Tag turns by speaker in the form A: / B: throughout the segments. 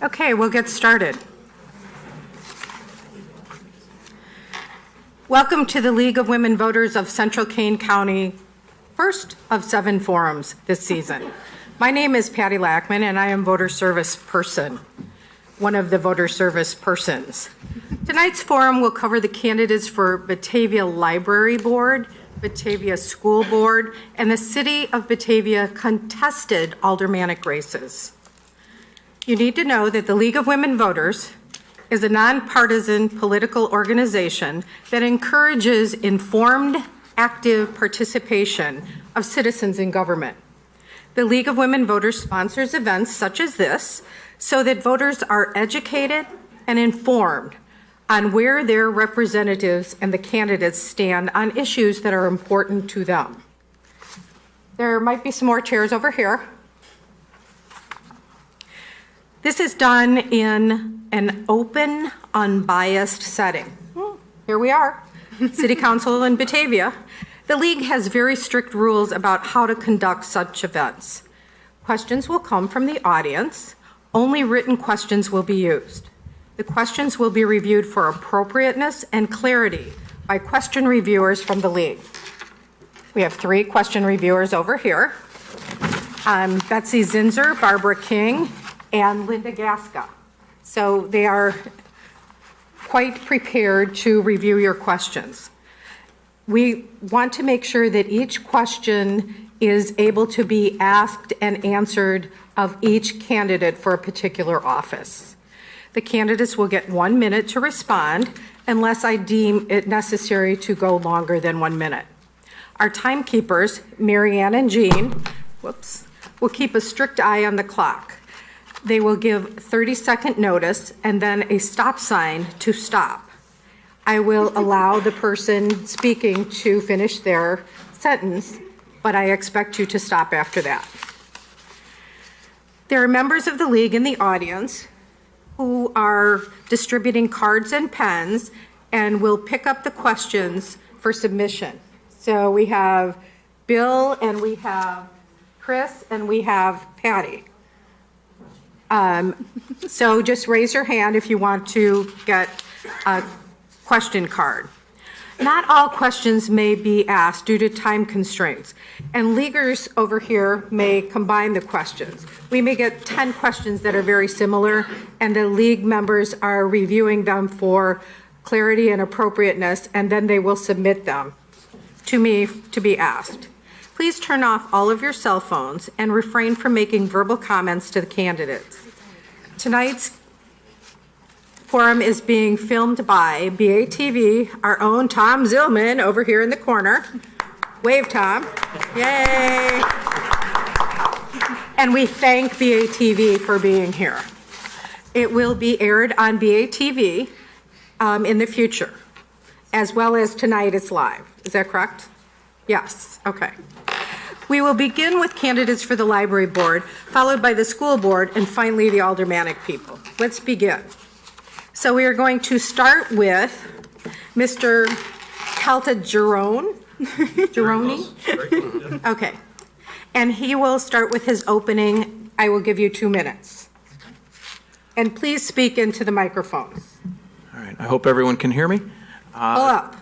A: Okay, we'll get started. Welcome to the League of Women Voters of Central Kane County, first of 7 forums this season. My name is Patty Lackman, and I am voter service person, one of the voter service persons. Tonight's forum will cover the candidates for Batavia Library Board, Batavia School Board, and the City of Batavia contested aldermanic races. You need to know that the League of Women Voters is a nonpartisan political organization that encourages informed, active participation of citizens in government. The League of Women Voters sponsors events such as this so that voters are educated and informed on where their representatives and the candidates stand on issues that are important to them. There might be some more chairs over here. This is done in an open, unbiased setting. Here we are, City Council in Batavia. The League has very strict rules about how to conduct such events. Questions will come from the audience. Only written questions will be used. The questions will be reviewed for appropriateness and clarity by question reviewers from the League. We have 3 question reviewers over here. Betsy Zinzer, Barbara King, and Linda Gasca. So they are quite prepared to review your questions. We want to make sure that each question is able to be asked and answered of each candidate for a particular office. The candidates will get 1 minute to respond unless I deem it necessary to go longer than 1 minute. Our timekeepers, Marianne and Jean, will keep a strict eye on the clock. They will give 30-second notice and then a stop sign to stop. I will allow the person speaking to finish their sentence, but I expect you to stop after that. There are members of the League in the audience who are distributing cards and pens and will pick up the questions for submission. So we have Bill and we have Chris and we have Patty. So just raise your hand if you want to get a question card. Not all questions may be asked due to time constraints, and leaguers over here may combine the questions. We may get 10 questions that are very similar, and the League members are reviewing them for clarity and appropriateness, and then they will submit them to me to be asked. Please turn off all of your cell phones and refrain from making verbal comments to the candidates. Tonight's forum is being filmed by BATV, our own Tom Zillman over here in the corner. Wave, Tom. Yay. And we thank BATV for being here. It will be aired on BATV in the future, as well as tonight it's live. Is that correct? Yes, okay. We will begin with candidates for the library board, followed by the school board, and finally the aldermanic people. Let's begin. So we are going to start with Mr. Caltagirone. Gironi? Okay. And he will start with his opening. I will give you 2 minutes. And please speak into the microphones.
B: All right. I hope everyone can hear me.
A: Pull up.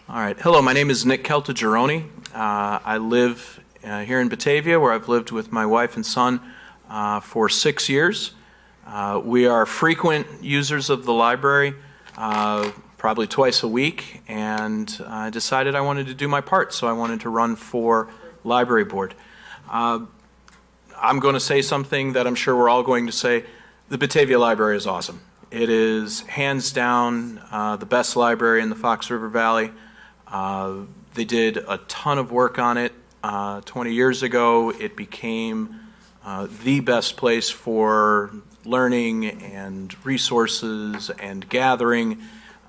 B: All right. Hello, my name is Nick Caltagirone. I live here in Batavia, where I've lived with my wife and son for 6 years. We are frequent users of the library, probably twice a week, and I decided I wanted to do my part, so I wanted to run for library board. I'm going to say something that I'm sure we're all going to say. The Batavia Library is awesome. It is hands down the best library in the Fox River Valley. They did a ton of work on it. 20 years ago, it became the best place for learning and resources and gathering.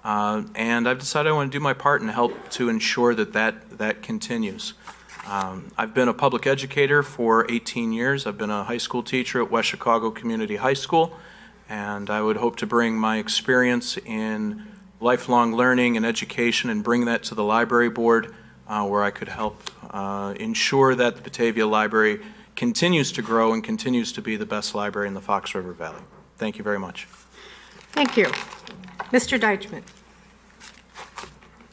B: And I've decided I want to do my part and help to ensure that continues. I've been a public educator for 18 years. I've been a high school teacher at West Chicago Community High School, and I would hope to bring my experience in lifelong learning and education and bring that to the library board where I could help ensure that the Batavia Library continues to grow and continues to be the best library in the Fox River Valley. Thank you very much.
A: Thank you. Mr. Deichman.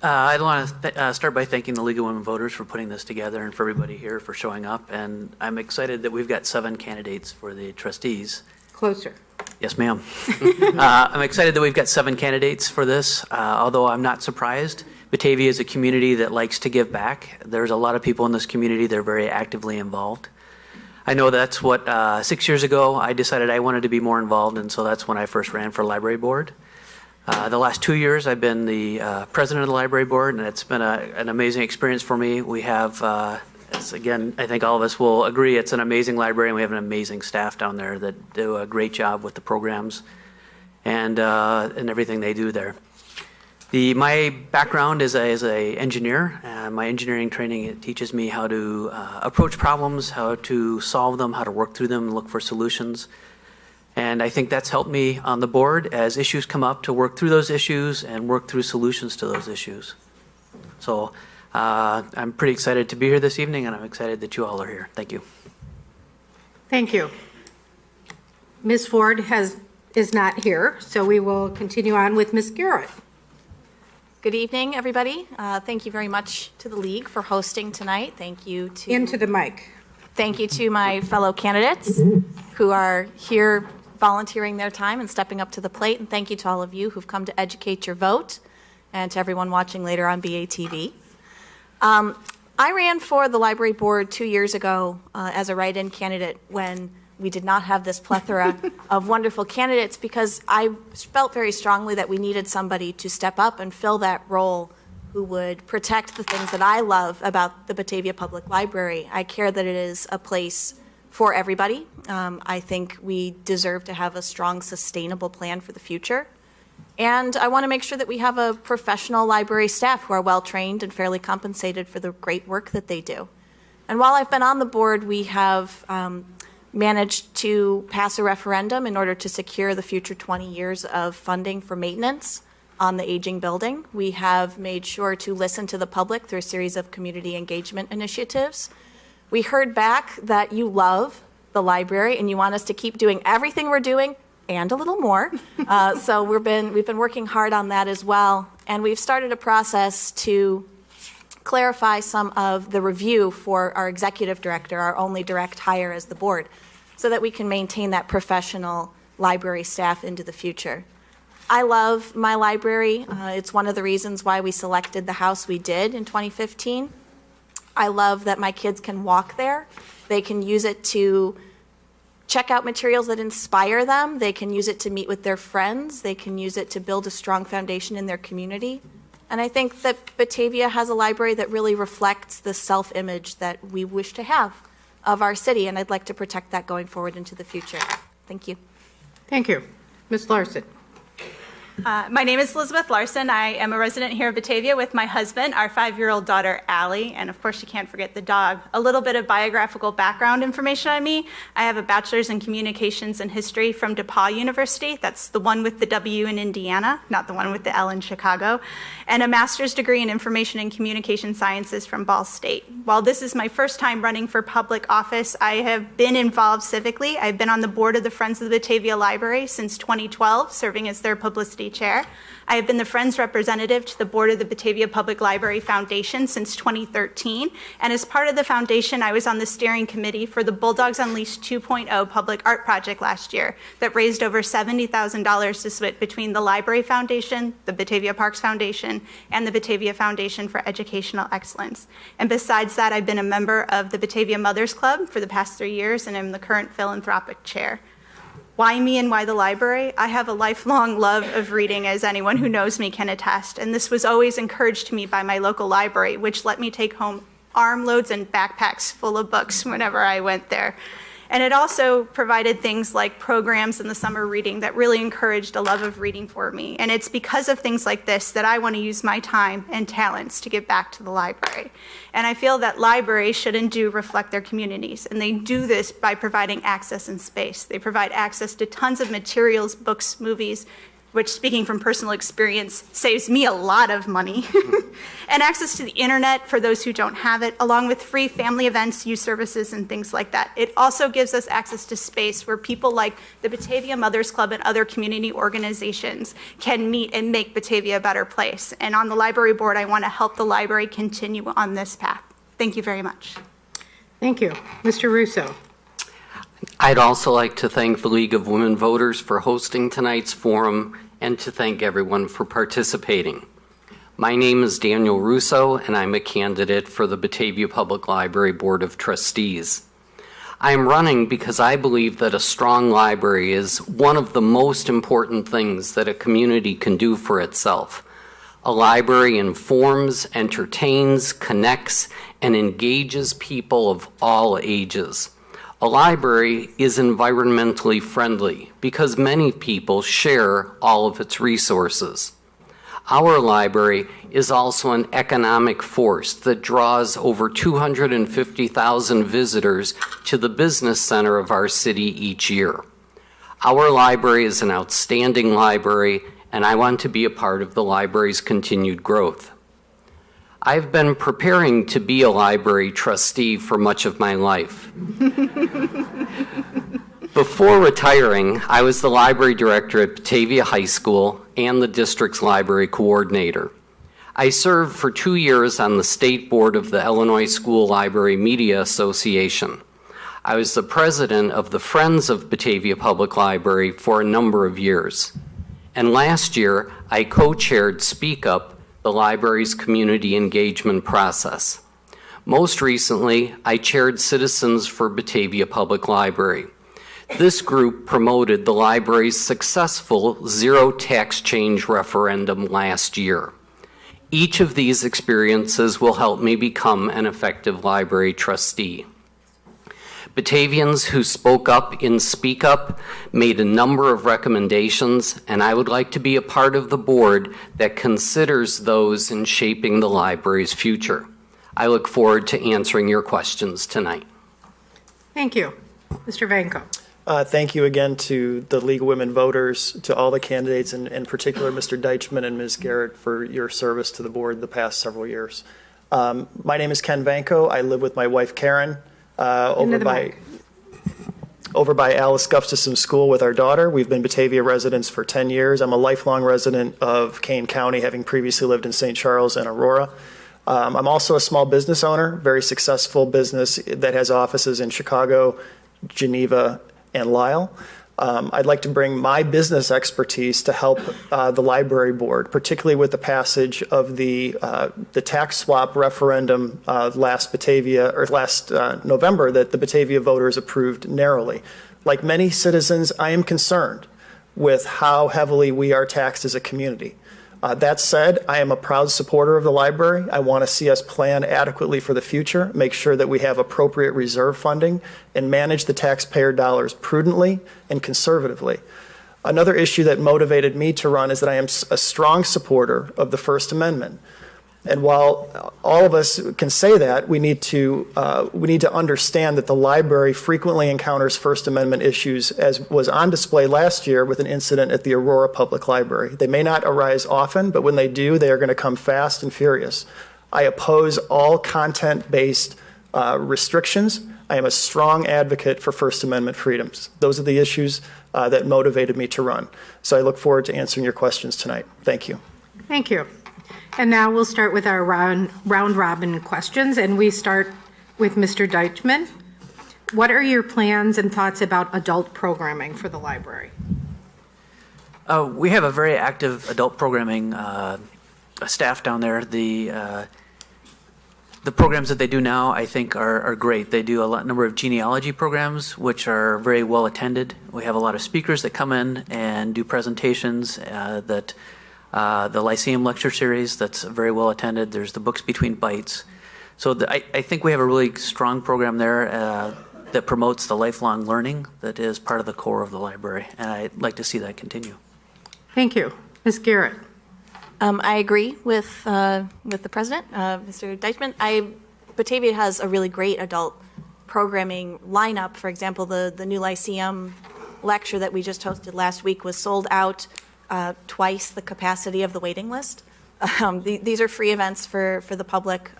C: I'd want to start by thanking the League of Women Voters for putting this together and for everybody here for showing up. And I'm excited that we've got 7 candidates for the trustees.
A: Closer.
C: Yes, ma'am. I'm excited that we've got 7 candidates for this, although I'm not surprised. Batavia is a community that likes to give back. There's a lot of people in this community that are very actively involved. I know that's what 6 years ago I decided I wanted to be more involved, and so that's when I first ran for library board. The last 2 years I've been the president of the library board, and it's been an amazing experience for me. We have, again, I think all of us will agree, it's an amazing library, and we have an amazing staff down there that do a great job with the programs and everything they do there. My background is as an engineer. My engineering training, it teaches me how to approach problems, how to solve them, how to work through them, and look for solutions. And I think that's helped me on the board as issues come up to work through those issues and work through solutions to those issues. So I'm pretty excited to be here this evening, and I'm excited that you all are here. Thank you.
A: Thank you. Ms. Ford is not here, so we will continue on with Ms. Garrett.
D: Good evening, everybody. Thank you very much to the League for hosting tonight. Thank you to
A: Into the mic.
D: Thank you to my fellow candidates who are here volunteering their time and stepping up to the plate. And thank you to all of you who've come to educate your vote, and to everyone watching later on BATV. I ran for the library board 2 years ago as a write-in candidate when we did not have this plethora of wonderful candidates, because I felt very strongly that we needed somebody to step up and fill that role who would protect the things that I love about the Batavia Public Library. I care that it is a place for everybody. I think we deserve to have a strong, sustainable plan for the future. And I want to make sure that we have a professional library staff who are well-trained and fairly compensated for the great work that they do. And while I've been on the board, we have managed to pass a referendum in order to secure the future 20 years of funding for maintenance on the aging building. We have made sure to listen to the public through a series of community engagement initiatives. We heard back that you love the library and you want us to keep doing everything we're doing and a little more. So we've been working hard on that as well. And we've started a process to clarify some of the review for our executive director, our only direct hire as the board, so that we can maintain that professional library staff into the future. I love my library. It's one of the reasons why we selected the house we did in 2015. I love that my kids can walk there. They can use it to check out materials that inspire them. They can use it to meet with their friends. They can use it to build a strong foundation in their community. And I think that Batavia has a library that really reflects the self-image that we wish to have of our city, and I'd like to protect that going forward into the future. Thank you.
A: Thank you. Ms. Larson.
E: My name is Elizabeth Larson. I am a resident here of Batavia with my husband, our 5-year-old daughter, Allie, and of course you can't forget the dog. A little bit of biographical background information on me. I have a bachelor's in communications and history from DePauw University. That's the one with the W in Indiana, not the one with the L in Chicago. And a master's degree in information and communication sciences from Ball State. While this is my first time running for public office, I have been involved civically. I've been on the board of the Friends of the Batavia Library since 2012, serving as their publicity chair. I have been the Friends representative to the board of the Batavia Public Library Foundation since 2013. And as part of the foundation, I was on the steering committee for the Bulldogs Unleashed 2.0 public art project last year that raised over $70,000 to split between the Library Foundation, the Batavia Parks Foundation, and the Batavia Foundation for Educational Excellence. And besides that, I've been a member of the Batavia Mothers Club for the past 3 years, and I'm the current philanthropic chair. Why me and why the library? I have a lifelong love of reading, as anyone who knows me can attest, and this was always encouraged to me by my local library, which let me take home armloads and backpacks full of books whenever I went there. And it also provided things like programs in the summer reading that really encouraged a love of reading for me. And it's because of things like this that I want to use my time and talents to give back to the library. And I feel that libraries should and do reflect their communities. And they do this by providing access and space. They provide access to tons of materials, books, movies, which, speaking from personal experience, saves me a lot of money, and access to the internet for those who don't have it, along with free family events, youth services, and things like that. It also gives us access to space where people like the Batavia Mothers Club and other community organizations can meet and make Batavia a better place. And on the library board, I want to help the library continue on this path. Thank you very much.
A: Thank you. Mr. Russo.
F: I'd also like to thank the League of Women Voters for hosting tonight's forum and to thank everyone for participating. My name is Daniel Russo, and I'm a candidate for the Batavia Public Library Board of Trustees. I am running because I believe that a strong library is one of the most important things that a community can do for itself. A library informs, entertains, connects, and engages people of all ages. A library is environmentally friendly because many people share all of its resources. Our library is also an economic force that draws over 250,000 visitors to the business center of our city each year. Our library is an outstanding library, and I want to be a part of the library's continued growth. I've been preparing to be a library trustee for much of my life. Before retiring, I was the library director at Batavia High School and the district's library coordinator. I served for 2 years on the state board of the Illinois School Library Media Association. I was the president of the Friends of Batavia Public Library for a number of years. And last year, I co-chaired Speak Up, the library's community engagement process. Most recently, I chaired Citizens for Batavia Public Library. This group promoted the library's successful zero tax change referendum last year. Each of these experiences will help me become an effective library trustee. Batavians who spoke up in Speak Up made a number of recommendations, and I would like to be a part of the board that considers those in shaping the library's future. I look forward to answering your questions tonight.
A: Thank you. Mr. Vanko.
G: Thank you again to the League of Women Voters, to all the candidates, and in particular Mr. Deichman and Ms. Garrett for your service to the board the past several years. My name is Ken Vanko. I live with my wife Karen over by Alice Gustafson School with our daughter. We've been Batavia residents for 10 years. I'm a lifelong resident of Kane County, having previously lived in St. Charles and Aurora. I'm also a small business owner, very successful business that has offices in Chicago, Geneva, and Lisle. I'd like to bring my business expertise to help the library board, particularly with the passage of the tax swap referendum last November that the Batavia voters approved narrowly. Like many citizens, I am concerned with how heavily we are taxed as a community. That said, I am a proud supporter of the library. I want to see us plan adequately for the future, make sure that we have appropriate reserve funding, and manage the taxpayer dollars prudently and conservatively. Another issue that motivated me to run is that I am a strong supporter of the First Amendment. And while all of us can say that, we need to understand that the library frequently encounters First Amendment issues, as was on display last year with an incident at the Aurora Public Library. They may not arise often, but when they do, they are going to come fast and furious. I oppose all content-based restrictions. I am a strong advocate for First Amendment freedoms. Those are the issues that motivated me to run. So I look forward to answering your questions tonight. Thank you.
A: Thank you. And now we'll start with our round robin questions, and we start with Mr. Deichman. What are your plans and thoughts about adult programming for the library?
C: We have a very active adult programming staff down there. The programs that they do now, I think, are great. They do a number of genealogy programs, which are very well attended. We have a lot of speakers that come in and do presentations the Lyceum Lecture Series, that's very well attended. There's the Books Between Bites. So I think we have a really strong program there that promotes the lifelong learning that is part of the core of the library, and I'd like to see that continue.
A: Thank you. Ms. Garrett.
D: I agree with the president, Mr. Deichman. Batavia has a really great adult programming lineup. For example, the new Lyceum lecture that we just hosted last week was sold out twice the capacity of the waiting list. These are free events for the public.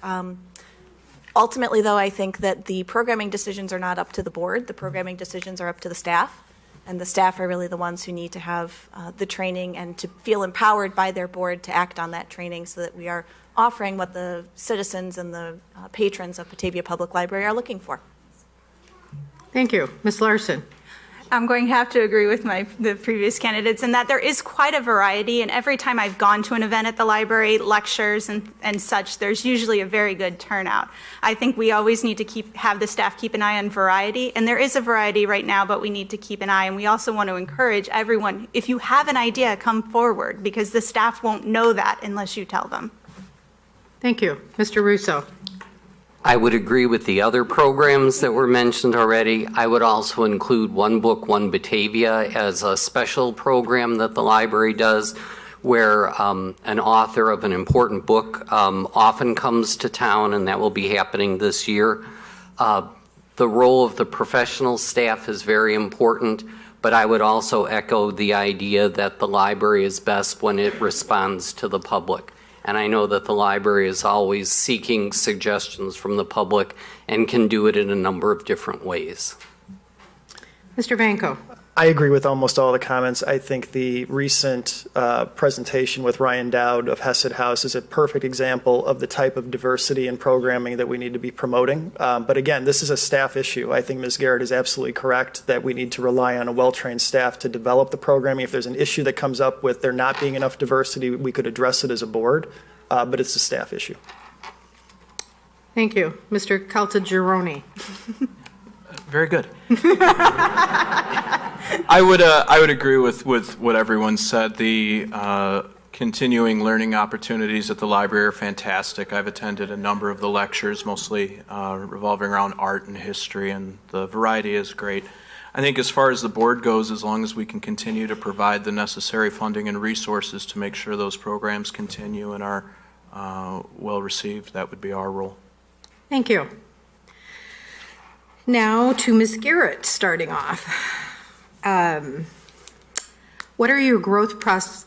D: Ultimately, though, I think that the programming decisions are not up to the board. The programming decisions are up to the staff, and the staff are really the ones who need to have the training and to feel empowered by their board to act on that training so that we are offering what the citizens and the patrons of Batavia Public Library are looking for.
A: Thank you. Ms. Larson.
E: I'm going to have to agree with the previous candidates in that there is quite a variety, and every time I've gone to an event at the library, lectures and such, there's usually a very good turnout. I think we always need to have the staff keep an eye on variety, and there is a variety right now, but we need to keep an eye, and we also want to encourage everyone, if you have an idea, come forward, because the staff won't know that unless you tell them.
A: Thank you. Mr. Russo.
F: I would agree with the other programs that were mentioned already. I would also include One Book, One Batavia as a special program that the library does, where an author of an important book often comes to town, and that will be happening this year. The role of the professional staff is very important, but I would also echo the idea that the library is best when it responds to the public. And I know that the library is always seeking suggestions from the public and can do it in a number of different ways.
A: Mr. Vanko.
G: I agree with almost all the comments. I think the recent presentation with Ryan Dowd of Hesed House is a perfect example of the type of diversity in programming that we need to be promoting. But again, this is a staff issue. I think Ms. Garrett is absolutely correct that we need to rely on a well-trained staff to develop the programming. If there's an issue that comes up with there not being enough diversity, we could address it as a board, but it's a staff issue.
A: Thank you. Mr. Caltagirone.
B: Very good. I would agree with what everyone said. The continuing learning opportunities at the library are fantastic. I've attended a number of the lectures, mostly revolving around art and history, and the variety is great. I think as far as the board goes, as long as we can continue to provide the necessary funding and resources to make sure those programs continue and are well received, that would be our role.
A: Thank you. Now to Ms. Garrett, starting off. What are your growth prospects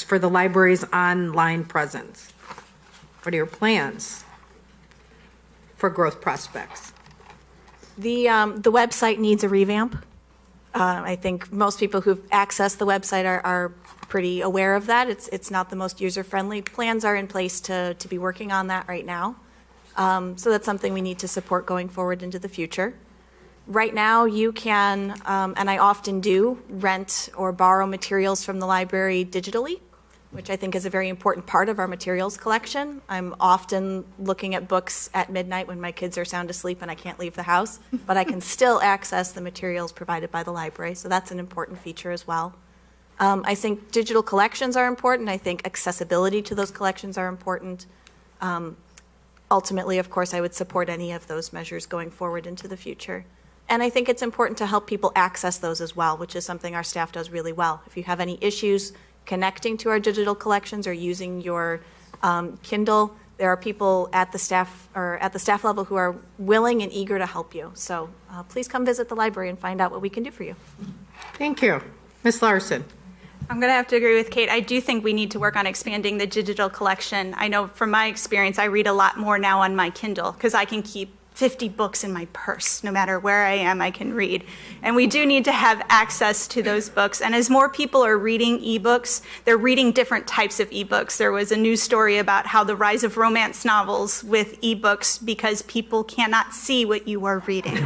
A: for the library's online presence? What are your plans for growth prospects?
D: The website needs a revamp. I think most people who've accessed the website are pretty aware of that. It's not the most user-friendly. Plans are in place to be working on that right now. So that's something we need to support going forward into the future. Right now, you can, and I often do, rent or borrow materials from the library digitally, which I think is a very important part of our materials collection. I'm often looking at books at midnight when my kids are sound asleep and I can't leave the house, but I can still access the materials provided by the library, so that's an important feature as well. I think digital collections are important. I think accessibility to those collections are important. Ultimately, of course, I would support any of those measures going forward into the future. And I think it's important to help people access those as well, which is something our staff does really well. If you have any issues connecting to our digital collections or using your Kindle, there are people at the staff level who are willing and eager to help you. So please come visit the library and find out what we can do for you.
A: Thank you. Ms. Larson.
E: I'm going to have to agree with Kate. I do think we need to work on expanding the digital collection. I know from my experience, I read a lot more now on my Kindle because I can keep 50 books in my purse. No matter where I am, I can read. And we do need to have access to those books. And as more people are reading ebooks, they're reading different types of ebooks. There was a news story about how the rise of romance novels with ebooks because people cannot see what you are reading.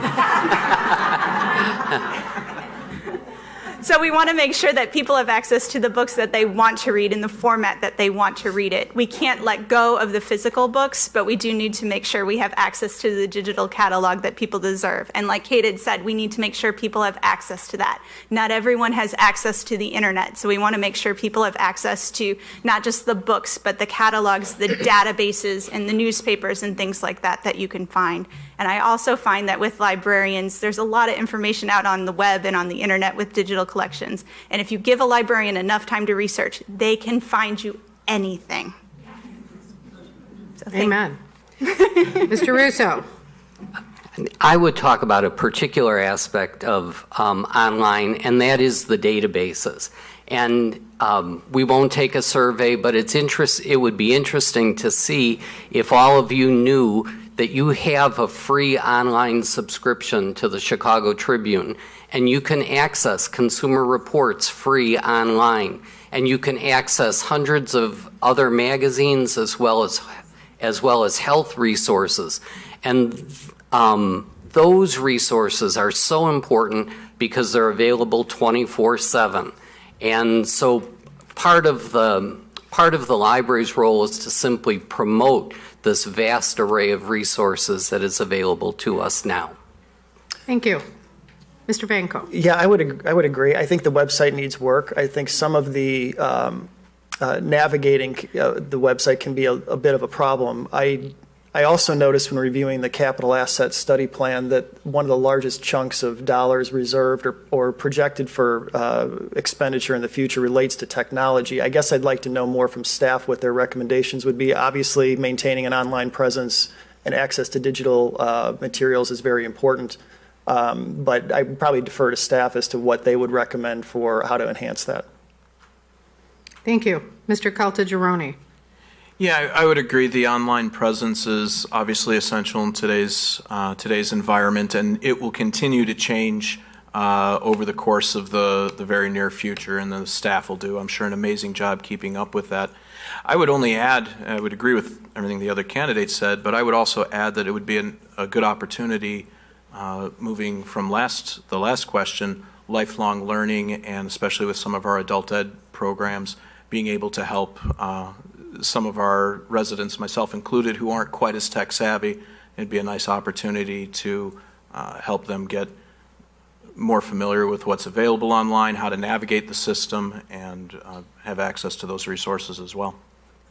E: So we want to make sure that people have access to the books that they want to read in the format that they want to read it. We can't let go of the physical books, but we do need to make sure we have access to the digital catalog that people deserve. And like Kate had said, we need to make sure people have access to that. Not everyone has access to the internet, so we want to make sure people have access to not just the books, but the catalogs, the databases, and the newspapers and things like that you can find. And I also find that with librarians, there's a lot of information out on the web and on the internet with digital collections. And if you give a librarian enough time to research, they can find you anything. So
A: Amen. Mr. Russo.
F: I would talk about a particular aspect of online, and that is the databases. And we won't take a survey, but it would be interesting to see if all of you knew that you have a free online subscription to the Chicago Tribune, and you can access consumer reports free online, and you can access hundreds of other magazines as well as health resources. And those resources are so important because they're available 24/7. And so part of the library's role is to simply promote this vast array of resources that is available to us now.
A: Thank you. Mr. Vanko.
G: Yeah, I would agree. I think the website needs work. I think some of the navigating the website can be a bit of a problem. I also noticed when reviewing the capital asset study plan that one of the largest chunks of dollars reserved or projected for expenditure in the future relates to technology. I guess I'd like to know more from staff what their recommendations would be. Obviously, maintaining an online presence and access to digital materials is very important, but I would probably defer to staff as to what they would recommend for how to enhance that.
A: Thank you. Mr. Caltagirone.
B: Yeah, I would agree. The online presence is obviously essential in today's environment, and it will continue to change over the course of the very near future, and the staff will do, I'm sure, an amazing job keeping up with that. I would only add, I would agree with everything the other candidates said, but I would also add that it would be a good opportunity moving from the last question, lifelong learning, and especially with some of our adult ed programs, being able to help some of our residents, myself included, who aren't quite as tech savvy. It'd be a nice opportunity to help them get more familiar with what's available online, how to navigate the system, and have access to those resources as well.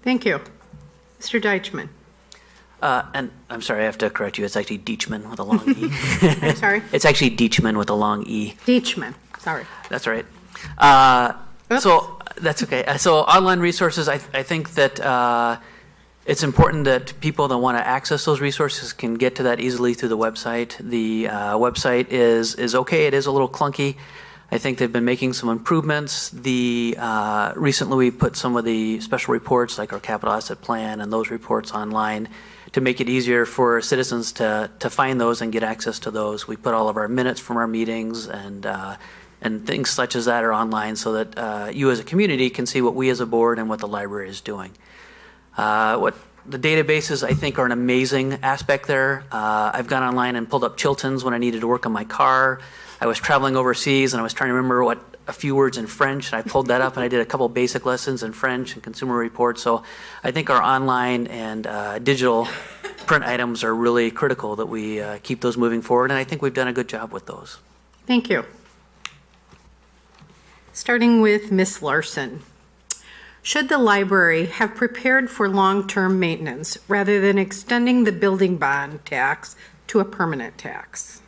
A: Thank you. Mr. Deichman.
C: And I'm sorry, I have to correct you. It's actually Deichman with a long E.
A: I'm sorry?
C: It's actually Deichman with a long E.
A: Deichman. Sorry.
C: That's right. So that's okay. So online resources, I think that it's important that people that want to access those resources can get to that easily through the website. The website is okay. It is a little clunky. I think they've been making some improvements. Recently we put some of the special reports like our capital asset plan and those reports online to make it easier for citizens to find those and get access to those. We put all of our minutes from our meetings and things such as that are online so that you as a community can see what we as a board and what the library is doing. What the databases, I think, are an amazing aspect there. I've gone online and pulled up Chilton's when I needed to work on my car. I was traveling overseas and I was trying to remember what a few words in French, and I pulled that up and I did a couple basic lessons in French and consumer reports. So I think our online and digital print items are really critical that we keep those moving forward, and I think we've done a good job with those.
A: Thank you. Starting with Ms. Larson. Should the library have prepared for long-term maintenance rather than extending the building bond tax to a permanent tax?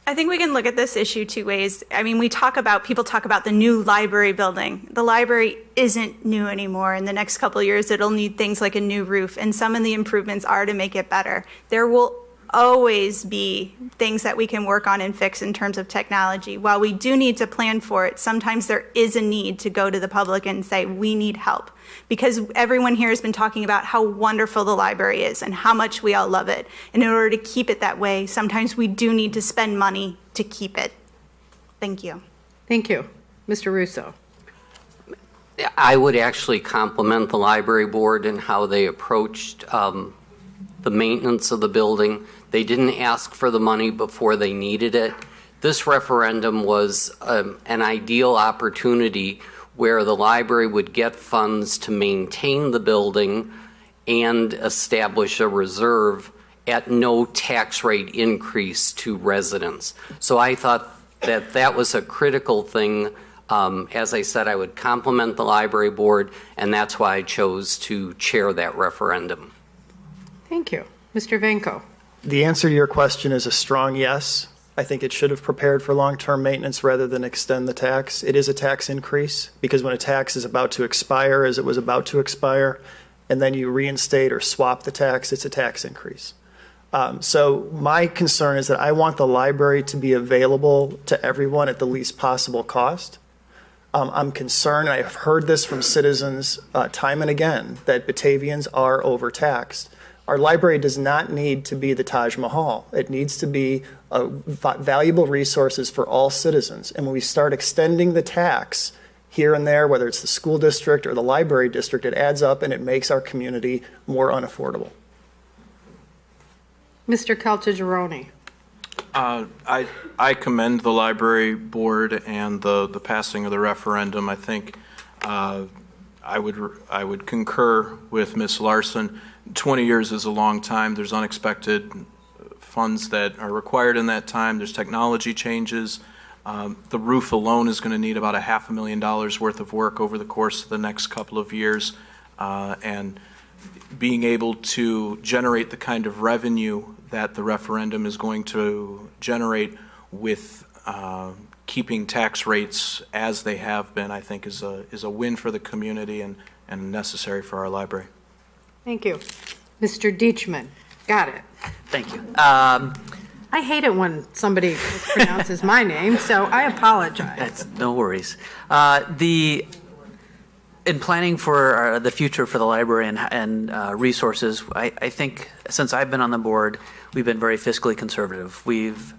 E: I think we can look at this issue two ways. I mean, people talk about the new library building. The library isn't new anymore. In the next couple of years, it'll need things like a new roof, and some of the improvements are to make it better. There will always be things that we can work on and fix in terms of technology. While we do need to plan for it, sometimes there is a need to go to the public and say, we need help. Because everyone here has been talking about how wonderful the library is and how much we all love it. And in order to keep it that way, sometimes we do need to spend money to keep it. Thank you.
A: Thank you. Mr. Russo.
F: I would actually compliment the library board and how they approached the maintenance of the building. They didn't ask for the money before they needed it. This referendum was an ideal opportunity where the library would get funds to maintain the building and establish a reserve at no tax rate increase to residents. So I thought that was a critical thing. As I said, I would compliment the library board, and that's why I chose to chair that referendum.
A: Thank you. Mr. Vanko.
G: The answer to your question is a strong yes. I think it should have prepared for long-term maintenance rather than extend the tax. It is a tax increase because when a tax is about to expire, as it was about to expire, and then you reinstate or swap the tax, it's a tax increase. So my concern is that I want the library to be available to everyone at the least possible cost. I'm concerned, and I've heard this from citizens time and again, that Batavians are overtaxed. Our library does not need to be the Taj Mahal. It needs to be valuable resources for all citizens. And when we start extending the tax here and there, whether it's the school district or the library district, it adds up and it makes our community more unaffordable.
A: Mr. Caltagirone.
B: I commend the library board and the passing of the referendum. I think I would concur with Ms. Larson. 20 years is a long time. There's unexpected funds that are required in that time. There's technology changes. The roof alone is going to need about $500,000 worth of work over the course of the next couple of years. And being able to generate the kind of revenue that the referendum is going to generate with keeping tax rates as they have been, I think is a win for the community and necessary for our library.
A: Thank you. Mr. Deachman. Got it.
C: Thank you.
A: I hate it when somebody mispronounces my name, so I apologize.
C: That's no worries. In planning for the future for the library and resources, I think since I've been on the board, we've been very fiscally conservative. We've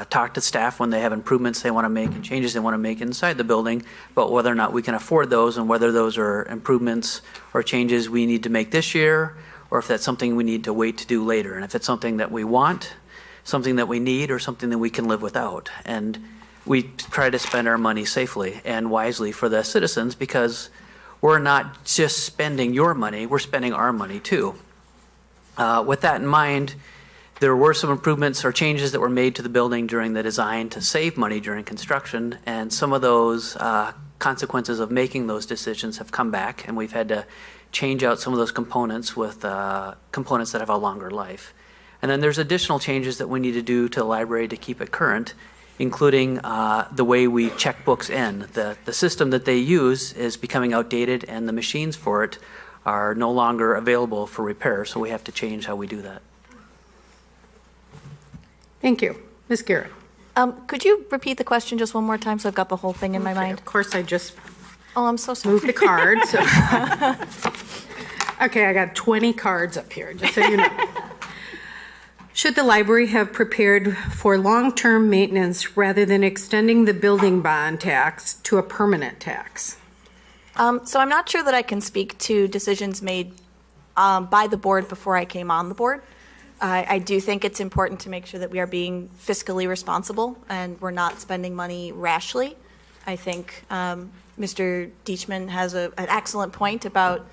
C: talked to staff when they have improvements they want to make and changes they want to make inside the building, but whether or not we can afford those and whether those are improvements or changes we need to make this year, or if that's something we need to wait to do later. And if it's something that we want, something that we need, or something that we can live without. And we try to spend our money safely and wisely for the citizens, because we're not just spending your money, we're spending our money too. With that in mind, there were some improvements or changes that were made to the building during the design to save money during construction, and some of those consequences of making those decisions have come back, and we've had to change out some of those components with components that have a longer life. And then there's additional changes that we need to do to the library to keep it current, including the way we check books in. The system that they use is becoming outdated, and the machines for it are no longer available for repair, so we have to change how we do that.
A: Thank you. Ms. Garrett.
D: Could you repeat the question just one more time so I've got the whole thing in my mind?
A: Of course, I just
D: Oh, I'm so sorry.
A: moved a card. So. Okay, I got 20 cards up here, just so you know. Should the library have prepared for long-term maintenance rather than extending the building bond tax to a permanent tax?
D: So I'm not sure that I can speak to decisions made by the board before I came on the board. I do think it's important to make sure that we are being fiscally responsible and we're not spending money rashly. I think Mr. Deachman has an excellent point about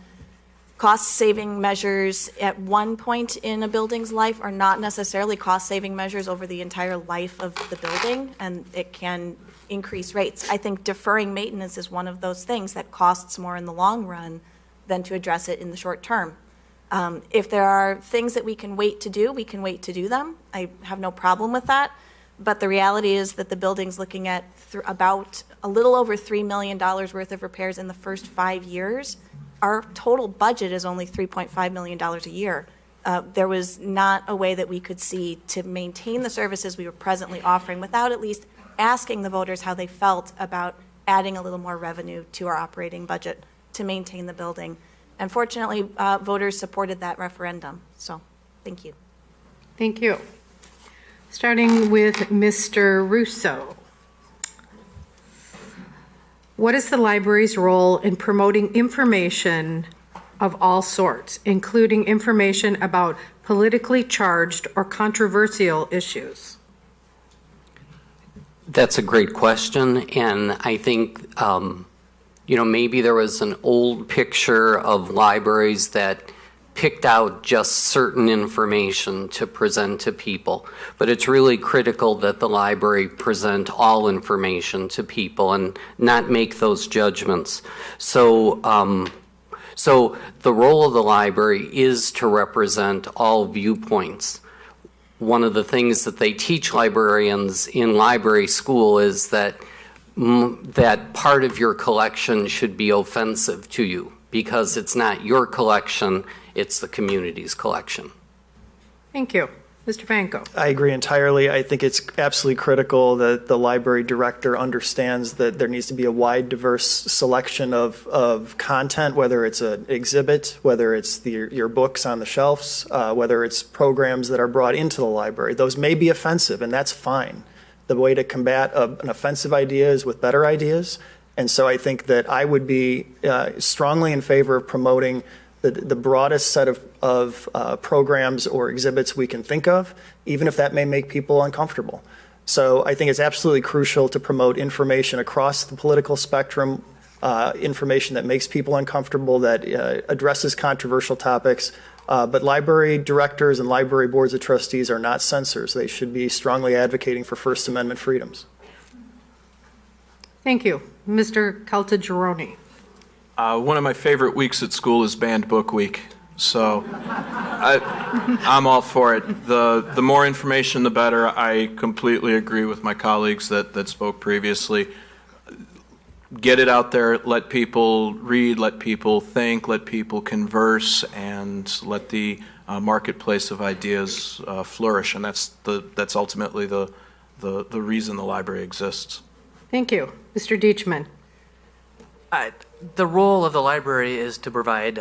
D: cost-saving measures at one point in a building's life are not necessarily cost-saving measures over the entire life of the building, and it can increase rates. I think deferring maintenance is one of those things that costs more in the long run than to address it in the short term. If there are things that we can wait to do, we can wait to do them. I have no problem with that. But the reality is that the building's looking at about a little over $3 million worth of repairs in the first 5 years. Our total budget is only $3.5 million a year. There was not a way that we could see to maintain the services we were presently offering without at least asking the voters how they felt about adding a little more revenue to our operating budget to maintain the building. And fortunately, voters supported that referendum. So thank you.
A: Thank you. Starting with Mr. Russo. What is the library's role in promoting information of all sorts, including information about politically charged or controversial issues?
F: That's a great question, and I think, maybe there was an old picture of libraries that picked out just certain information to present to people. But it's really critical that the library present all information to people and not make those judgments. So the role of the library is to represent all viewpoints. One of the things that they teach librarians in library school is that part of your collection should be offensive to you, because it's not your collection, it's the community's collection.
A: Thank you. Mr. Vanko.
G: I agree entirely. I think it's absolutely critical that the library director understands that there needs to be a wide, diverse selection of content, whether it's an exhibit, whether it's your books on the shelves, whether it's programs that are brought into the library. Those may be offensive, and that's fine. The way to combat an offensive idea is with better ideas. And so I think that I would be strongly in favor of promoting the broadest set of programs or exhibits we can think of, even if that may make people uncomfortable. So I think it's absolutely crucial to promote information across the political spectrum, information that makes people uncomfortable, that addresses controversial topics. But library directors and library boards of trustees are not censors. They should be strongly advocating for First Amendment freedoms.
A: Thank you. Mr. Caltagirone.
B: One of my favorite weeks at school is banned book week, so I'm all for it. The more information, the better. I completely agree with my colleagues that spoke previously. Get it out there, let people read, let people think, let people converse, and let the marketplace of ideas flourish. And that's ultimately the reason the library exists.
A: Thank you. Mr. Deitchman.
C: The role of the library is to provide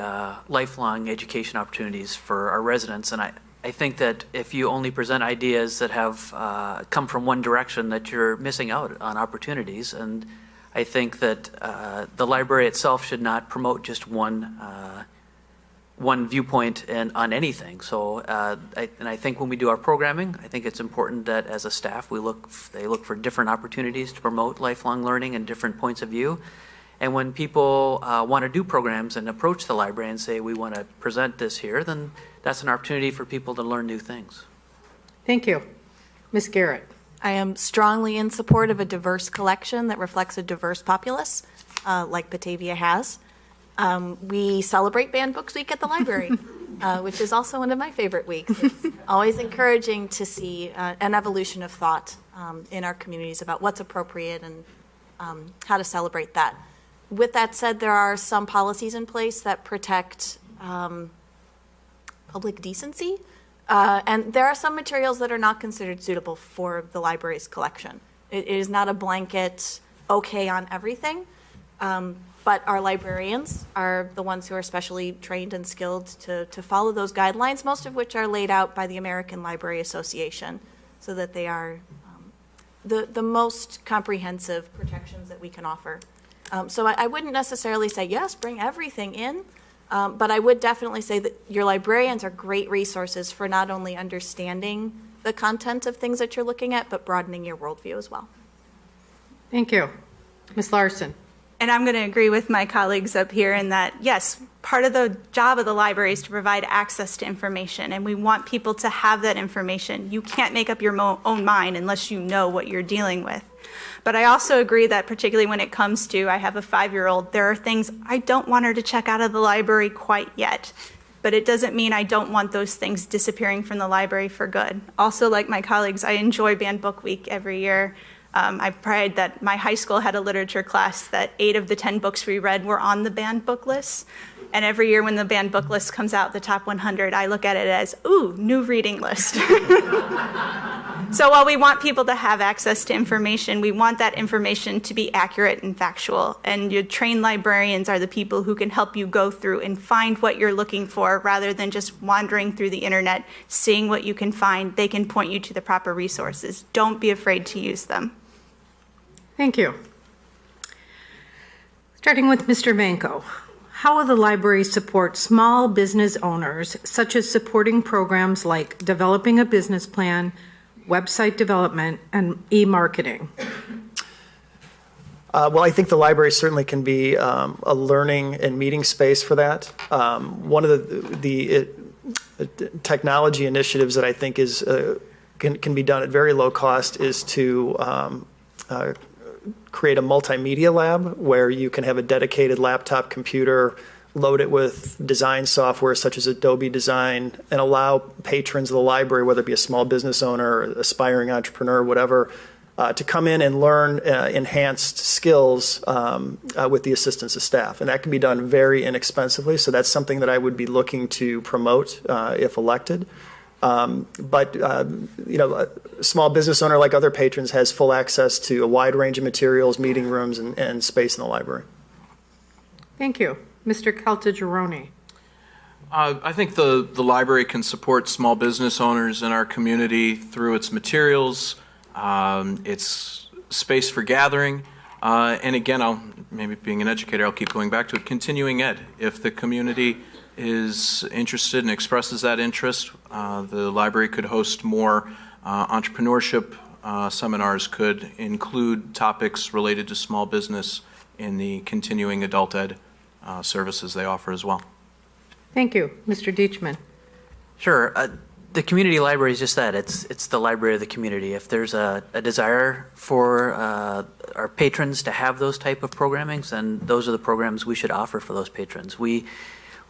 C: lifelong education opportunities for our residents, and I think that if you only present ideas that have come from one direction, that you're missing out on opportunities. And I think that the library itself should not promote just one viewpoint on anything. So, I think when we do our programming, I think it's important that as a staff they look for different opportunities to promote lifelong learning and different points of view. And when people want to do programs and approach the library and say, we want to present this here, then that's an opportunity for people to learn new things.
A: Thank you. Ms. Garrett.
D: I am strongly in support of a diverse collection that reflects a diverse populace, like Batavia has. We celebrate Banned Books Week at the library, which is also one of my favorite weeks. It's always encouraging to see an evolution of thought in our communities about what's appropriate and how to celebrate that. With that said, there are some policies in place that protect public decency, and there are some materials that are not considered suitable for the library's collection. It is not a blanket okay on everything, but our librarians are the ones who are specially trained and skilled to follow those guidelines, most of which are laid out by the American Library Association, so that they are the most comprehensive protections that we can offer. So I wouldn't necessarily say, yes, bring everything in, but I would definitely say that your librarians are great resources for not only understanding the content of things that you're looking at, but broadening your worldview as well.
A: Thank you. Ms. Larson.
E: And I'm going to agree with my colleagues up here in that, yes, part of the job of the library is to provide access to information, and we want people to have that information. You can't make up your own mind unless you know what you're dealing with. But I also agree that particularly when it comes to, I have a 5-year-old, there are things I don't want her to check out of the library quite yet. But it doesn't mean I don't want those things disappearing from the library for good. Also, like my colleagues, I enjoy Banned Book Week every year. I pride that my high school had a literature class that 8 of the 10 books we read were on the banned book list. And every year when the banned book list comes out, the top 100, I look at it as, ooh, new reading list. So while we want people to have access to information, we want that information to be accurate and factual. And your trained librarians are the people who can help you go through and find what you're looking for rather than just wandering through the internet, seeing what you can find. They can point you to the proper resources. Don't be afraid to use them.
A: Thank you. Starting with Mr. Vanko. How will the library support small business owners, such as supporting programs like developing a business plan, website development, and e-marketing?
G: Well, I think the library certainly can be a learning and meeting space for that. One of the technology initiatives that I think is can be done at very low cost is to create a multimedia lab where you can have a dedicated laptop computer, load it with design software such as Adobe Design, and allow patrons of the library, whether it be a small business owner, or aspiring entrepreneur, whatever, to come in and learn enhanced skills with the assistance of staff. And that can be done very inexpensively, so that's something that I would be looking to promote if elected. But a small business owner, like other patrons, has full access to a wide range of materials, meeting rooms, and space in the library.
A: Thank you. Mr. Caltagirone.
B: I think the library can support small business owners in our community through its materials, its space for gathering, and again, maybe being an educator, I'll keep going back to it, continuing ed. If the community is interested and expresses that interest, the library could host more entrepreneurship seminars, could include topics related to small business in the continuing adult ed services they offer as well.
A: Thank you. Mr. Deachman.
C: Sure. The community library is just that. It's the library of the community. If there's a desire for our patrons to have those type of programmings, then those are the programs we should offer for those patrons. We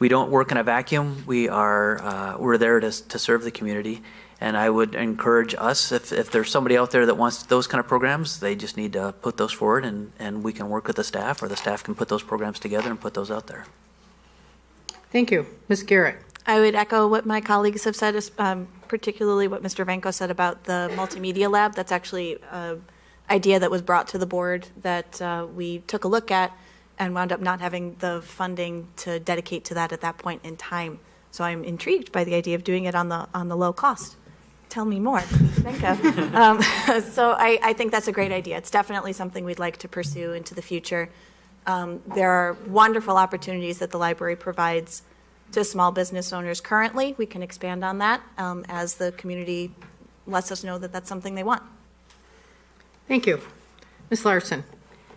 C: don't work in a vacuum. We're there to serve the community. And I would encourage us, if there's somebody out there that wants those kind of programs, they just need to put those forward, and we can work with the staff, or the staff can put those programs together and put those out there.
A: Thank you. Ms. Garrett.
D: I would echo what my colleagues have said, particularly what Mr. Vanko said about the multimedia lab. That's actually an idea that was brought to the board that we took a look at and wound up not having the funding to dedicate to that at that point in time. So I'm intrigued by the idea of doing it on the low cost. Tell me more, Vanko. So I think that's a great idea. It's definitely something we'd like to pursue into the future. There are wonderful opportunities that the library provides to small business owners currently. We can expand on that as the community lets us know that that's something they want.
A: Thank you. Ms. Larson.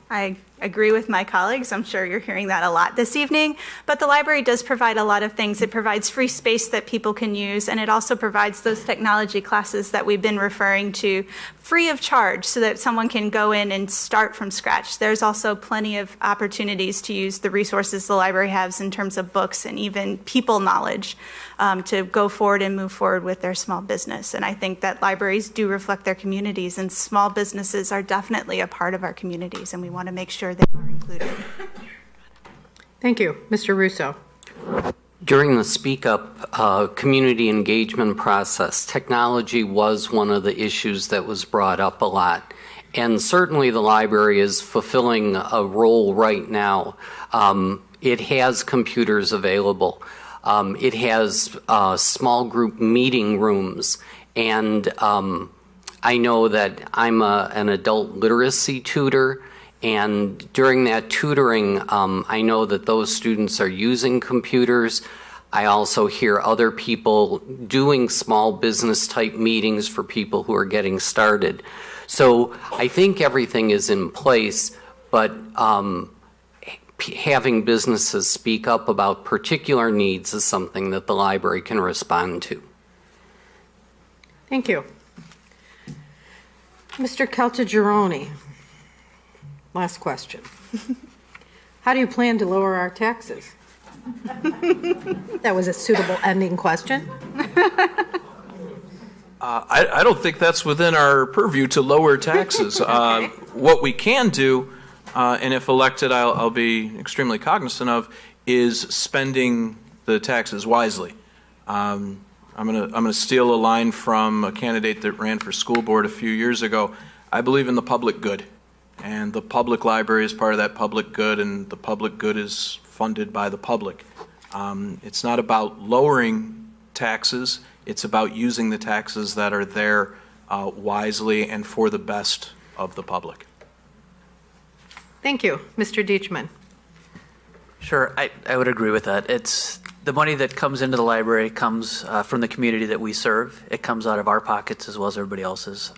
E: I agree with my colleagues. I'm sure you're hearing that a lot this evening. But the library does provide a lot of things. It provides free space that people can use, and it also provides those technology classes that we've been referring to free of charge so that someone can go in and start from scratch. There's also plenty of opportunities to use the resources the library has in terms of books and even people knowledge to go forward and move forward with their small business. And I think that libraries do reflect their communities, and small businesses are definitely a part of our communities, and we want to make sure they are included.
A: Thank you. Mr. Russo.
F: During the Speak Up community engagement process, technology was one of the issues that was brought up a lot. And certainly the library is fulfilling a role right now. It has computers available. It has small group meeting rooms. And I know that I'm an adult literacy tutor. And during that tutoring, I know that those students are using computers. I also hear other people doing small business type meetings for people who are getting started. So I think everything is in place, but having businesses speak up about particular needs is something that the library can respond to.
A: Thank you. Mr. Caltagirone. Last question. How do you plan to lower our taxes? That was a suitable ending question.
B: I don't think that's within our purview to lower taxes.
A: Okay.
B: What we can do, and if elected I'll be extremely cognizant of, is spending the taxes wisely. I'm gonna steal a line from a candidate that ran for school board a few years ago. I believe in the public good. And the public library is part of that public good, and the public good is funded by the public. It's not about lowering taxes. It's about using the taxes that are there wisely and for the best of the public.
A: Thank you. Mr. Deachman.
C: Sure, I would agree with that. It's the money that comes into the library comes from the community that we serve. It comes out of our pockets as well as everybody else's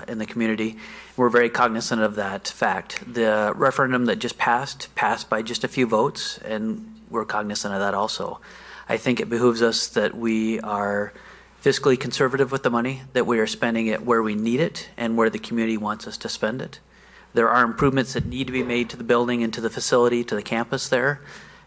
C: in the community. We're very cognizant of that fact. The referendum that just passed by just a few votes, and we're cognizant of that also. I think it behooves us that we are fiscally conservative with the money, that we are spending it where we need it and where the community wants us to spend it. There are improvements that need to be made to the building and to the facility, to the campus there,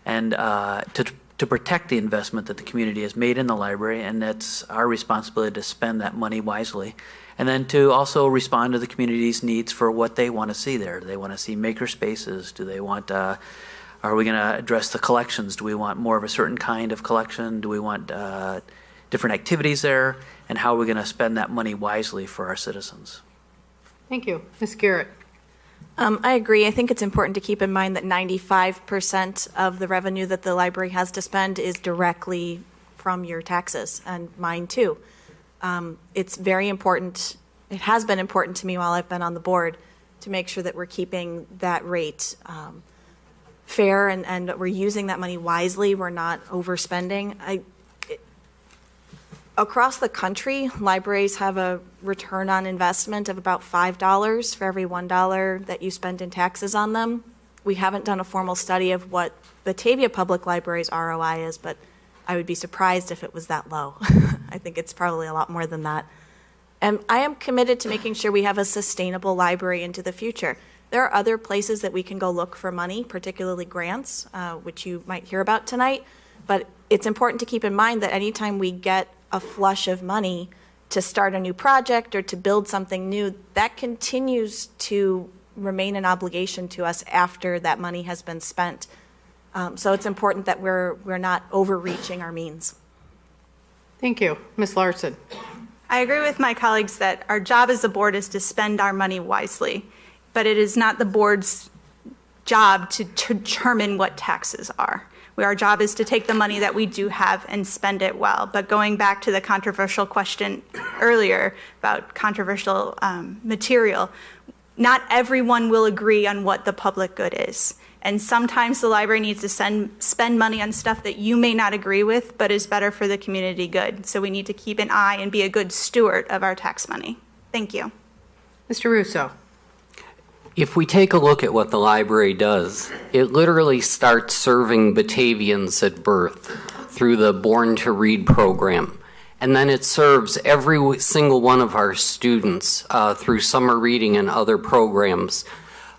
C: and to protect the investment that the community has made in the library, and that's our responsibility to spend that money wisely. And then to also respond to the community's needs for what they want to see there. Do they want to see maker spaces? Do they want, are we going to address the collections? Do we want more of a certain kind of collection? Do we want different activities there? and how we're going to spend that money wisely for our citizens.
A: Thank you. Ms. Garrett.
D: I agree. I think it's important to keep in mind that 95% of the revenue that the library has to spend is directly from your taxes, and mine too. It's very important, it has been important to me while I've been on the board, to make sure that we're keeping that rate fair and we're using that money wisely. We're not overspending. Across the country, libraries have a return on investment of about $5 for every $1 that you spend in taxes on them. We haven't done a formal study of what Batavia Public Library's ROI is, but I would be surprised if it was that low. I think it's probably a lot more than that. And I am committed to making sure we have a sustainable library into the future. There are other places that we can go look for money, particularly grants, which you might hear about tonight. But it's important to keep in mind that anytime we get a flush of money to start a new project or to build something new, that continues to remain an obligation to us after that money has been spent. So it's important that we're not overreaching our means.
A: Thank you. Ms. Larson.
E: I agree with my colleagues that our job as a board is to spend our money wisely, but it is not the board's job to determine what taxes are. Our job is to take the money that we do have and spend it well. But going back to the controversial question earlier about controversial material, not everyone will agree on what the public good is. And sometimes the library needs to spend money on stuff that you may not agree with, but is better for the community good. So we need to keep an eye and be a good steward of our tax money. Thank you.
A: Mr. Russo.
F: If we take a look at what the library does, it literally starts serving Batavians at birth through the Born to Read program. And then it serves every single one of our students through summer reading and other programs.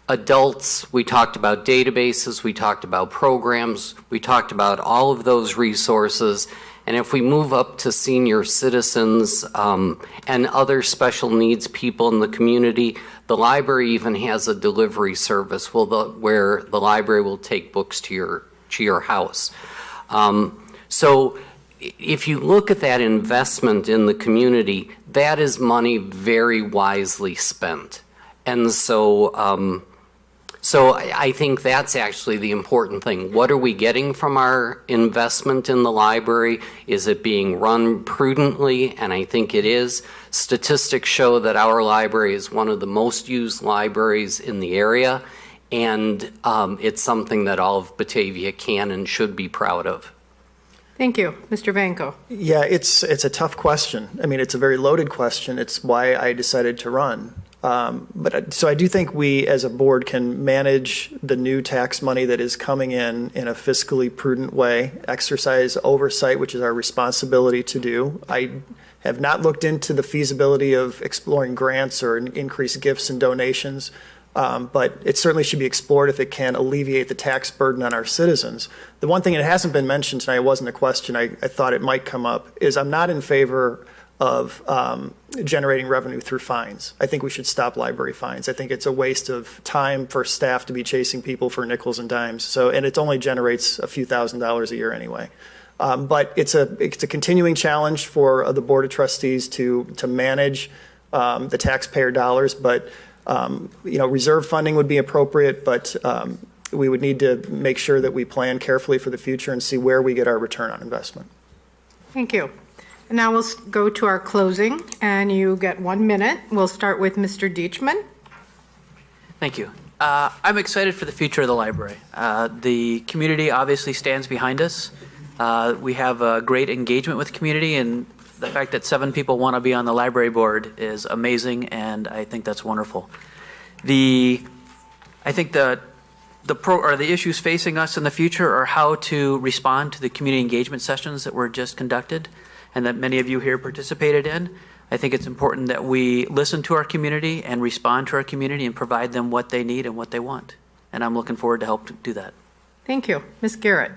F: Adults, we talked about databases, we talked about programs, we talked about all of those resources. And if we move up to senior citizens and other special needs people in the community, the library even has a delivery service where the library will take books to your house. So if you look at that investment in the community, that is money very wisely spent. And so I think that's actually the important thing. What are we getting from our investment in the library? Is it being run prudently? And I think it is. Statistics show that our library is one of the most used libraries in the area, and it's something that all of Batavia can and should be proud of.
A: Thank you. Mr. Vanko.
G: Yeah, it's a tough question. I mean, it's a very loaded question. It's why I decided to run. So I do think we as a board can manage the new tax money that is coming in a fiscally prudent way, exercise oversight, which is our responsibility to do. I have not looked into the feasibility of exploring grants or increased gifts and donations, but it certainly should be explored if it can alleviate the tax burden on our citizens. The one thing that hasn't been mentioned tonight, it wasn't a question, I thought it might come up, is I'm not in favor of generating revenue through fines. I think we should stop library fines. I think it's a waste of time for staff to be chasing people for nickels and dimes. And it only generates a few $1,000s a year anyway. But it's a continuing challenge for the Board of Trustees to manage the taxpayer dollars. But reserve funding would be appropriate, but we would need to make sure that we plan carefully for the future and see where we get our return on investment.
A: Thank you. And now we'll go to our closing, and you get 1 minute. We'll start with Mr. Deitchman.
C: Thank you. I'm excited for the future of the library. The community obviously stands behind us. We have a great engagement with the community, and the fact that 7 people want to be on the library board is amazing, and I think that's wonderful. I think the issues facing us in the future are how to respond to the community engagement sessions that were just conducted and that many of you here participated in. I think it's important that we listen to our community and respond to our community and provide them what they need and what they want. And I'm looking forward to help do that.
A: Thank you. Ms. Garrett.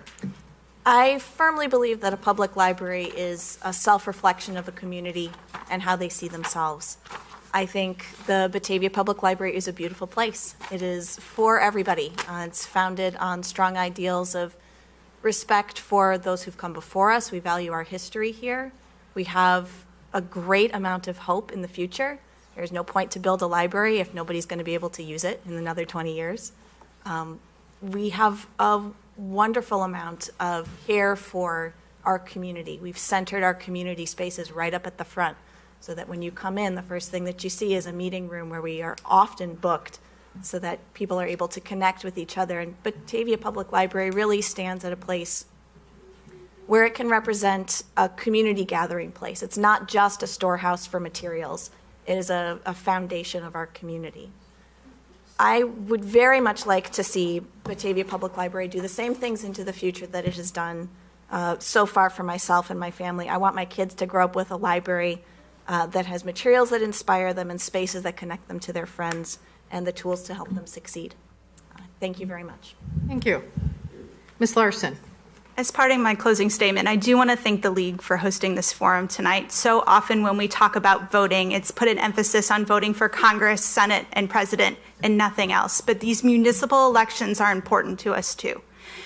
D: I firmly believe that a public library is a self-reflection of a community and how they see themselves. I think the Batavia Public Library is a beautiful place. It is for everybody. It's founded on strong ideals of respect for those who've come before us. We value our history here. We have a great amount of hope in the future. There's no point to build a library if nobody's going to be able to use it in another 20 years. We have a wonderful amount of care for our community. We've centered our community spaces right up at the front so that when you come in, the first thing that you see is a meeting room where we are often booked so that people are able to connect with each other. And Batavia Public Library really stands at a place where it can represent a community gathering place. It's not just a storehouse for materials. It is a foundation of our community. I would very much like to see Batavia Public Library do the same things into the future that it has done so far for myself and my family. I want my kids to grow up with a library that has materials that inspire them and spaces that connect them to their friends and the tools to help them succeed. Thank you very much.
A: Thank you. Ms. Larson.
E: As part of my closing statement, I do want to thank the League for hosting this forum tonight. So often when we talk about voting, it's put an emphasis on voting for Congress, Senate, and President, and nothing else. But these municipal elections are important to us too.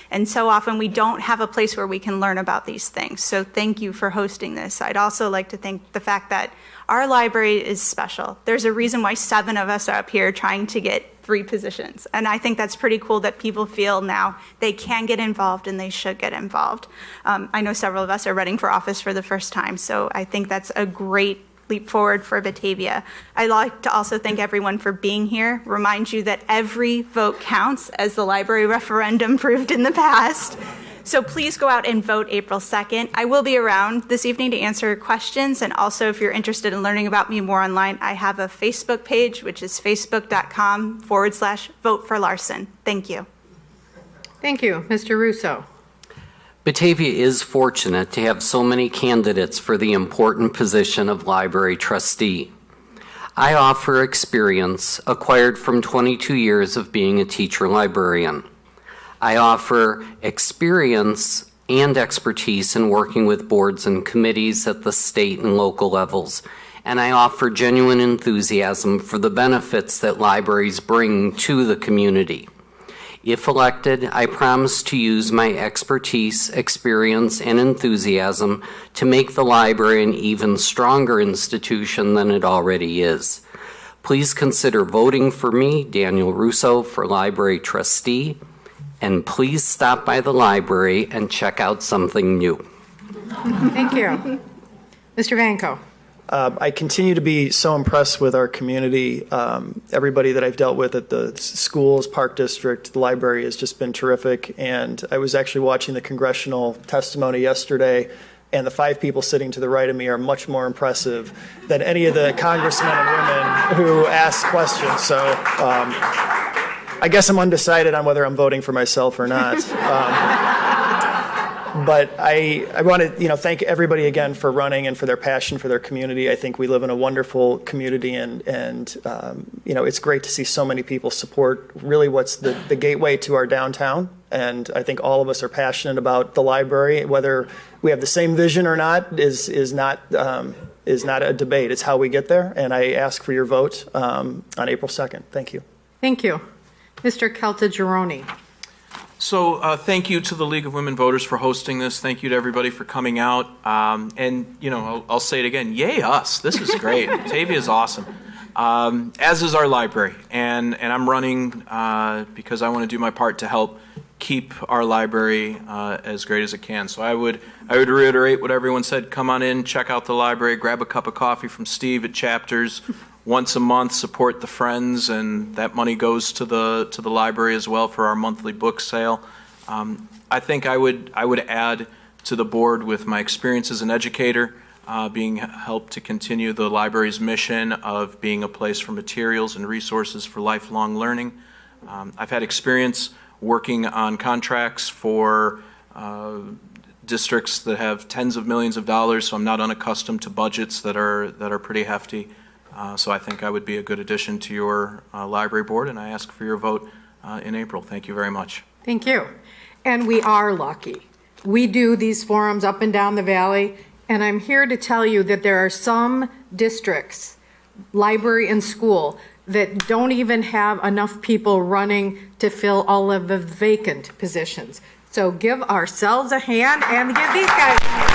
E: And so often we don't have a place where we can learn about these things. So thank you for hosting this. I'd also like to thank the fact that our library is special. There's a reason why 7 of us are up here trying to get 3 positions. And I think that's pretty cool that people feel now they can get involved and they should get involved. I know several of us are running for office for the first time, so I think that's a great leap forward for Batavia. I'd like to also thank everyone for being here, remind you that every vote counts, as the library referendum proved in the past. So please go out and vote April 2nd. I will be around this evening to answer questions, and also if you're interested in learning about me more online, I have a Facebook page, which is facebook.com/vote for Larson. Thank you.
A: Thank you. Mr. Russo.
F: Batavia is fortunate to have so many candidates for the important position of library trustee. I offer experience acquired from 22 years of being a teacher librarian. I offer experience and expertise in working with boards and committees at the state and local levels, and I offer genuine enthusiasm for the benefits that libraries bring to the community. If elected, I promise to use my expertise, experience, and enthusiasm to make the library an even stronger institution than it already is. Please consider voting for me, Daniel Russo, for library trustee, and please stop by the library and check out something new.
A: Thank you. Mr. Vanko.
G: I continue to be so impressed with our community. Everybody that I've dealt with at the schools, Park District, the library has just been terrific. And I was actually watching the congressional testimony yesterday, and the 5 people sitting to the right of me are much more impressive than any of the congressmen and women who ask questions. So I guess I'm undecided on whether I'm voting for myself or not. But I want to thank everybody again for running and for their passion for their community. I think we live in a wonderful community, and it's great to see so many people support really what's the gateway to our downtown. And I think all of us are passionate about the library. Whether we have the same vision or not is not a debate. It's how we get there. And I ask for your vote on April 2nd. Thank you.
A: Thank you. Mr. Caltagirone.
B: So thank you to the League of Women Voters for hosting this. Thank you to everybody for coming out. I'll say it again. Yay, us. This is great. Batavia is awesome. As is our library. And I'm running because I want to do my part to help keep our library as great as it can. So I would reiterate what everyone said. Come on in, check out the library, grab a cup of coffee from Steve at Chapters. Once a month, support the Friends, and that money goes to the library as well for our monthly book sale. I think I would add to the board with my experience as an educator, being helped to continue the library's mission of being a place for materials and resources for lifelong learning. I've had experience working on contracts for districts that have tens of millions of dollars, so I'm not unaccustomed to budgets that are pretty hefty. So I think I would be a good addition to your library board, and I ask for your vote in April. Thank you very much.
A: Thank you. And we are lucky. We do these forums up and down the valley, and I'm here to tell you that there are some districts, library and school, that don't even have enough people running to fill all of the vacant positions. So give ourselves a hand and give these guys a hand.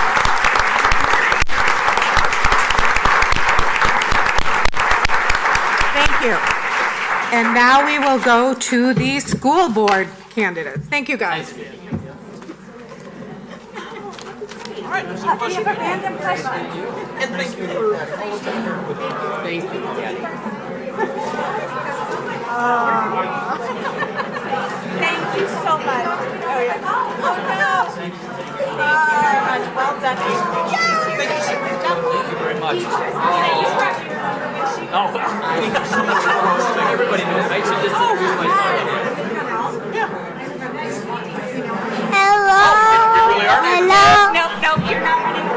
A: And now we will go to the school board candidates. Thank you, guys.
F: Thank you, Daddy.
E: Thank you so much. Oh, yeah. Oh, no. Thank you very much. Well done. Thank you very much.
C: Everybody knows. I should just introduce myself.
H: Hello. Hello.
E: Nope, you're not running.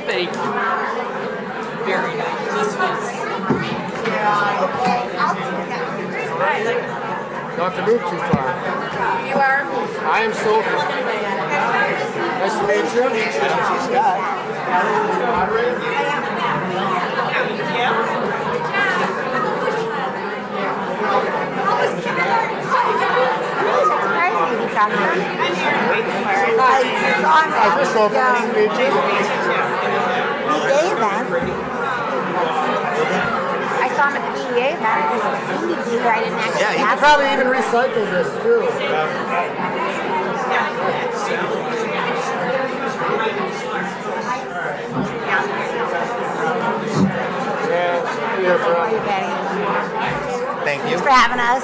C: Thank you. Very nice. This was.
I: Don't have to move too far.
A: You are?
I: I am Sophie. Nice to meet you. Scott. Hi, Sophie. Nice to meet you.
H: I saw him at the PEA event. I didn't actually
I: Yeah, you could probably even recycle this too. Yeah, you're from.
G: Thank you.
H: Thanks for having us.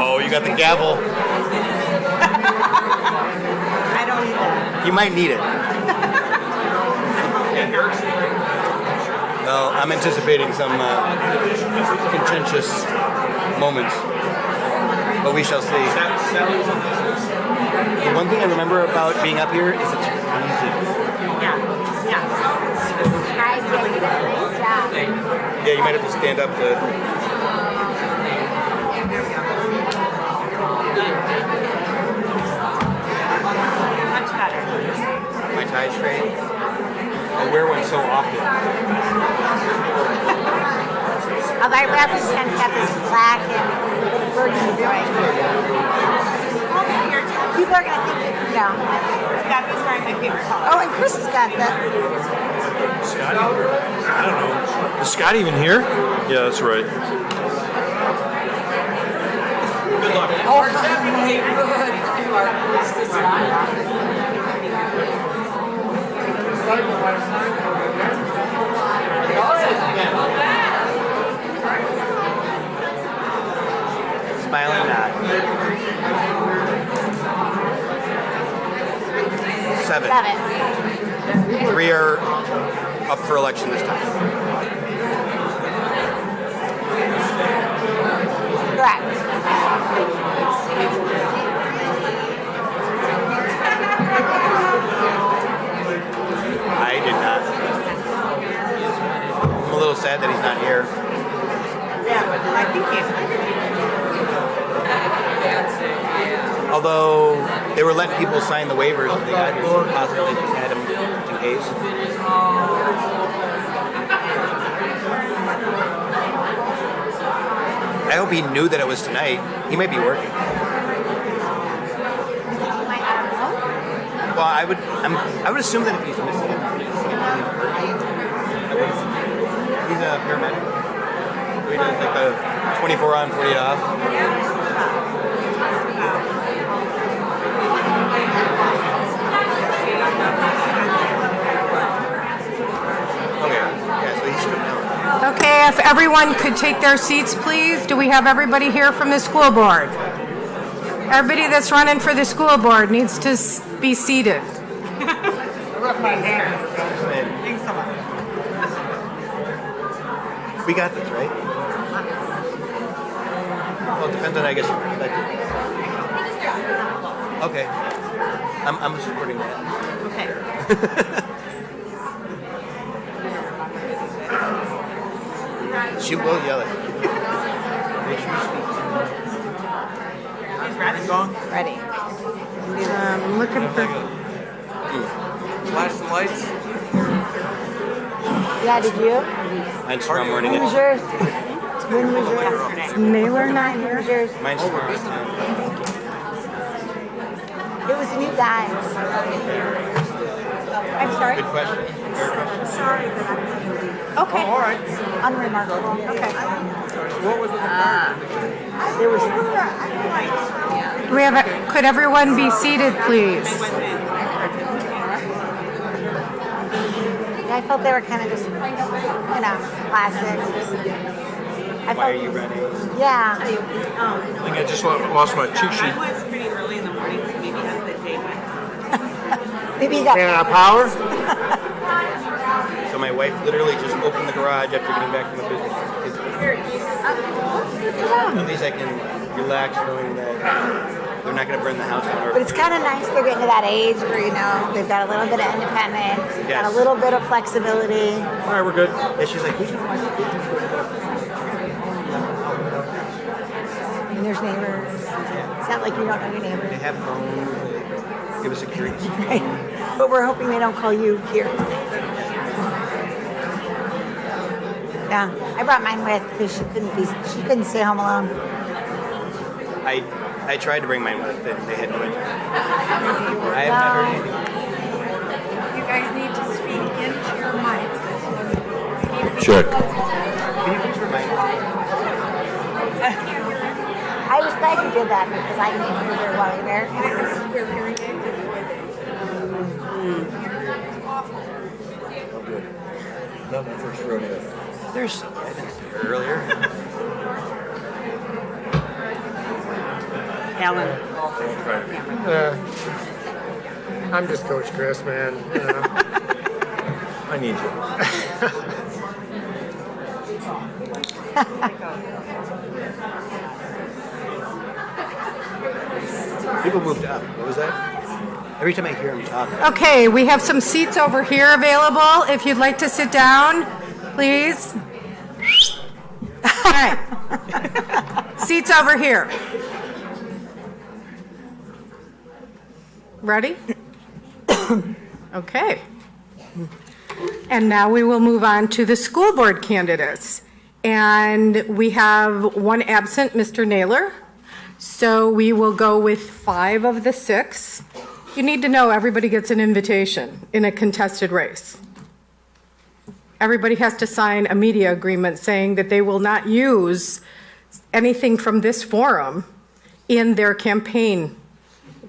G: Oh, you got the gavel.
E: I don't either.
G: You might need it. Well, I'm anticipating some contentious moments, but we shall see. The one thing I remember about being up here is it's easy.
H: Guys, you did a great job.
G: Yeah, you might have to stand up to.
E: Much better.
G: My tie straight. I wear one so often.
H: Although I rather tend to have this black and burgundy ring. People are going to think,
E: That was wearing my favorite color.
H: Oh, and Chris has got the.
J: Scotty? I don't know. Is Scott even here? Yeah, that's right.
C: Good luck. Oh, hey, good. You are
G: Smiling nod. 7.
H: 7.
G: 3 are up for election this time.
H: Correct.
G: I did not. I'm a little sad that he's not here.
E: Yeah, I think
G: Although they were letting people sign the waivers if they got here, so possibly just had him in case. I hope he knew that it was tonight. He might be working. Well, I would assume that if he's missing it, he's a paramedic. So he does like a 24 on, 48 off.
A: Okay, if everyone could take their seats, please. Do we have everybody here from the school board? Everybody that's running for the school board needs to be seated.
I: Thanks so much.
K: We got this, right? Well, it depends on, I guess, your perspective. Okay. I'm supporting that.
I: Okay.
K: She will yell at you. Make sure you speak.
I: Ready.
A: I'm looking for.
J: Flash the lights.
H: Yeah, did you?
K: Mine's tomorrow morning.
H: When was yours? When was yours?
A: Naylor not
H: When
A: here?
H: was yours?
K: Mine's tomorrow.
H: It was a new guy. I'm sorry?
K: Good question. Fair question.
H: Sorry that I'm
I: Okay.
J: All right.
H: unremarkable. Okay.
J: What was it?
H: There was.
A: We have could everyone be seated, please?
H: I felt they were kind of just, classic.
K: Why are you running?
H: Yeah.
J: I think I just lost my cheat sheet.
I: was pretty early in the morning, so maybe as the day went.
H: Maybe you got.
J: Power?
K: So my wife literally just opened the garage after getting back from the business. At least I can relax knowing that they're not going to burn the house down.
H: But it's kind of nice they're getting to that age where, they've got a little bit of independence, got a little bit of flexibility.
J: All right, we're good.
K: And she's like, we should watch the business.
H: And there's neighbors. It's not like you don't know your
K: They
H: neighbors.
K: have phones. They give us security.
H: Right. But we're hoping they don't call you here. Yeah, I brought mine with because she couldn't stay home alone.
K: I tried to bring mine with and they had no interest. I have not heard anything.
I: You guys need to speak into your mic.
J: Check.
K: Can you please remind me?
H: I was glad you did that because I didn't hear very well either.
J: Not my first rodeo.
K: There's earlier.
I: Alan.
L: I'm just Coach Chris, man.
J: I need you.
K: People moved up. What was that? Every time I hear them talk.
A: Okay, we have some seats over here available. If you'd like to sit down, please. All right. Seats over here. Ready? Okay. And now we will move on to the school board candidates. And we have one absent, Mr. Naylor. So we will go with 5 of the 6. You need to know everybody gets an invitation in a contested race. Everybody has to sign a media agreement saying that they will not use anything from this forum in their campaign,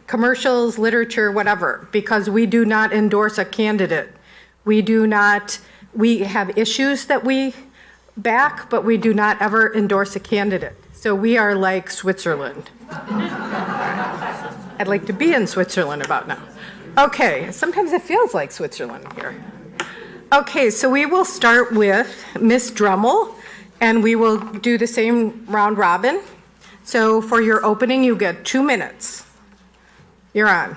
A: commercials, literature, whatever, because we do not endorse a candidate. We have issues that we back, but we do not ever endorse a candidate. So we are like Switzerland. I'd like to be in Switzerland about now. Okay, sometimes it feels like Switzerland here. Okay, so we will start with Miss Drummel, and we will do the same round robin. So for your opening, you get 2 minutes. You're on.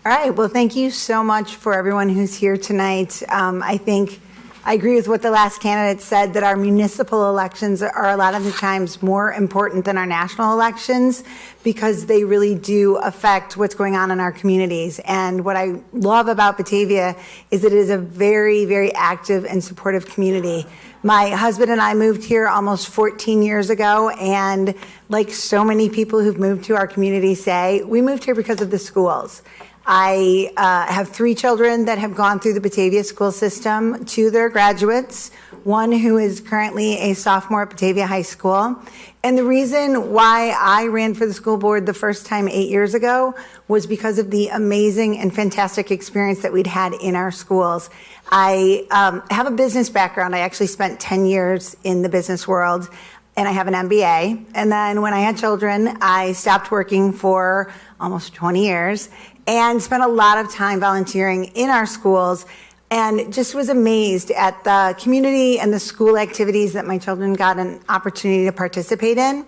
M: All right. Well, thank you so much for everyone who's here tonight. I think I agree with what the last candidate said, that our municipal elections are a lot of the times more important than our national elections because they really do affect what's going on in our communities. And what I love about Batavia is that it is a very, very active and supportive community. My husband and I moved here almost 14 years ago, and like so many people who've moved to our community say, we moved here because of the schools. I have 3 children that have gone through the Batavia school system, 2 that are graduates, 1 who is currently a sophomore at Batavia High School. And the reason why I ran for the school board the first time 8 years ago was because of the amazing and fantastic experience that we'd had in our schools. I have a business background. I actually spent 10 years in the business world. and I have an MBA. And then when I had children, I stopped working for almost 20 years and spent a lot of time volunteering in our schools, and just was amazed at the community and the school activities that my children got an opportunity to participate in.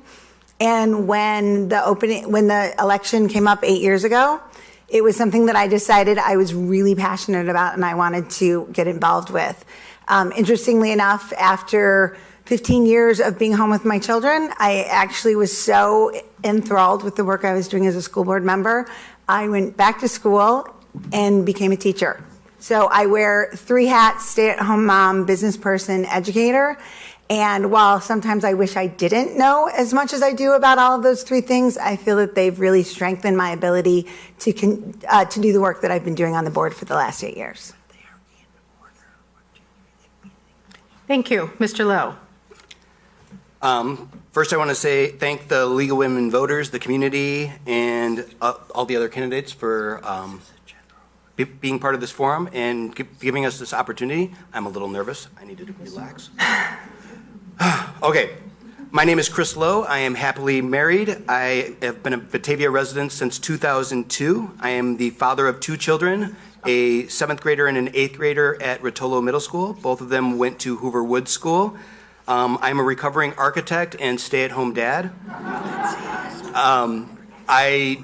M: And when the election came up 8 years ago, it was something that I decided I was really passionate about and I wanted to get involved with. Interestingly enough, after 15 years of being home with my children, I actually was so enthralled with the work I was doing as a school board member, I went back to school and became a teacher. So I wear 3 hats: stay-at-home mom, business person, educator. And while sometimes I wish I didn't know as much as I do about all of those 3 things, I feel that they've really strengthened my ability to do the work that I've been doing on the board for the last 8 years.
A: Thank you. Mr. Lowe.
K: First, I want to thank the League of Women Voters, the community, and all the other candidates for being part of this forum and giving us this opportunity. I'm a little nervous. I need to relax. Okay. My name is Chris Lowe. I am happily married. I have been a Batavia resident since 2002. I am the father of 2 children, a 7th grader and an 8th grader at Rotolo Middle School. Both of them went to Hoover Woods School. I'm a recovering architect and stay-at-home dad. I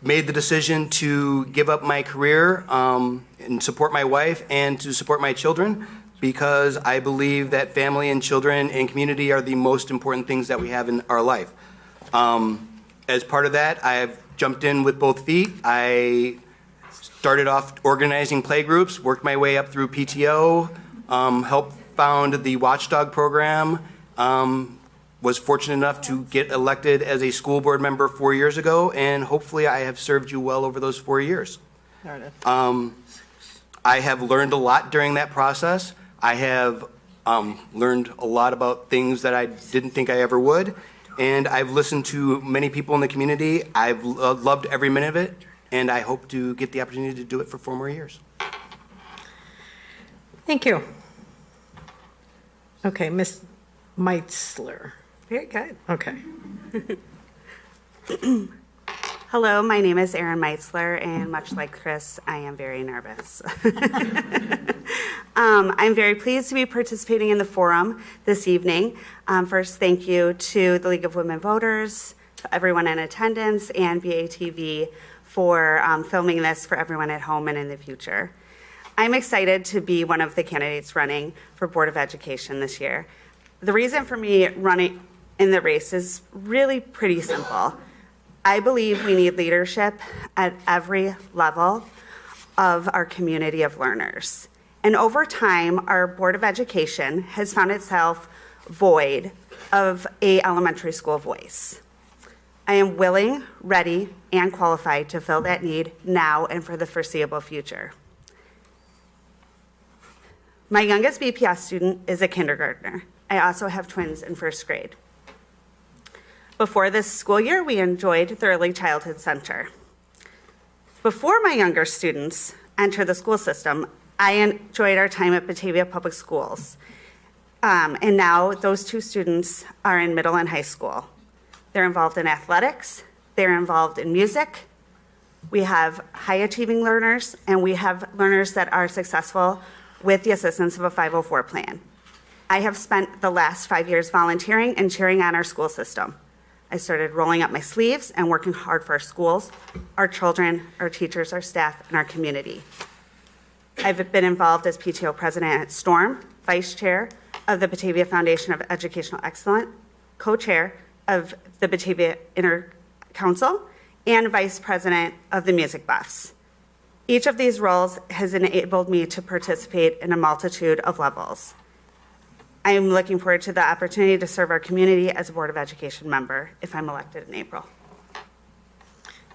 K: made the decision to give up my career and support my wife and to support my children because I believe that family and children and community are the most important things that we have in our life. As part of that, I've jumped in with both feet. I started off organizing playgroups, worked my way up through PTO, helped found the Watchdog program, was fortunate enough to get elected as a school board member 4 years ago, and hopefully I have served you well over those 4 years. I have learned a lot during that process. I have learned a lot about things that I didn't think I ever would, and I've listened to many people in the community. I've loved every minute of it, and I hope to get the opportunity to do it for 4 more years.
A: Thank you. Okay, Ms. Meitzler.
N: Very good.
A: Okay.
N: Hello, my name is Erin Meitzler, and much like Chris, I am very nervous. I'm very pleased to be participating in the forum this evening. First, thank you to the League of Women Voters, to everyone in attendance, and BATV for filming this for everyone at home and in the future. I'm excited to be one of the candidates running for Board of Education this year. The reason for me running in the race is really pretty simple. I believe we need leadership at every level of our community of learners. And over time, our Board of Education has found itself void of an elementary school voice. I am willing, ready, and qualified to fill that need now and for the foreseeable future. My youngest BPS student is a kindergartner. I also have twins in 1st grade. Before this school year, we enjoyed the Early Childhood Center. Before my younger students enter the school system, I enjoyed our time at Batavia Public Schools. And now those 2 students are in middle and high school. They're involved in athletics, they're involved in music. We have high achieving learners, and we have learners that are successful with the assistance of a 504 plan. I have spent the last 5 years volunteering and cheering on our school system. I started rolling up my sleeves and working hard for our schools, our children, our teachers, our staff, and our community. I've been involved as PTO president at Storm, vice chair of the Batavia Foundation of Educational Excellence, co-chair of the Batavia Inter Council, and vice president of the Music Buffs. Each of these roles has enabled me to participate in a multitude of levels. I am looking forward to the opportunity to serve our community as a Board of Education member if I'm elected in April.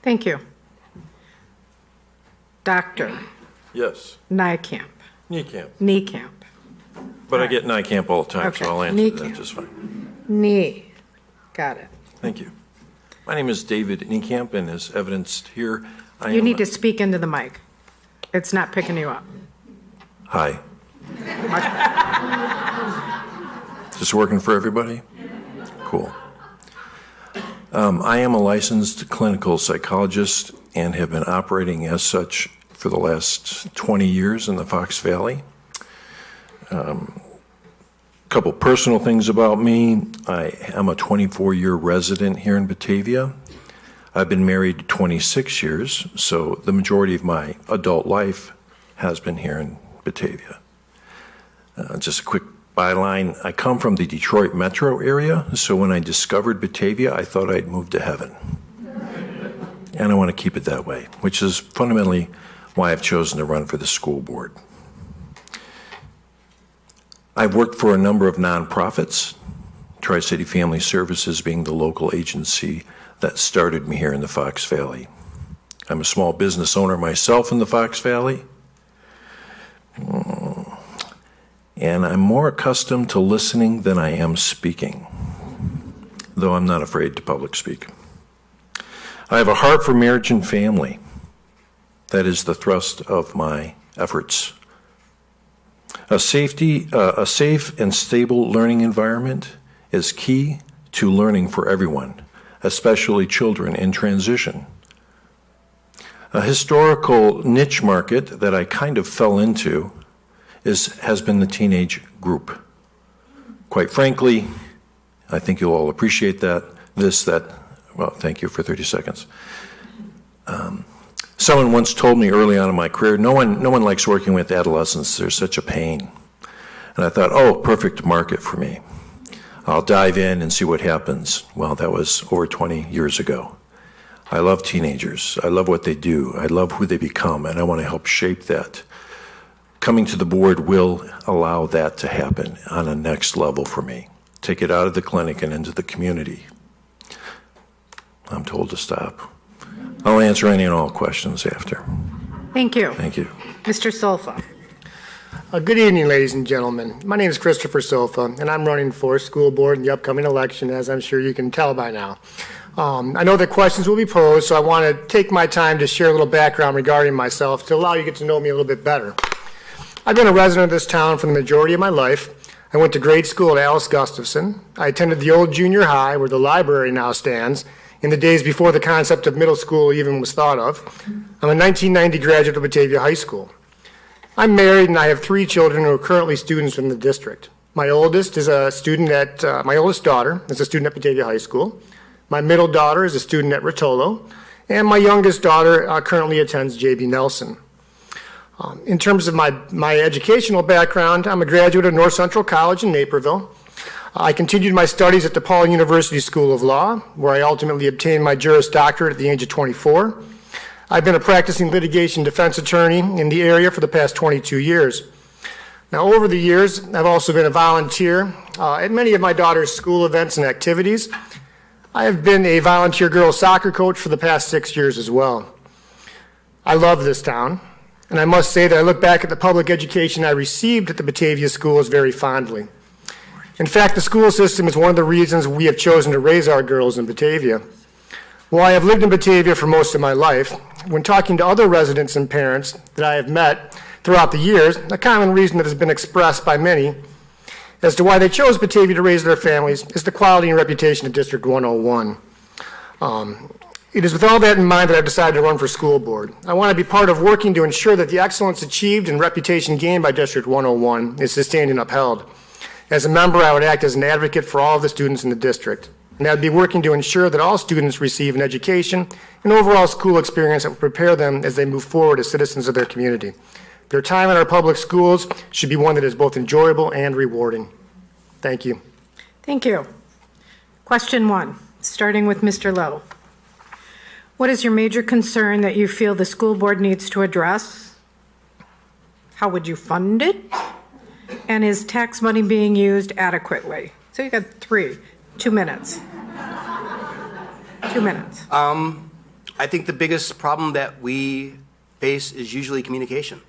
A: Thank you. Dr.
J: Yes.
A: Niekamp.
J: Niekamp.
A: Niekamp.
J: But I get Niekamp all the time,
A: Okay.
J: so I'll answer
A: Niekamp.
J: that just fine.
A: Nee. Got it.
J: Thank you. My name is David Niekamp, and as evidenced here, I
A: You
J: am...
A: need to speak into the mic. It's not picking you up.
J: Hi. Is this working for everybody?
O: Cool. I am a licensed clinical psychologist and have been operating as such for the last 20 years in the Fox Valley. Couple personal things about me. I am a 24-year resident here in Batavia. I've been married 26 years, so the majority of my adult life has been here in Batavia. Just a quick byline, I come from the Detroit metro area, so when I discovered Batavia, I thought I'd moved to heaven. And I want to keep it that way, which is fundamentally why I've chosen to run for the school board. I've worked for a number of nonprofits, Tri-City Family Services being the local agency that started me here in the Fox Valley. I'm a small business owner myself in the Fox Valley. And I'm more accustomed to listening than I am speaking, though I'm not afraid to public speak. I have a heart for marriage and family. That is the thrust of my efforts. A safe and stable learning environment is key to learning for everyone, especially children in transition. A historical niche market that I kind of fell into has been the teenage group. Quite frankly, I think you'll all appreciate well, thank you for 30 seconds. Someone once told me early on in my career, no one likes working with adolescents. They're such a pain. And I thought, oh, perfect market for me. I'll dive in and see what happens. Well, that was over 20 years ago. I love teenagers. I love what they do. I love who they become, and I want to help shape that. Coming to the board will allow that to happen on a next level for me. Take it out of the clinic and into the community. I'm told to stop. I'll answer any and all questions after.
A: Thank you.
O: Thank you.
A: Mr. Solfa.
L: Good evening, ladies and gentlemen. My name is Christopher Solfa, and I'm running for school board in the upcoming election, as I'm sure you can tell by now. I know that questions will be posed, so I want to take my time to share a little background regarding myself to allow you to get to know me a little bit better. I've been a resident of this town for the majority of my life. I went to grade school at Alice Gustafson. I attended the old junior high, where the library now stands, in the days before the concept of middle school even was thought of. I'm a 1990 graduate of Batavia High School. I'm married and I have 3 children who are currently students in the district. My oldest daughter is a student at Batavia High School. My middle daughter is a student at Rotolo, and my youngest daughter currently attends J.B. Nelson. In terms of my educational background, I'm a graduate of North Central College in Naperville. I continued my studies at DePaul University School of Law, where I ultimately obtained my Juris Doctorate at the age of 24. I've been a practicing litigation defense attorney in the area for the past 22 years. Now, over the years, I've also been a volunteer at many of my daughter's school events and activities. I have been a volunteer girls soccer coach for the past 6 years as well. I love this town, and I must say that I look back at the public education I received at the Batavia schools very fondly. In fact, the school system is one of the reasons we have chosen to raise our girls in Batavia. While I have lived in Batavia for most of my life, when talking to other residents and parents that I have met throughout the years, a common reason that has been expressed by many as to why they chose Batavia to raise their families is the quality and reputation of District 101. It is with all that in mind that I've decided to run for school board. I want to be part of working to ensure that the excellence achieved and reputation gained by District 101 is sustained and upheld. As a member, I would act as an advocate for all of the students in the district, and I would be working to ensure that all students receive an education and overall school experience that will prepare them as they move forward as citizens of their community. Their time in our public schools should be one that is both enjoyable and rewarding. Thank you.
A: Thank you. Question 1, starting with Mr. Lowe. What is your major concern that you feel the school board needs to address? How would you fund it? And is tax money being used adequately? So you got 3, 2 minutes. 2 minutes.
K: I think the biggest problem that we face is usually communication.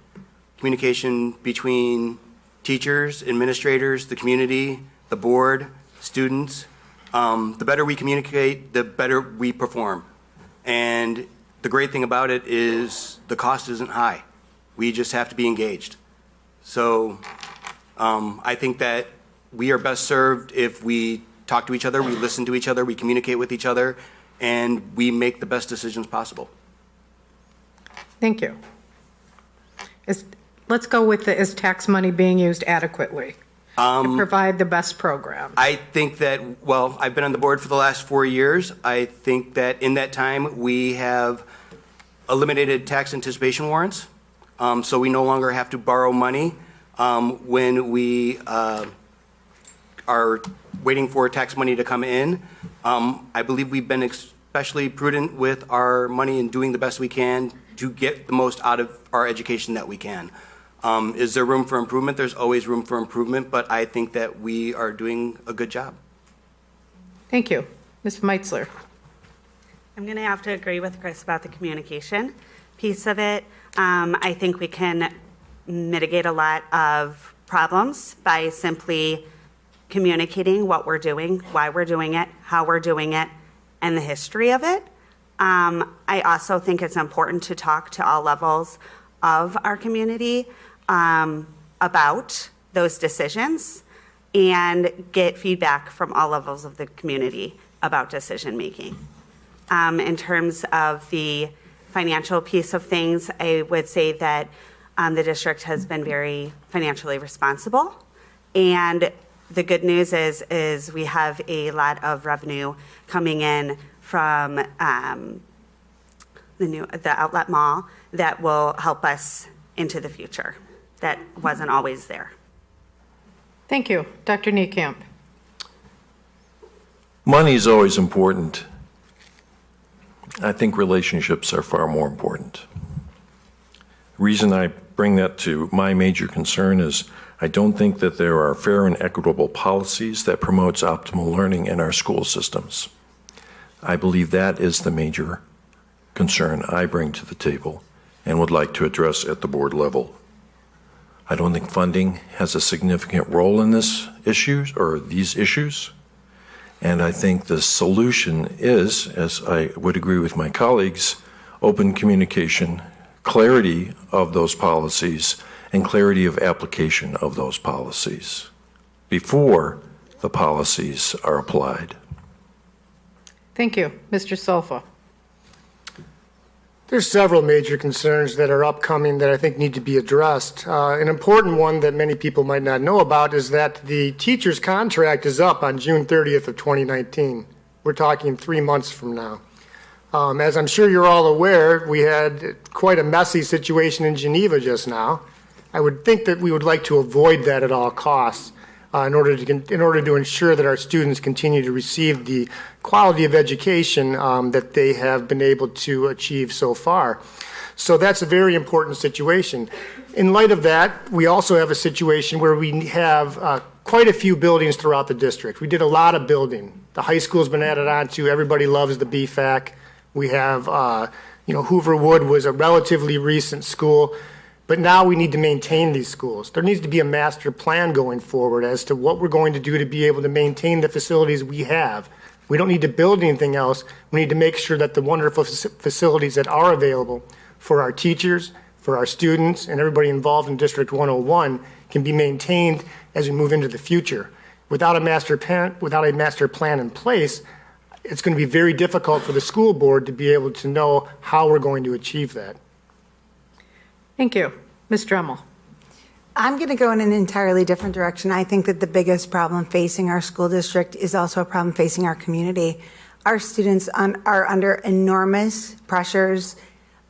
K: Communication between teachers, administrators, the community, the board, students. The better we communicate, the better we perform. And the great thing about it is the cost isn't high. We just have to be engaged. So I think that we are best served if we talk to each other, we listen to each other, we communicate with each other, and we make the best decisions possible.
A: Thank you. Let's go with is tax money being used adequately to provide the best program?
K: I think that, well, I've been on the board for the last 4 years. I think that in that time, we have eliminated tax anticipation warrants. So we no longer have to borrow money when we are waiting for tax money to come in. I believe we've been especially prudent with our money and doing the best we can to get the most out of our education that we can. Is there room for improvement? There's always room for improvement, but I think that we are doing a good job.
A: Thank you. Ms. Meitzler.
N: I'm going to have to agree with Chris about the communication piece of it. I think we can mitigate a lot of problems by simply communicating what we're doing, why we're doing it, how we're doing it, and the history of it. I also think it's important to talk to all levels of our community about those decisions and get feedback from all levels of the community about decision making. In terms of the financial piece of things, I would say that the district has been very financially responsible, and the good news is we have a lot of revenue coming in from the outlet mall that will help us into the future. That wasn't always there.
A: Thank you. Dr. Niekamp.
O: Money is always important. I think relationships are far more important. The reason I bring that to my major concern is I don't think that there are fair and equitable policies that promotes optimal learning in our school systems. I believe that is the major concern I bring to the table and would like to address at the board level. I don't think funding has a significant role in this issues or these issues. And I think the solution is, as I would agree with my colleagues, open communication, clarity of those policies, and clarity of application of those policies before the policies are applied.
A: Thank you. Mr. Solfa.
L: There's several major concerns that are upcoming that I think need to be addressed. An important one that many people might not know about is that the teacher's contract is up on June 30th of 2019. We're talking 3 months from now. As I'm sure you're all aware, we had quite a messy situation in Geneva just now. I would think that we would like to avoid that at all costs in order to ensure that our students continue to receive the quality of education that they have been able to achieve so far. So that's a very important situation. In light of that, we also have a situation where we have quite a few buildings throughout the district. We did a lot of building. The high school's been added on to. Everybody loves the BFAC. We have, Hoover Wood was a relatively recent school. But now we need to maintain these schools. There needs to be a master plan going forward as to what we're going to do to be able to maintain the facilities we have. We don't need to build anything else. We need to make sure that the wonderful facilities that are available for our teachers, for our students, and everybody involved in District 101 can be maintained as we move into the future. Without a master plan in place, it's going to be very difficult for the school board to be able to know how we're going to achieve that.
A: Thank you. Ms. Dremel.
M: I'm going to go in an entirely different direction. I think that the biggest problem facing our school district is also a problem facing our community. Our students are under enormous pressures.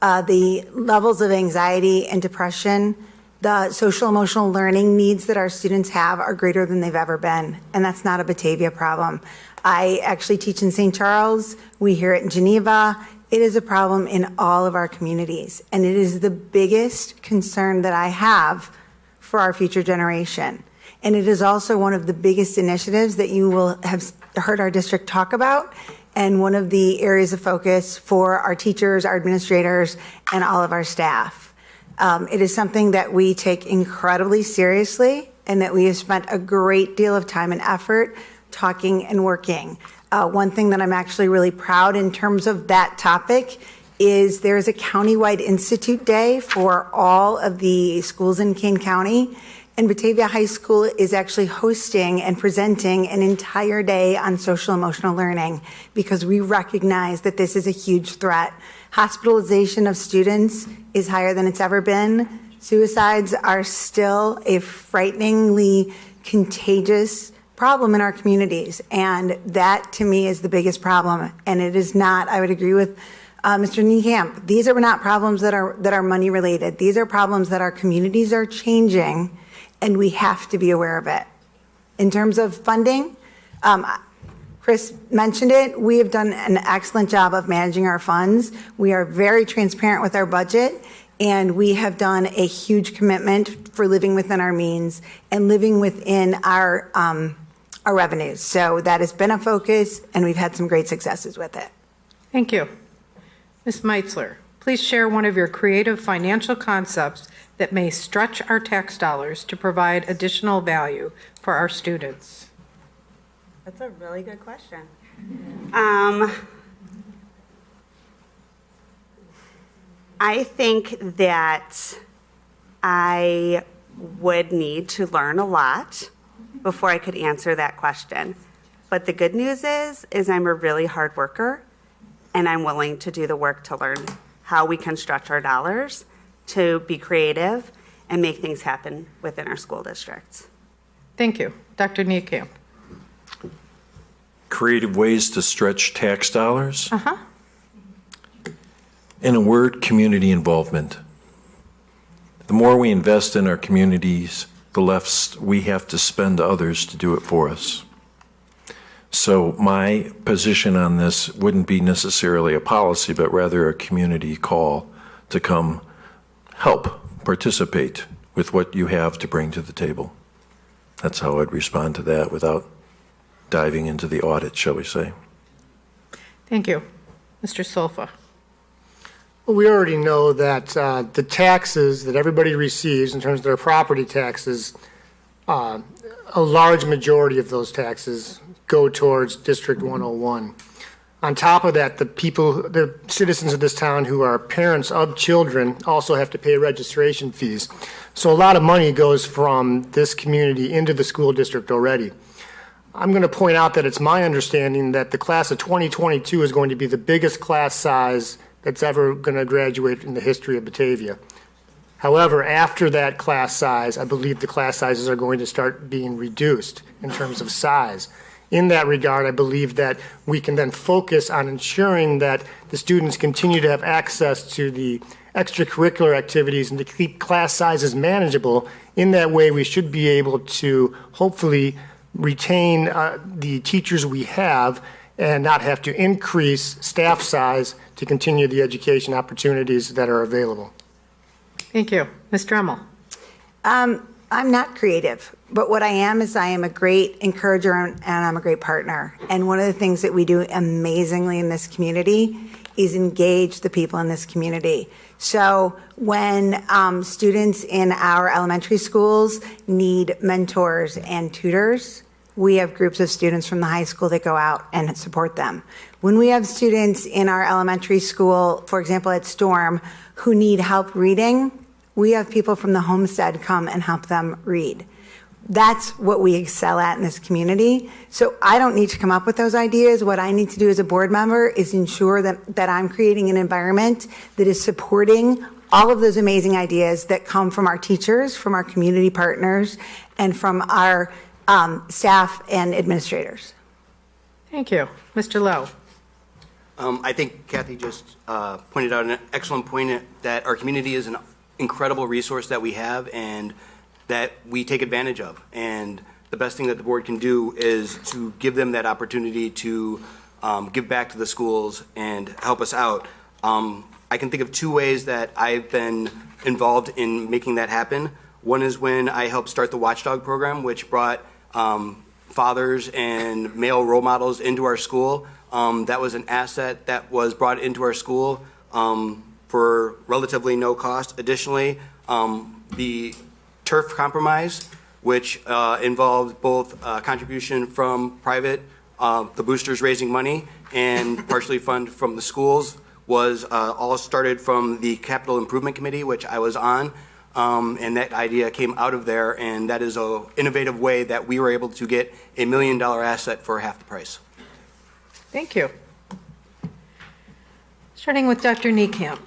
M: The levels of anxiety and depression, the social emotional learning needs that our students have are greater than they've ever been. And that's not a Batavia problem. I actually teach in St. Charles. We hear it in Geneva. It is a problem in all of our communities, and it is the biggest concern that I have for our future generation. And it is also one of the biggest initiatives that you will have heard our district talk about, and one of the areas of focus for our teachers, our administrators, and all of our staff. It is something that we take incredibly seriously, and that we have spent a great deal of time and effort talking and working. One thing that I'm actually really proud in terms of that topic is there's a countywide institute day for all of the schools in Kane County, And Batavia High School is actually hosting and presenting an entire day on social emotional learning because we recognize that this is a huge threat. Hospitalization of students is higher than it's ever been. Suicides are still a frighteningly contagious problem in our communities. And that, to me, is the biggest problem. And it is not, I would agree with Mr. Niekamp, these are not problems that are money related. These are problems that our communities are changing, and we have to be aware of it. In terms of funding, Chris mentioned it. We have done an excellent job of managing our funds. We are very transparent with our budget, and we have done a huge commitment for living within our means and living within our revenues. So that has been a focus, and we've had some great successes with it.
A: Thank you. Ms. Meitzler, please share one of your creative financial concepts that may stretch our tax dollars to provide additional value for our students.
N: That's a really good question. I think that I would need to learn a lot before I could answer that question. But the good news is I'm a really hard worker, and I'm willing to do the work to learn how we can stretch our dollars to be creative and make things happen within our school districts.
A: Thank you. Dr. Niekamp.
O: Creative ways to stretch tax dollars? In a word, community involvement. The more we invest in our communities, the less we have to spend to others to do it for us. So my position on this wouldn't be necessarily a policy, but rather a community call to come help, participate with what you have to bring to the table. That's how I'd respond to that without diving into the audit, shall we say.
A: Thank you. Mr. Solfa.
L: Well, we already know that the taxes that everybody receives in terms of their property taxes, a large majority of those taxes go towards District 101. On top of that, the citizens of this town who are parents of children also have to pay registration fees. So a lot of money goes from this community into the school district already. I'm going to point out that it's my understanding that the class of 2022 is going to be the biggest class size that's ever going to graduate in the history of Batavia. However, after that class size, I believe the class sizes are going to start being reduced in terms of size. In that regard, I believe that we can then focus on ensuring that the students continue to have access to the extracurricular activities and to keep class sizes manageable. In that way, we should be able to hopefully retain the teachers we have and not have to increase staff size to continue the education opportunities that are available.
A: Thank you. Ms. Dremel.
M: I'm not creative, but what I am is I am a great encourager and I'm a great partner. And one of the things that we do amazingly in this community is engage the people in this community. So when students in our elementary schools need mentors and tutors, we have groups of students from the high school that go out and support them. When we have students in our elementary school, for example at Storm, who need help reading, we have people from the Homestead come and help them read. That's what we excel at in this community. So I don't need to come up with those ideas. What I need to do as a board member is ensure that I'm creating an environment that is supporting all of those amazing ideas that come from our teachers, from our community partners, and from our staff and administrators.
A: Thank you. Mr. Lowe.
K: I think Kathy just pointed out an excellent point that our community is an incredible resource that we have and that we take advantage of. And the best thing that the board can do is to give them that opportunity to give back to the schools and help us out. I can think of two ways that I've been involved in making that happen. One is when I helped start the Watchdog program, which brought fathers and male role models into our school. That was an asset that was brought into our school for relatively no cost. Additionally, the turf compromise, which involved both contribution from private, the boosters raising money, and partially funded from the schools, was all started from the Capital Improvement Committee, which I was on. And that idea came out of there, and that is an innovative way that we were able to get a $1 million asset for half the price.
A: Thank you. Starting with Dr. Niekamp.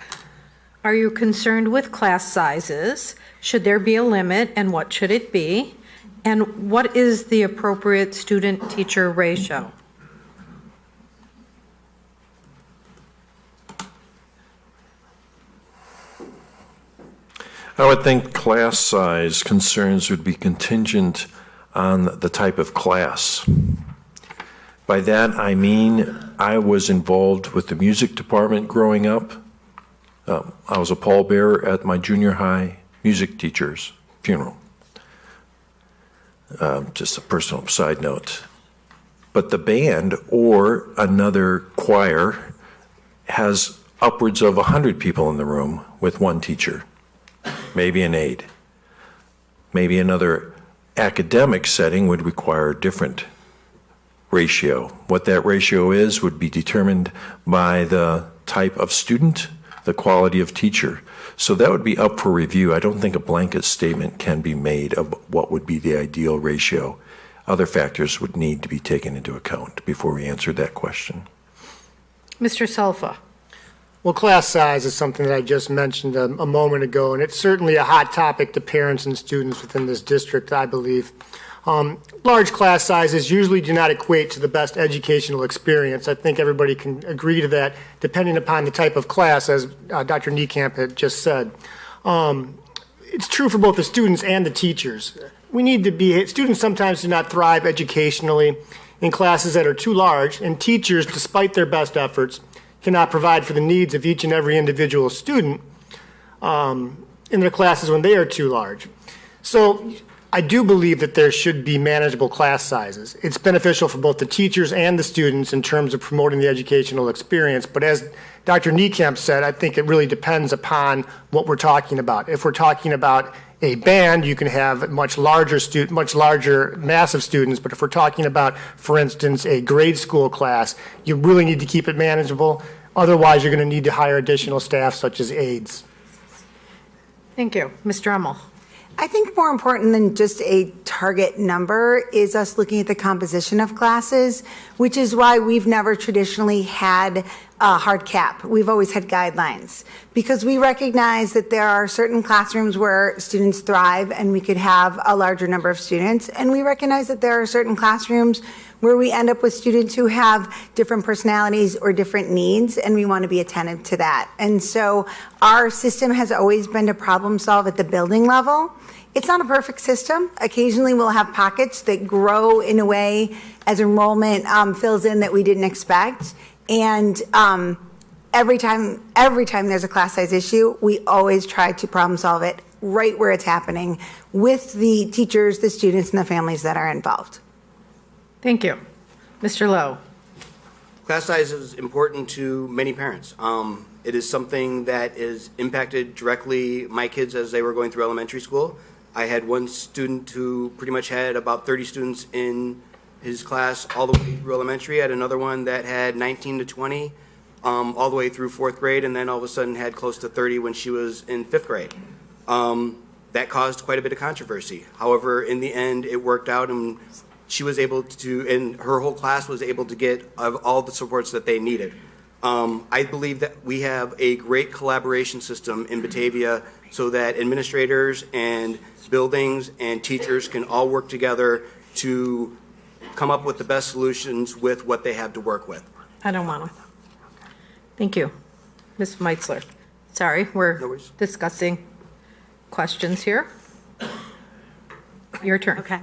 A: Are you concerned with class sizes? Should there be a limit, and what should it be? And what is the appropriate student-teacher ratio?
O: I would think class size concerns would be contingent on the type of class. By that, I mean I was involved with the music department growing up. I was a pallbearer at my junior high music teacher's funeral. Just a personal side note. But the band or another choir has upwards of 100 people in the room with one teacher, maybe an aide. Maybe another academic setting would require a different ratio. What that ratio is would be determined by the type of student, the quality of teacher. So that would be up for review. I don't think a blanket statement can be made of what would be the ideal ratio. Other factors would need to be taken into account before we answer that question.
A: Mr. Selfa.
L: Well, class size is something that I just mentioned a moment ago, and it's certainly a hot topic to parents and students within this district, I believe. Large class sizes usually do not equate to the best educational experience. I think everybody can agree to that, depending upon the type of class, as Dr. Niekamp had just said. It's true for both the students and the teachers. Students sometimes do not thrive educationally in classes that are too large, and teachers, despite their best efforts, cannot provide for the needs of each and every individual student in their classes when they are too large. So I do believe that there should be manageable class sizes. It's beneficial for both the teachers and the students in terms of promoting the educational experience. But as Dr. Niekamp said, I think it really depends upon what we're talking about. If we're talking about a band, you can have much larger, massive students. But if we're talking about, for instance, a grade school class, you really need to keep it manageable. Otherwise, you're going to need to hire additional staff, such as aides.
A: Thank you. Ms. Dremel.
M: I think more important than just a target number is us looking at the composition of classes, which is why we've never traditionally had a hard cap. We've always had guidelines because we recognize that there are certain classrooms where students thrive and we could have a larger number of students. And we recognize that there are certain classrooms where we end up with students who have different personalities or different needs, and we want to be attentive to that. And so our system has always been to problem solve at the building level. It's not a perfect system. Occasionally we'll have pockets that grow in a way as enrollment fills in that we didn't expect. And every time there's a class size issue, we always try to problem solve it right where it's happening with the teachers, the students, and the families that are involved.
A: Thank you. Mr. Lowe.
K: Class size is important to many parents. It is something that is impacted directly my kids as they were going through elementary school. I had one student who pretty much had about 30 students in his class all the way through elementary. I had another one that had 19 to 20 all the way through fourth grade, and then all of a sudden had close to 30 when she was in fifth grade. That caused quite a bit of controversy. However, in the end, it worked out, and she was able to, and her whole class was able to get all the supports that they needed. I believe that we have a great collaboration system in Batavia so that administrators and buildings and teachers can all work together to come up with the best solutions with what they have to work with.
A: I don't want to. Thank you. Ms. Meitzler. Sorry, we're discussing questions here. Your turn.
N: Okay.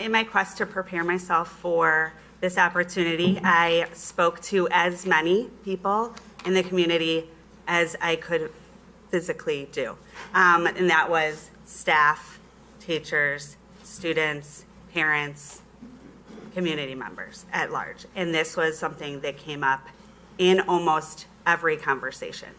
N: In my quest to prepare myself for this opportunity, I spoke to as many people in the community as I could physically do. And that was staff, teachers, students, parents, community members at large. And this was something that came up in almost every conversation.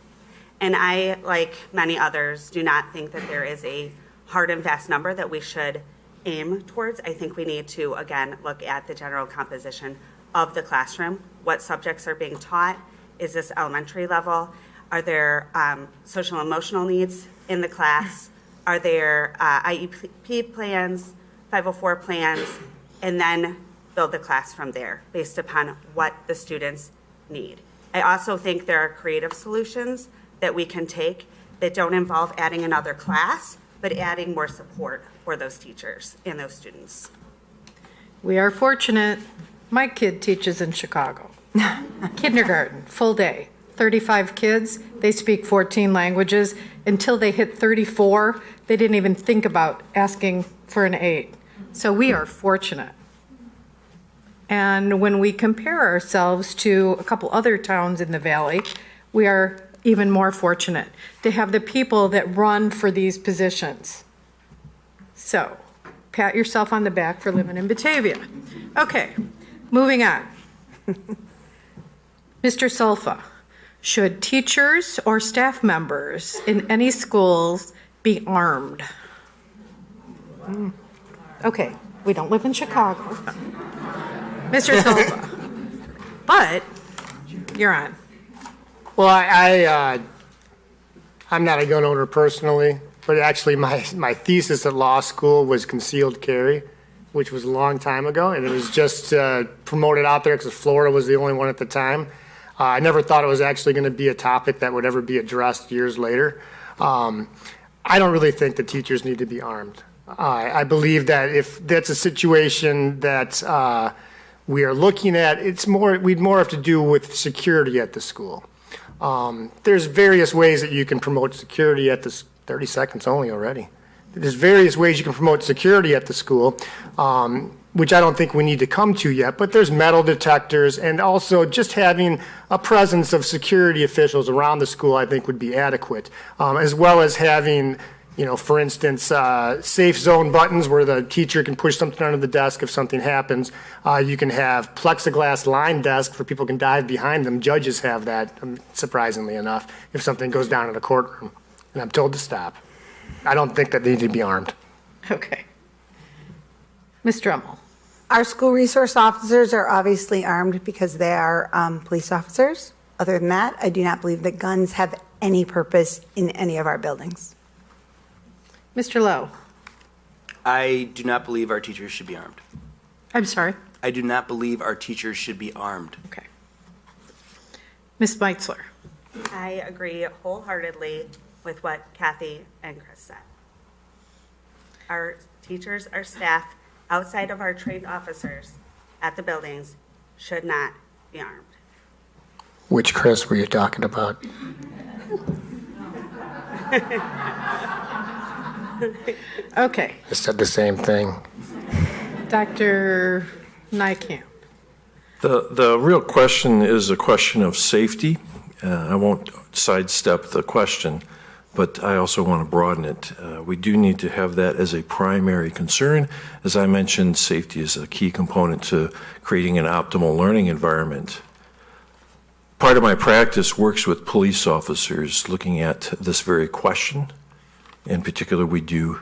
N: And I, like many others, do not think that there is a hard and fast number that we should aim towards. I think we need to, again, look at the general composition of the classroom. What subjects are being taught? Is this elementary level? Are there social emotional needs in the class? are their IEP plans, 504 plans, and then build the class from there based upon what the students need. I also think there are creative solutions that we can take that don't involve adding another class, but adding more support for those teachers and those students.
A: We are fortunate. My kid teaches in Chicago. Kindergarten, full day, 35 kids. They speak 14 languages. Until they hit 34, they didn't even think about asking for an 8. So we are fortunate. And when we compare ourselves to a couple other towns in the valley, we are even more fortunate to have the people that run for these positions. So, pat yourself on the back for living in Batavia. Okay, moving on. Mr. Sulfa, should teachers or staff members in any schools be armed? Okay, we don't live in Chicago. Mr. Sulfa, but you're on.
L: Well, I'm not a gun owner personally, but actually my thesis at law school was concealed carry, which was a long time ago, and it was just promoted out there because Florida was the only one at the time. I never thought it was actually going to be a topic that would ever be addressed years later. I don't really think that teachers need to be armed. I believe that if that's a situation that we are looking at, we'd more have to do with security at the school. There's various ways that you can promote security at this. 30 seconds only already. There's various ways you can promote security at the school, which I don't think we need to come to yet, but there's metal detectors, and also just having a presence of security officials around the school I think would be adequate, as well as having, for instance, safe zone buttons where the teacher can push something under the desk if something happens. You can have plexiglass line desks where people can dive behind them. Judges have that, surprisingly enough, if something goes down in a courtroom. And I'm told to stop. I don't think that they need to be armed.
A: Okay. Ms. Drummel.
M: Our school resource officers are obviously armed because they are police officers. Other than that, I do not believe that guns have any purpose in any of our buildings.
A: Mr. Lowe.
K: I do not believe our teachers should be armed.
A: I'm sorry?
K: I do not believe our teachers should be armed.
A: Okay. Ms. Meitzler.
N: I agree wholeheartedly with what Kathy and Chris said. Our teachers, our staff, outside of our trained officers at the buildings should not be armed.
L: Which Chris were you talking about?
A: Okay.
L: I said the same thing.
A: Dr. Niekamp.
O: The real question is a question of safety. I won't sidestep the question, but I also want to broaden it. We do need to have that as a primary concern. As I mentioned, safety is a key component to creating an optimal learning environment. Part of my practice works with police officers looking at this very question. In particular, we do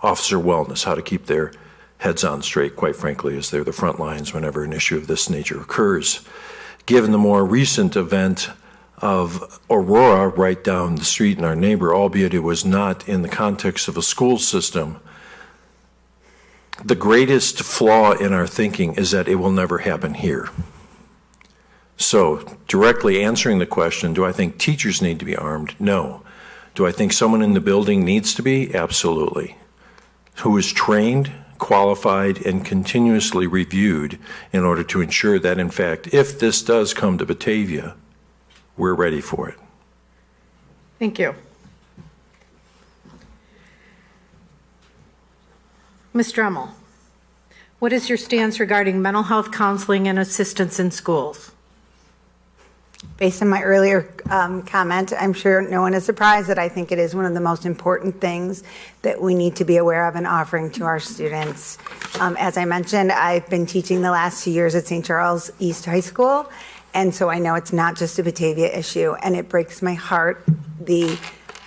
O: officer wellness, how to keep their heads on straight, quite frankly, as they're the front lines whenever an issue of this nature occurs. Given the more recent event of Aurora right down the street in our neighbor, albeit it was not in the context of a school system, the greatest flaw in our thinking is that it will never happen here. So, directly answering the question, do I think teachers need to be armed? No. Do I think someone in the building needs to be? Absolutely. Who is trained, qualified, and continuously reviewed in order to ensure that, in fact, if this does come to Batavia, we're ready for it.
A: Thank you. Ms. Drummel, what is your stance regarding mental health counseling and assistance in schools?
M: Based on my earlier comment, I'm sure no one is surprised that I think it is one of the most important things that we need to be aware of and offering to our students. As I mentioned, I've been teaching the last 2 years at St. Charles East High School, and so I know it's not just a Batavia issue, and it breaks my heart, the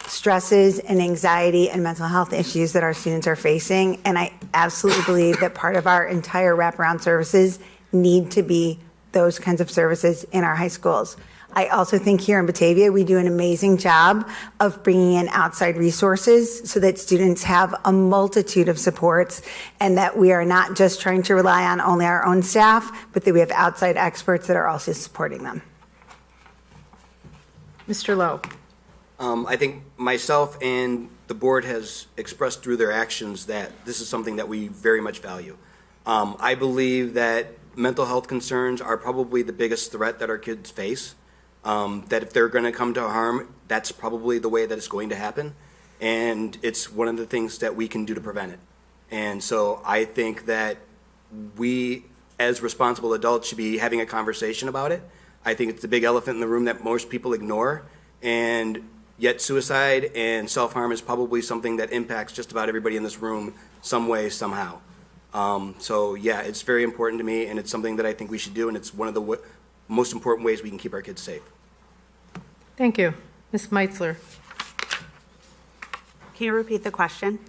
M: stresses and anxiety and mental health issues that our students are facing, and I absolutely believe that part of our entire wraparound services need to be those kinds of services in our high schools. I also think here in Batavia, we do an amazing job of bringing in outside resources so that students have a multitude of supports and that we are not just trying to rely on only our own staff, but that we have outside experts that are also supporting them.
A: Mr. Lowe.
K: I think myself and the board has expressed through their actions that this is something that we very much value. I believe that mental health concerns are probably the biggest threat that our kids face. That if they're going to come to harm, that's probably the way that it's going to happen. And it's one of the things that we can do to prevent it. And so I think that we, as responsible adults, should be having a conversation about it. I think it's the big elephant in the room that most people ignore. And yet suicide and self-harm is probably something that impacts just about everybody in this room some way, somehow. So yeah, it's very important to me, and it's something that I think we should do, and it's one of the most important ways we can keep our kids safe.
A: Thank you. Ms. Meitzler.
N: Can you repeat the question?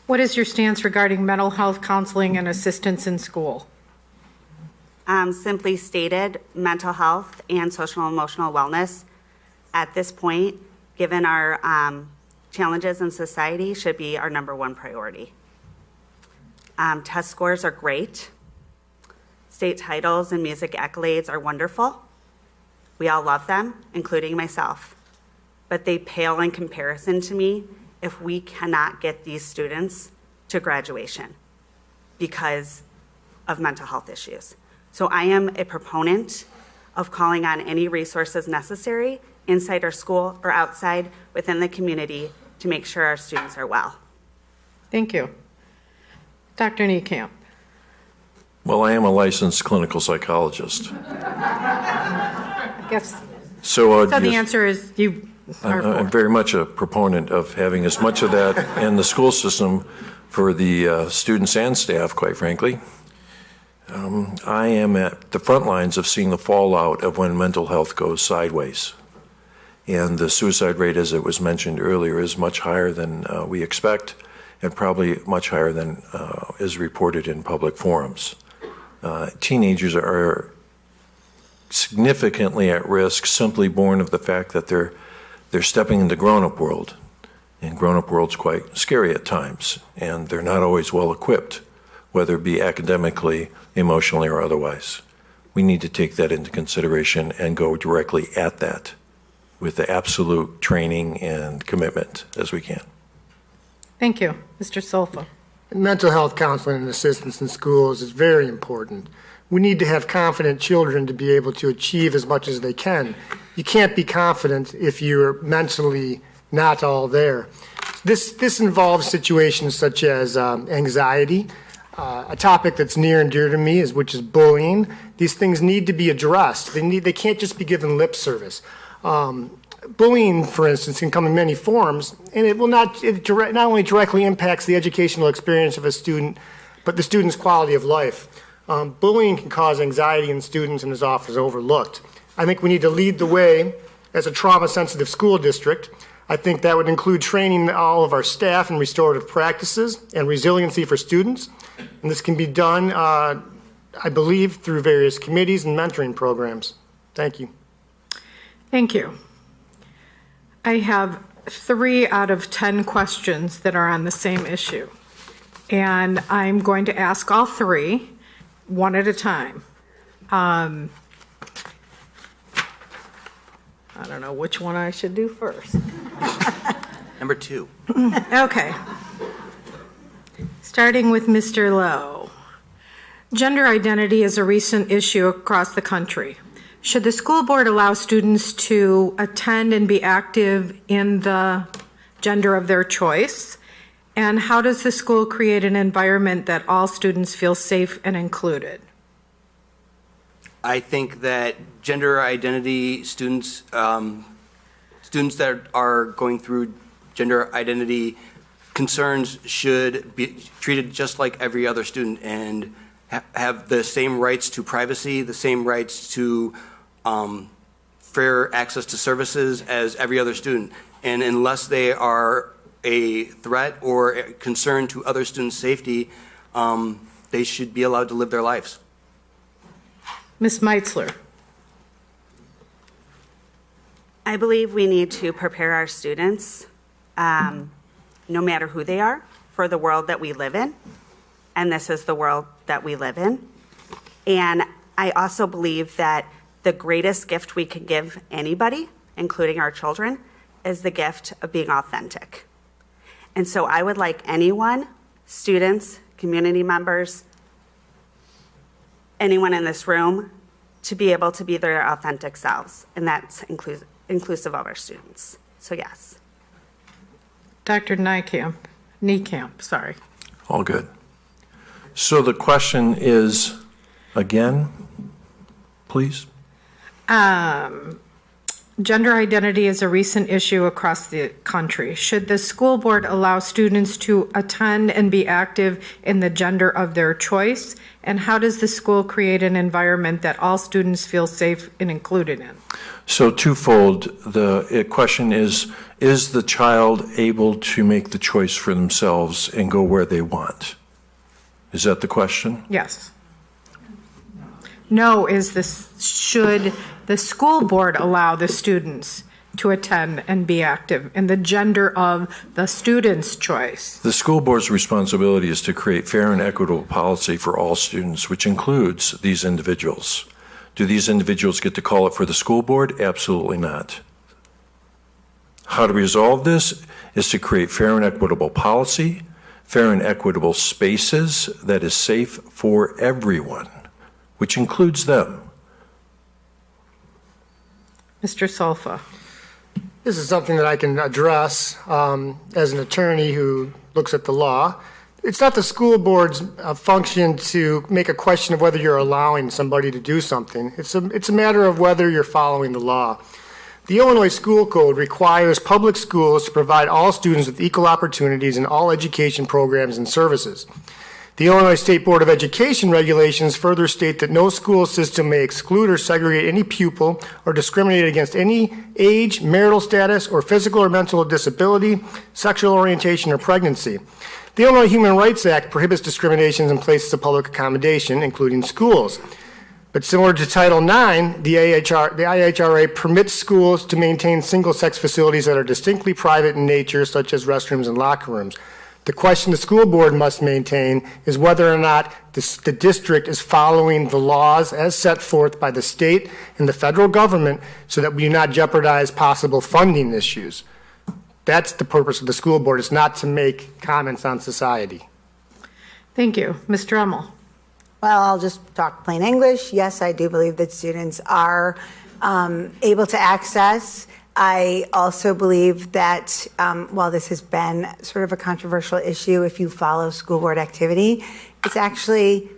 A: What is your stance regarding mental health counseling and assistance in school?
N: Simply stated, mental health and social and emotional wellness at this point, given our challenges in society, should be our #1 priority. Test scores are great. State titles and music accolades are wonderful. We all love them, including myself. But they pale in comparison to me if we cannot get these students to graduation because of mental health issues. So I am a proponent of calling on any resources necessary inside our school or outside within the community to make sure our students are well.
A: Thank you. Dr. Niekamp.
O: Well, I am a licensed clinical psychologist.
A: I guess.
O: So
A: The answer is you are for.
O: I'm very much a proponent of having as much of that in the school system for the students and staff, quite frankly. I am at the front lines of seeing the fallout of when mental health goes sideways. And the suicide rate, as it was mentioned earlier, is much higher than we expect, and probably much higher than is reported in public forums. Teenagers are significantly at risk, simply born of the fact that they're stepping into grown-up world, and grown-up world's quite scary at times, and they're not always well equipped, whether it be academically, emotionally, or otherwise. We need to take that into consideration and go directly at that with the absolute training and commitment as we can.
A: Thank you. Mr. Solfa.
L: Mental health counseling and assistance in schools is very important. We need to have confident children to be able to achieve as much as they can. You can't be confident if you're mentally not all there. This involves situations such as anxiety, a topic that's near and dear to me, which is bullying. These things need to be addressed. They can't just be given lip service. Bullying, for instance, can come in many forms, and it not only directly impacts the educational experience of a student, but the student's quality of life. Bullying can cause anxiety in students and is often overlooked. I think we need to lead the way as a trauma-sensitive school district. I think that would include training all of our staff in restorative practices and resiliency for students. And this can be done, I believe, through various committees and mentoring programs. Thank you.
A: Thank you. I have 3 out of 10 questions that are on the same issue. And I'm going to ask all 3 one at a time. I don't know which one I should do first.
K: Number 2.
A: Okay. Starting with Mr. Lowe. Gender identity is a recent issue across the country. Should the school board allow students to attend and be active in the gender of their choice? And how does the school create an environment that all students feel safe and included?
K: I think that gender identity students, students that are going through gender identity concerns should be treated just like every other student and have the same rights to privacy, the same rights to fair access to services as every other student. And unless they are a threat or a concern to other students' safety, they should be allowed to live their lives.
A: Ms. Meitzler.
N: I believe we need to prepare our students, no matter who they are, for the world that we live in. And this is the world that we live in. And I also believe that the greatest gift we can give anybody, including our children, is the gift of being authentic. And so I would like anyone, students, community members, anyone in this room, to be able to be their authentic selves. And that's inclusive of our students. So yes.
A: Dr. Niekamp, sorry.
O: All good. So the question is, again, please?
A: Gender identity is a recent issue across the country. Should the school board allow students to attend and be active in the gender of their choice? And how does the school create an environment that all students feel safe and included in?
O: So twofold. The question is the child able to make the choice for themselves and go where they want? Is that the question?
A: Yes. No, should the school board allow the students to attend and be active in the gender of the student's choice?
O: The school board's responsibility is to create fair and equitable policy for all students, which includes these individuals. Do these individuals get to call it for the school board? Absolutely not. How to resolve this is to create fair and equitable policy, fair and equitable spaces that is safe for everyone, which includes them.
A: Mr. Solfa.
L: This is something that I can address as an attorney who looks at the law. It's not the school board's function to make a question of whether you're allowing somebody to do something. It's a matter of whether you're following the law. The Illinois School Code requires public schools to provide all students with equal opportunities in all education programs and services. The Illinois State Board of Education regulations further state that no school system may exclude or segregate any pupil or discriminate against any age, marital status, or physical or mental disability, sexual orientation, or pregnancy. The Illinois Human Rights Act prohibits discriminations in places of public accommodation, including schools. But similar to Title IX, the IHRA permits schools to maintain single-sex facilities that are distinctly private in nature, such as restrooms and locker rooms. The question the school board must maintain is whether or not the district is following the laws as set forth by the state and the federal government so that we do not jeopardize possible funding issues. That's the purpose of the school board, is not to make comments on society.
A: Thank you. Mr. Emmel.
M: Well, I'll just talk plain English. Yes, I do believe that students are able to access. I also believe that while this has been sort of a controversial issue, if you follow school board activity, it's actually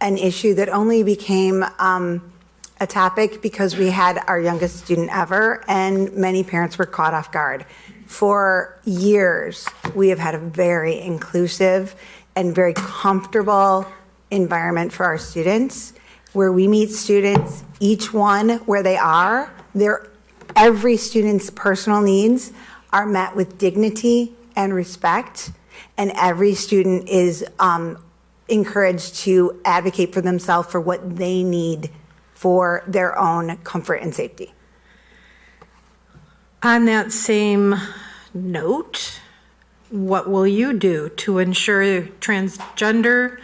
M: an issue that only became a topic because we had our youngest student ever, and many parents were caught off guard. For years, we have had a very inclusive and very comfortable environment for our students, where we meet students, each one where they are. Every student's personal needs are met with dignity and respect, and every student is encouraged to advocate for themselves for what they need for their own comfort and safety.
A: On that same note, what will you do to ensure transgender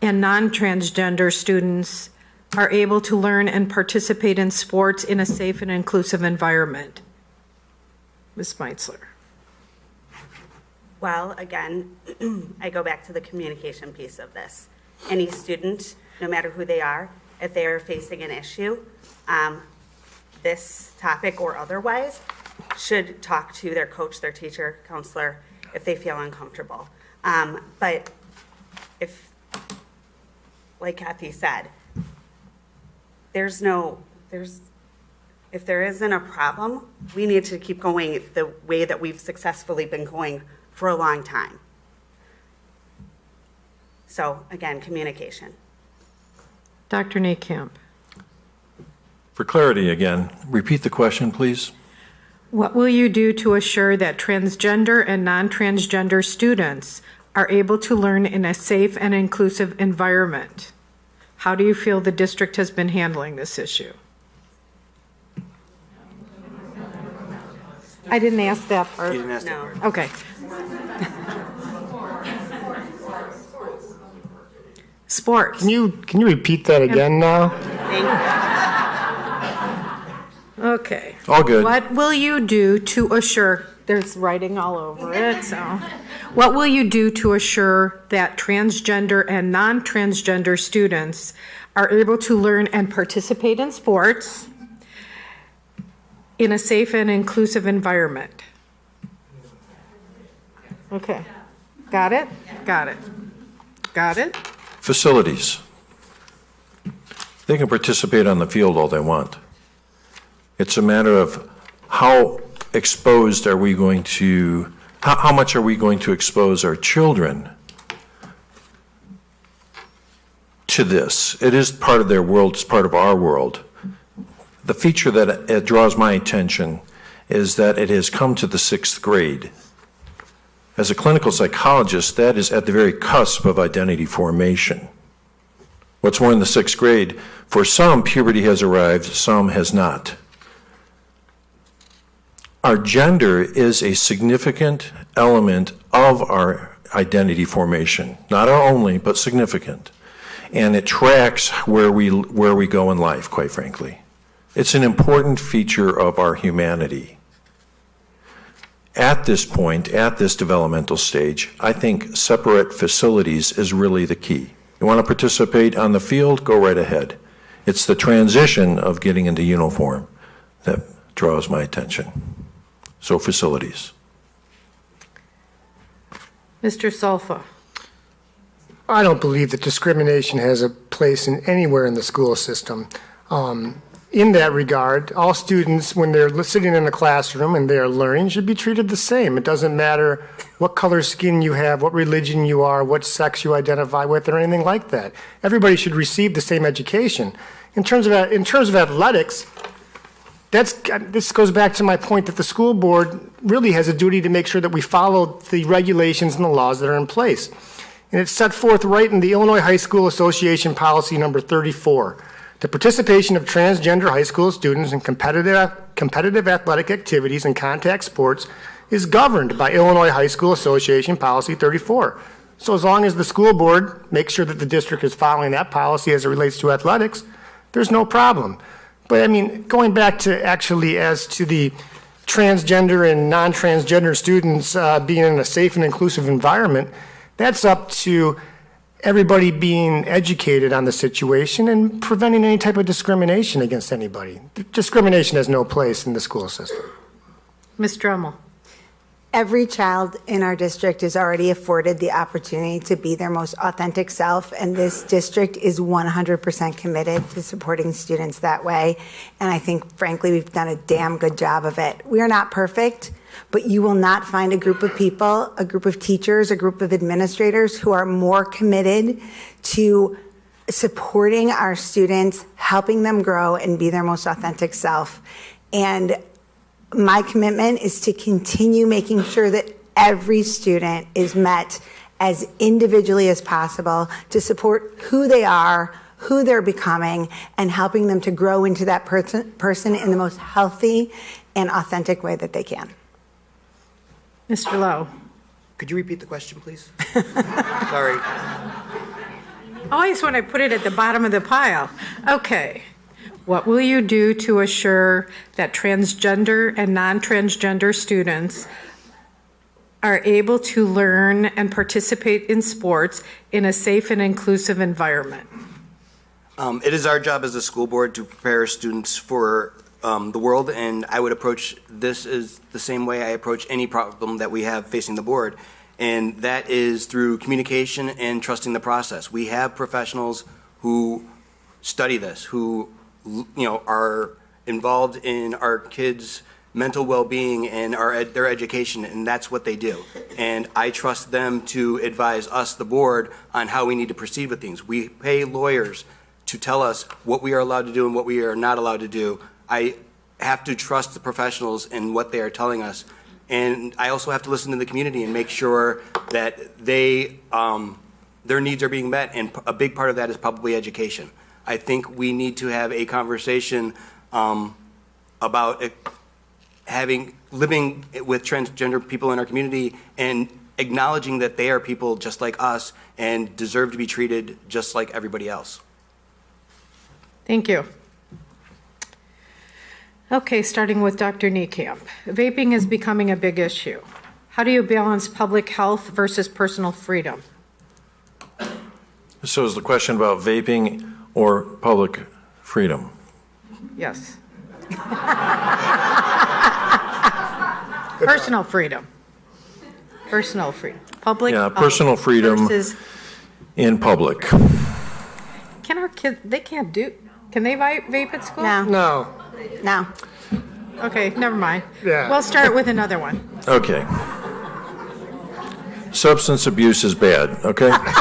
A: and non-transgender students are able to learn and participate in sports in a safe and inclusive environment? Ms. Meitzler.
N: Well, again, I go back to the communication piece of this. Any student, no matter who they are, if they are facing an issue, this topic or otherwise, should talk to their coach, their teacher, counselor, if they feel uncomfortable. But if, like Kathy said, if there isn't a problem, we need to keep going the way that we've successfully been going for a long time. So again, communication.
A: Dr. Niekamp.
O: For clarity again, repeat the question, please.
A: What will you do to assure that transgender and non-transgender students are able to learn in a safe and inclusive environment? How do you feel the district has been handling this issue? I didn't ask that part.
K: You didn't ask that part.
A: Okay. Sports.
L: Can you repeat that again now?
A: Okay.
O: All good.
A: What will you do to assure, there's writing all over it, so. What will you do to assure that transgender and non-transgender students are able to learn and participate in sports in a safe and inclusive environment? Okay. Got it? Got it. Got it?
O: Facilities. They can participate on the field all they want. It's a matter of how exposed are we going to, how much are we going to expose our children to this? It is part of their world, it's part of our world. The feature that it draws my attention is that it has come to the 6th grade. As a clinical psychologist, that is at the very cusp of identity formation. What's more, in the 6th grade, for some, puberty has arrived, some has not. Our gender is a significant element of our identity formation. Not our only, but significant. And it tracks where we go in life, quite frankly. It's an important feature of our humanity. At this point, at this developmental stage, I think separate facilities is really the key. You want to participate on the field, go right ahead. It's the transition of getting into uniform that draws my attention. So facilities.
A: Mr. Solfa.
L: I don't believe that discrimination has a place anywhere in the school system. In that regard, all students, when they're sitting in the classroom and they are learning, should be treated the same. It doesn't matter what color skin you have, what religion you are, what sex you identify with, or anything like that. Everybody should receive the same education. In terms of athletics, this goes back to my point that the school board really has a duty to make sure that we follow the regulations and the laws that are in place. And it's set forth right in the Illinois High School Association Policy number 34. The participation of transgender high school students in competitive athletic activities and contact sports is governed by Illinois High School Association Policy 34. So as long as the school board makes sure that the district is following that policy as it relates to athletics, there's no problem. But I mean, going back to actually as to the transgender and non-transgender students being in a safe and inclusive environment, that's up to everybody being educated on the situation and preventing any type of discrimination against anybody. Discrimination has no place in the school system.
A: Ms. Drummel.
M: Every child in our district is already afforded the opportunity to be their most authentic self, and this district is 100% committed to supporting students that way. And I think, frankly, we've done a damn good job of it. We are not perfect, but you will not find a group of people, a group of teachers, a group of administrators who are more committed to supporting our students, helping them grow and be their most authentic self. And my commitment is to continue making sure that every student is met as individually as possible to support who they are, who they're becoming, and helping them to grow into that person in the most healthy and authentic way that they can.
A: Mr. Lowe.
K: Could you repeat the question, please? Sorry.
A: Always when I put it at the bottom of the pile. Okay. What will you do to assure that transgender and non-transgender students are able to learn and participate in sports in a safe and inclusive environment?
K: It is our job as a school board to prepare students for the world, and I would approach this as the same way I approach any problem that we have facing the board, and that is through communication and trusting the process. We have professionals who study this, who are involved in our kids' mental well-being and their education, and that's what they do. And I trust them to advise us, the board, on how we need to proceed with things. We pay lawyers to tell us what we are allowed to do and what we are not allowed to do. I have to trust the professionals in what they are telling us. And I also have to listen to the community and make sure that their needs are being met, and a big part of that is probably education. I think we need to have a conversation about living with transgender people in our community and acknowledging that they are people just like us and deserve to be treated just like everybody else.
A: Thank you. Okay, starting with Dr. Niekamp. Vaping is becoming a big issue. How do you balance public health versus personal freedom?
O: So is the question about vaping or public freedom?
A: Yes. Personal freedom. Personal freedom. Public.
O: Yeah, personal freedom
A: versus,
O: in public.
A: can our kids, they can't do, can they vape at school?
M: No.
L: No.
M: No.
A: Okay, never mind.
L: Yeah.
A: We'll start with another one.
O: Okay. Substance abuse is bad, okay?
A: Okay.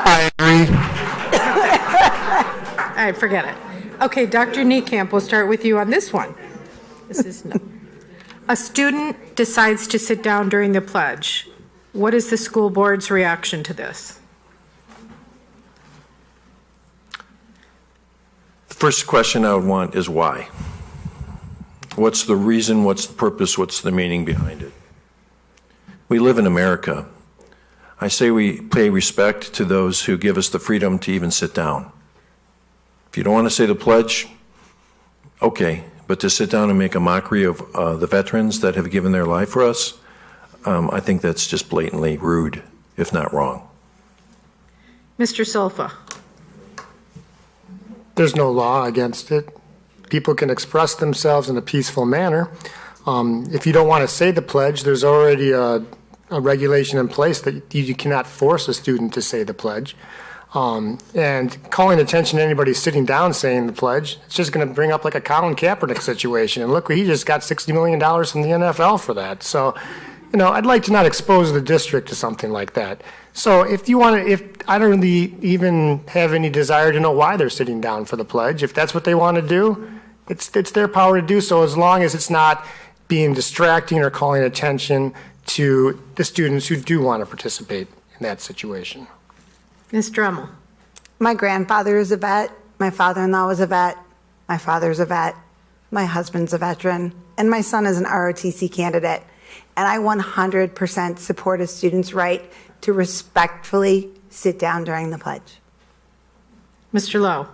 L: I agree.
A: All right, forget it. Okay, Dr. Niekamp, we'll start with you on this one. This is no. A student decides to sit down during the pledge. What is the school board's reaction to this?
O: The first question I would want is why? What's the reason? What's the purpose? What's the meaning behind it? We live in America. I say we pay respect to those who give us the freedom to even sit down. If you don't want to say the pledge, okay, but to sit down and make a mockery of the veterans that have given their life for us, I think that's just blatantly rude, if not wrong.
A: Mr. Solfa.
L: There's no law against it. People can express themselves in a peaceful manner. If you don't want to say the pledge, there's already a regulation in place that you cannot force a student to say the pledge. And calling attention to anybody sitting down saying the pledge, it's just going to bring up like a Colin Kaepernick situation. And look, he just got $60 million from the NFL for that. So, you know, I'd like to not expose the district to something like that. So if you want to, if I don't really even have any desire to know why they're sitting down for the pledge, if that's what they want to do, it's their power to do so, as long as it's not being distracting or calling attention to the students who do want to participate in that situation.
A: Ms. Drummel.
M: My grandfather is a vet. My father-in-law was a vet. My father's a vet. My husband's a veteran. And my son is an ROTC candidate. And I 100% support a student's right to respectfully sit down during the pledge.
A: Mr. Lowe.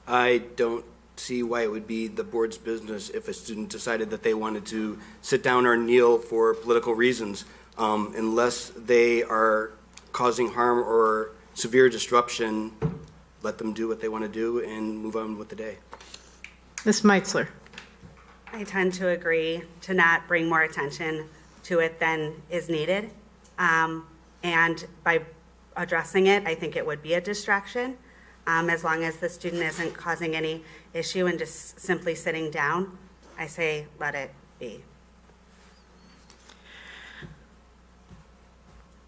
K: I don't see why it would be the board's business if a student decided that they wanted to sit down or kneel for political reasons, unless they are causing harm or severe disruption. Let them do what they want to do and move on with the day.
A: Ms. Meitzler.
N: I tend to agree to not bring more attention to it than is needed. And by addressing it, I think it would be a distraction, as long as the student isn't causing any issue and just simply sitting down. I say let it be.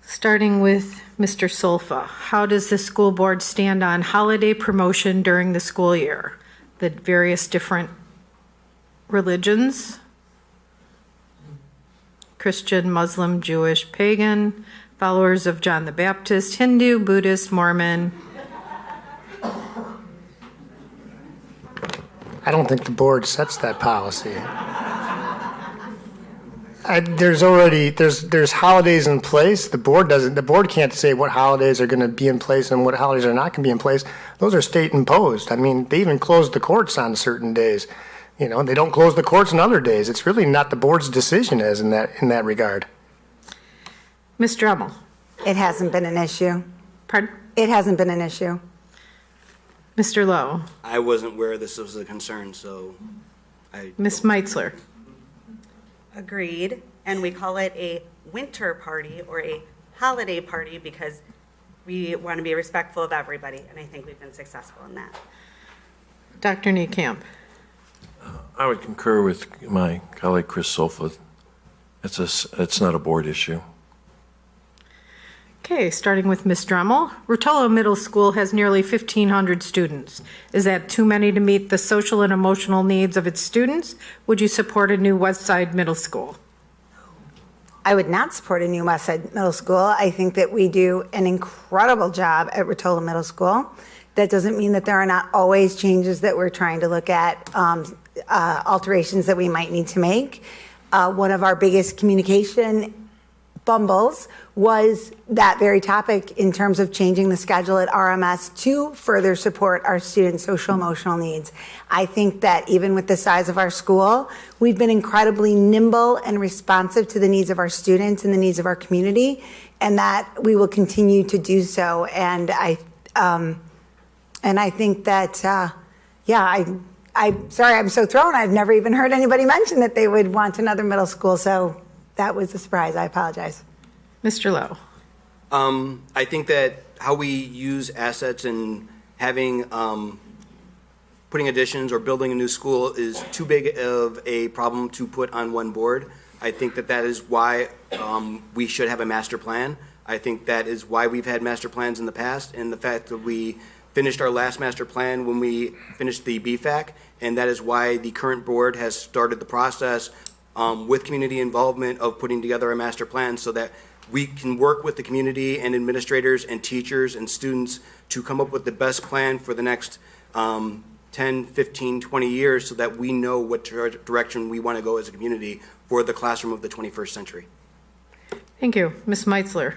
A: Starting with Mr. Solfa, how does the school board stand on holiday promotion during the school year? The various different religions, Christian, Muslim, Jewish, pagan, followers of John the Baptist, Hindu, Buddhist, Mormon.
L: I don't think the board sets that policy. There's holidays in place. The board doesn't. The board can't say what holidays are going to be in place and what holidays are not going to be in place. Those are state imposed. I mean, they even close the courts on certain days. You know, they don't close the courts on other days. It's really not the board's decision as in that regard.
A: Ms. Drummel.
M: It hasn't been an issue.
A: Pardon?
M: It hasn't been an issue.
A: Mr. Lowe.
K: I wasn't aware this was a concern, so
A: Ms. Meitzler.
N: Agreed. And we call it a winter party or a holiday party because we want to be respectful of everybody. And I think we've been successful in that.
A: Dr. Niekamp.
O: I would concur with my colleague Chris Solfa. It's not a board issue.
A: Okay, starting with Ms. Drummel. Rotolo Middle School has nearly 1,500 students. Is that too many to meet the social and emotional needs of its students? Would you support a new West Side Middle School?
M: I would not support a new West Side Middle School. I think that we do an incredible job at Rotolo Middle School. That doesn't mean that there are not always changes that we're trying to look at. alterations that we might need to make. One of our biggest communication bumbles was that very topic in terms of changing the schedule at RMS to further support our students' social emotional needs. I think that even with the size of our school, we've been incredibly nimble and responsive to the needs of our students and the needs of our community, and that we will continue to do so. And I think that, I'm sorry, I'm so thrown. I've never even heard anybody mention that they would want another middle school. So that was a surprise. I apologize.
A: Mr. Lowe.
K: I think that how we use assets and having, putting additions or building a new school is too big of a problem to put on one board. I think that that is why we should have a master plan. I think that is why we've had master plans in the past, and the fact that we finished our last master plan when we finished the BFAC, and that is why the current board has started the process with community involvement of putting together a master plan so that we can work with the community and administrators and teachers and students to come up with the best plan for the next 10, 15, 20 years so that we know what direction we want to go as a community for the classroom of the 21st century.
A: Thank you. Ms. Meitzler.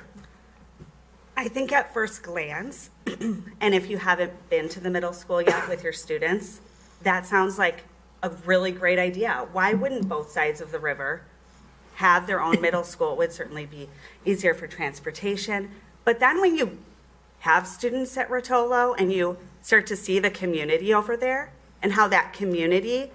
N: I think at first glance, and if you haven't been to the middle school yet with your students, that sounds like a really great idea. Why wouldn't both sides of the river have their own middle school? It would certainly be easier for transportation. But then when you have students at Rotolo and you start to see the community over there and how that community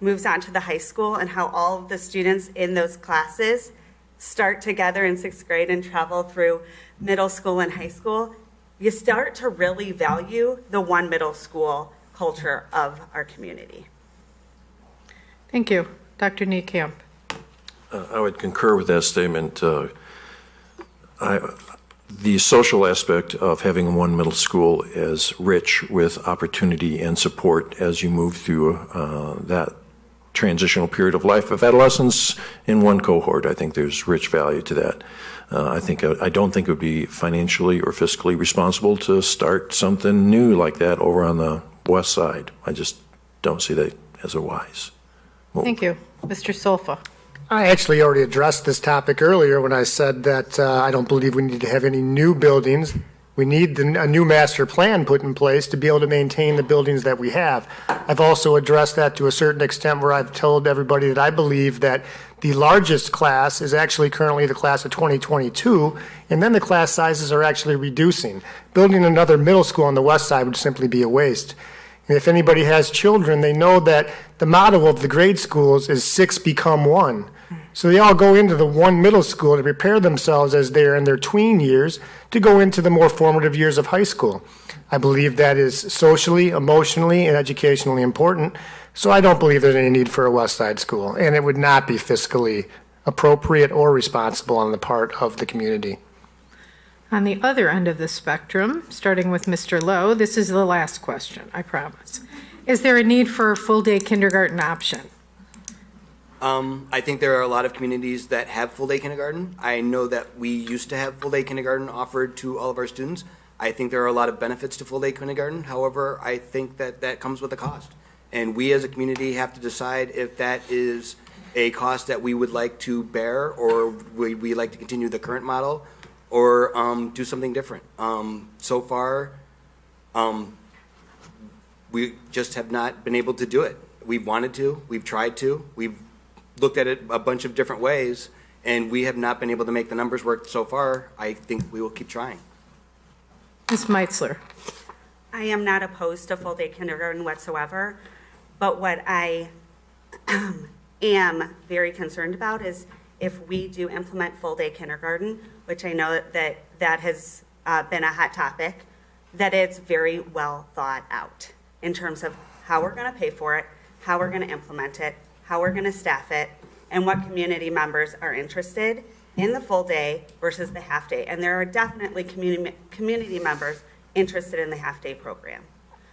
N: moves on to the high school and how all of the students in those classes start together in 6th grade and travel through middle school and high school, you start to really value the one middle school culture of our community.
A: Thank you. Dr. Niekamp.
O: I would concur with that statement. The social aspect of having one middle school is rich with opportunity and support as you move through that transitional period of life of adolescence in one cohort. I think there's rich value to that. I don't think it would be financially or fiscally responsible to start something new like that over on the west side. I just don't see that as a wise move.
A: Thank you. Mr. Solfa.
L: I actually already addressed this topic earlier when I said that I don't believe we need to have any new buildings. We need a new master plan put in place to be able to maintain the buildings that we have. I've also addressed that to a certain extent where I've told everybody that I believe that the largest class is actually currently the class of 2022, and then the class sizes are actually reducing. Building another middle school on the west side would simply be a waste. And if anybody has children, they know that the motto of the grade schools is 6 become 1. So they all go into the one middle school to prepare themselves as they're in their tween years to go into the more formative years of high school. I believe that is socially, emotionally, and educationally important. So I don't believe there's any need for a West Side school, and it would not be fiscally appropriate or responsible on the part of the community.
A: On the other end of the spectrum, starting with Mr. Lowe, this is the last question, I promise. Is there a need for a full-day kindergarten option?
K: I think there are a lot of communities that have full-day kindergarten. I know that we used to have full-day kindergarten offered to all of our students. I think there are a lot of benefits to full-day kindergarten. However, I think that that comes with a cost. And we as a community have to decide if that is a cost that we would like to bear, or we like to continue the current model, or do something different. So far, we just have not been able to do it. We've wanted to, we've tried to, we've looked at it a bunch of different ways, and we have not been able to make the numbers work so far. I think we will keep trying.
A: Ms. Meitzler.
N: I am not opposed to full-day kindergarten whatsoever, but what I am very concerned about is if we do implement full-day kindergarten, which I know that has been a hot topic, that it's very well thought out in terms of how we're going to pay for it, how we're going to implement it, how we're going to staff it, and what community members are interested in the full day versus the half day. And there are definitely community members interested in the half day program.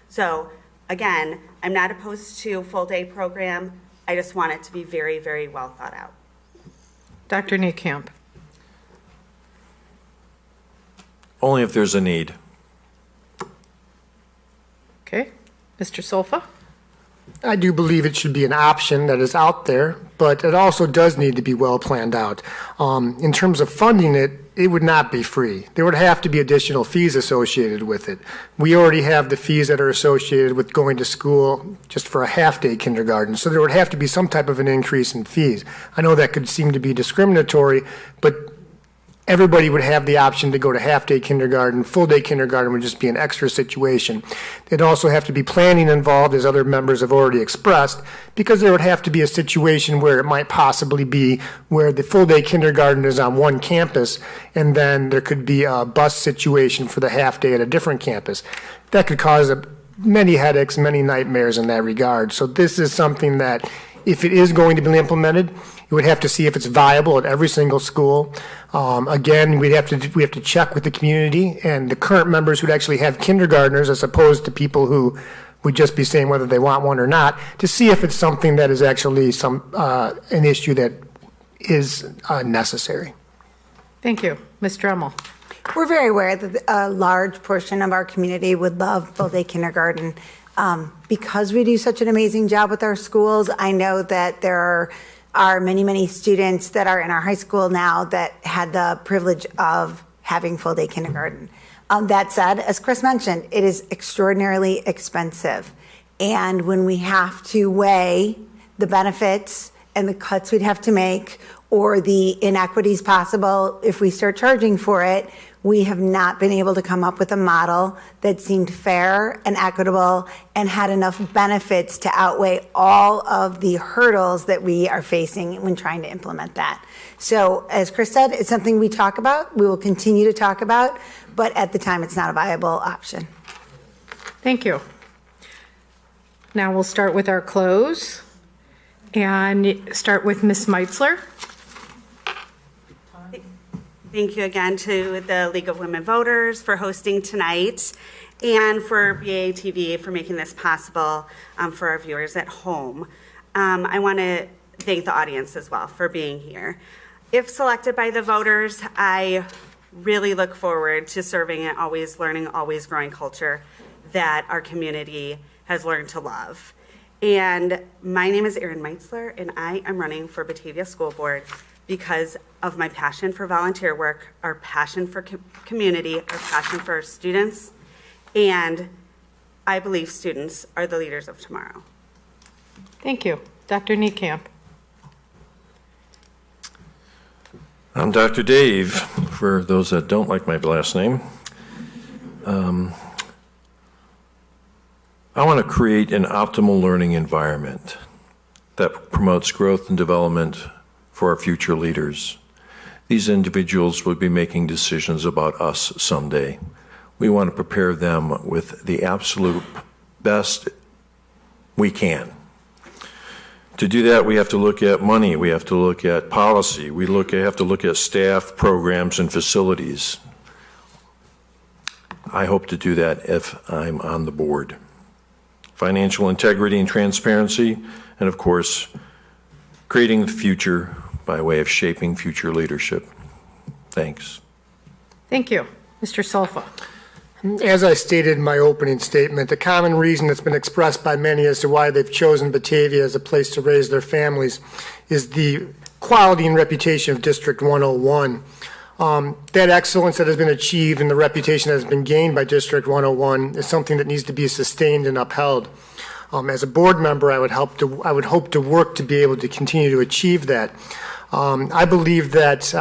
N: So again, I'm not opposed to full day program. I just want it to be very, very well thought out.
A: Dr. Niekamp.
O: Only if there's a need.
A: Okay. Mr. Solfa.
L: I do believe it should be an option that is out there, but it also does need to be well planned out. In terms of funding it, it would not be free. There would have to be additional fees associated with it. We already have the fees that are associated with going to school just for a half-day kindergarten, so there would have to be some type of an increase in fees. I know that could seem to be discriminatory, but everybody would have the option to go to half-day kindergarten. Full-day kindergarten would just be an extra situation. There'd also have to be planning involved, as other members have already expressed, because there would have to be a situation where it might possibly be where the full-day kindergarten is on one campus, and then there could be a bus situation for the half-day at a different campus. That could cause many headaches, many nightmares in that regard. So this is something that, if it is going to be implemented, you would have to see if it's viable at every single school. Again, we have to check with the community and the current members who'd actually have kindergartners, as opposed to people who would just be saying whether they want one or not, to see if it's something that is actually an issue that is necessary.
A: Thank you. Ms. Dremel.
M: We're very aware that a large portion of our community would love full-day kindergarten. Because we do such an amazing job with our schools, I know that there are many, many students that are in our high school now that had the privilege of having full-day kindergarten. That said, as Chris mentioned, it is extraordinarily expensive. And when we have to weigh the benefits and the cuts we'd have to make, or the inequities possible if we start charging for it, we have not been able to come up with a model that seemed fair and equitable and had enough benefits to outweigh all of the hurdles that we are facing when trying to implement that. So, as Chris said, it's something we talk about, we will continue to talk about, but at the time it's not a viable option.
A: Thank you. Now we'll start with our close and start with Ms. Meitzler.
N: Thank you again to the League of Women Voters for hosting tonight, and for BATV for making this possible for our viewers at home. I want to thank the audience as well for being here. If selected by the voters, I really look forward to serving an always learning, always growing culture that our community has learned to love. And my name is Erin Meitzler, and I am running for Batavia School Board because of my passion for volunteer work, our passion for community, our passion for our students, and I believe students are the leaders of tomorrow.
A: Thank you. Dr. Niekamp.
O: I'm Dr. Dave, for those that don't like my last name. I want to create an optimal learning environment that promotes growth and development for our future leaders. These individuals will be making decisions about us someday. We want to prepare them with the absolute best we can. To do that, we have to look at money, we have to look at policy, we have to look at staff, programs, and facilities. I hope to do that if I'm on the board. Financial integrity and transparency, and of course, creating the future by way of shaping future leadership. Thanks.
A: Thank you. Mr. Solfa.
L: As I stated in my opening statement, the common reason that's been expressed by many as to why they've chosen Batavia as a place to raise their families is the quality and reputation of District 101. That excellence that has been achieved and the reputation that has been gained by District 101 is something that needs to be sustained and upheld. As a board member, I would hope to work to be able to continue to achieve that. I believe that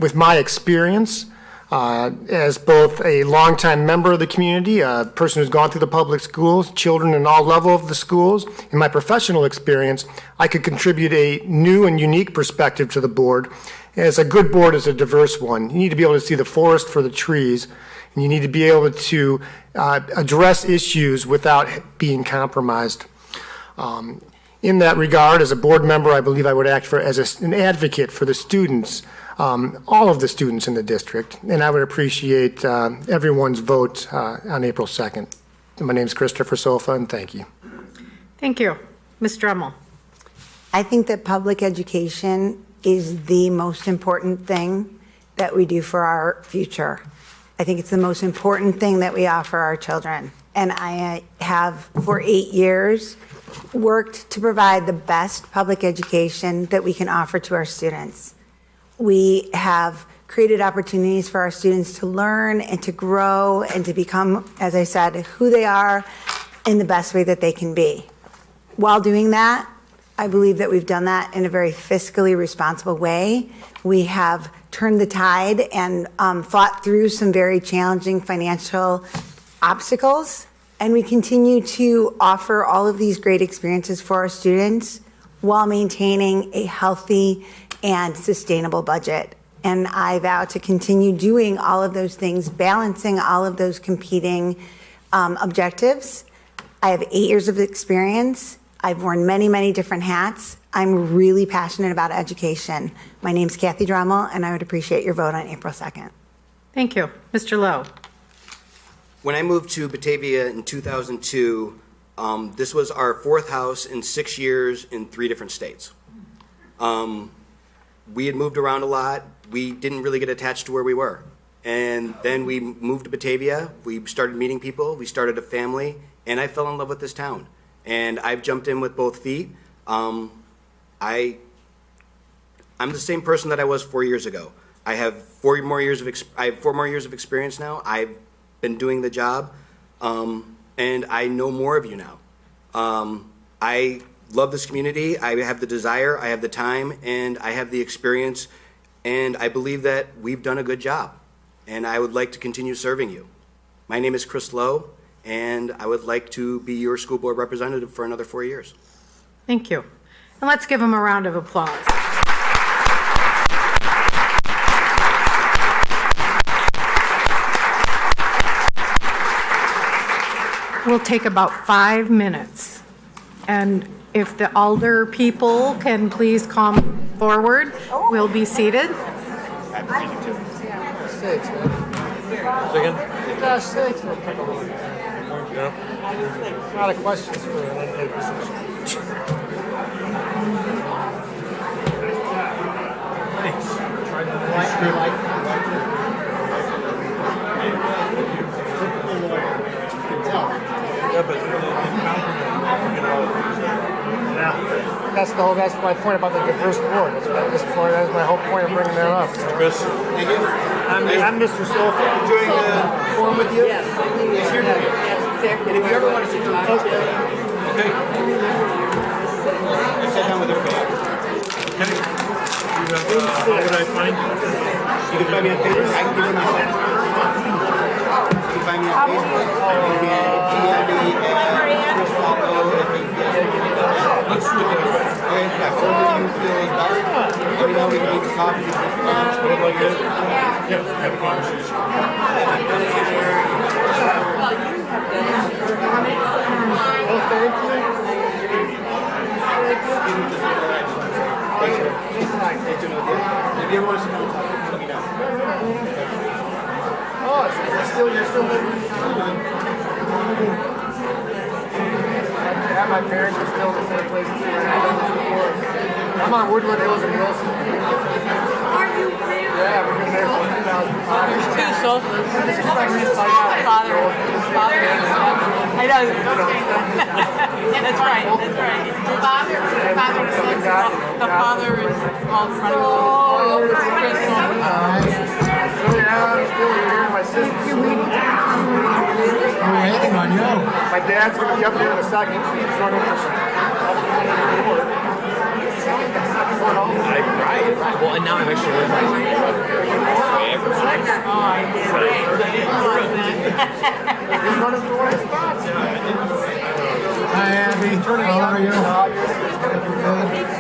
L: with my experience, as both a longtime member of the community, a person who's gone through the public schools, children in all levels of the schools, in my professional experience, I could contribute a new and unique perspective to the board. As a good board is a diverse one. You need to be able to see the forest for the trees, and you need to be able to address issues without being compromised. In that regard, as a board member, I believe I would act as an advocate for the students, all of the students in the district, and I would appreciate everyone's vote on April 2nd. My name is Christopher Sofa, and thank you.
A: Thank you. Ms. Dremel.
M: I think that public education is the most important thing that we do for our future. I think it's the most important thing that we offer our children. And I have, for 8 years, worked to provide the best public education that we can offer to our students. We have created opportunities for our students to learn and to grow and to become, as I said, who they are in the best way that they can be. While doing that, I believe that we've done that in a very fiscally responsible way. We have turned the tide and fought through some very challenging financial obstacles, and we continue to offer all of these great experiences for our students while maintaining a healthy and sustainable budget. And I vow to continue doing all of those things, balancing all of those competing objectives. I have 8 years of experience. I've worn many, many different hats. I'm really passionate about education. My name's Kathy Drummel, and I would appreciate your vote on April 2nd.
A: Thank you. Mr. Lowe.
K: When I moved to Batavia in 2002, this was our 4th house in 6 years in 3 different states. We had moved around a lot. We didn't really get attached to where we were. And then we moved to Batavia. We started meeting people. We started a family. And I fell in love with this town. And I've jumped in with both feet. I'm the same person that I was 4 years ago. I have 4 more years of experience now. I've been doing the job, and I know more of you now. I love this community. I have the desire, I have the time, and I have the experience, and I believe that we've done a good job, and I would like to continue serving you. My name is Chris Lowe, and I would like to be your school board representative for another 4 years.
A: Thank you. And let's give him a round of applause. We'll take about 5 minutes. And if the Alder people can please come forward, we'll be seated.
L: Six, man.
J: Second?
L: Six.
J: Yeah.
L: A lot of questions for an
J: Thanks. Yeah, but
L: that's my point about the diverse board. That's my whole point of bringing that up.
J: Chris?
K: Thank you.
L: I'm Mr. Sofa.
K: Enjoying the forum with you? Yes. Yes, you're doing it. And if you ever want to sit down, okay. Sit down with your family.
J: Okay. How would I find you?
K: You can find me on Facebook. I can give you my phone. You can find me on Facebook. You can DM me at Chris Falco.
J: Let's do that.
K: Whatever you feel is best. Let me know. We can eat the coffee.
J: What about you? Yeah, have a conversation.
K: If you ever want to sit down, let me know.
L: Oh, you're still living? Yeah, my parents are still in the same place too. I'm on Woodland Hills in Wilson.
P: Are you really?
L: Yeah, we've been there since 2005.
P: There's 2 sofas.
L: This is my
P: Father. I know. That's right. The father is all in front of him.
L: I'm still here. My sister's
I: waiting on you.
L: My dad's going to be up here in a second. He's running for some.
I: Right. Well, and now I'm actually with my
L: He's running for one of his spots.
I: Hi, Abby. How are you?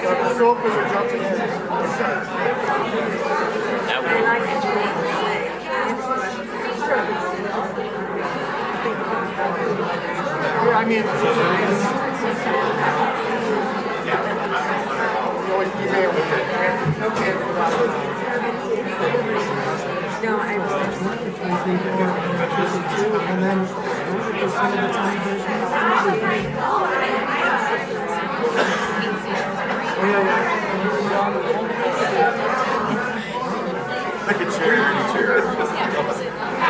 L: The sofas are jumping in. Yeah, I mean, you always email me. Okay.
P: No, I was and then some of the time
J: I could share any chair.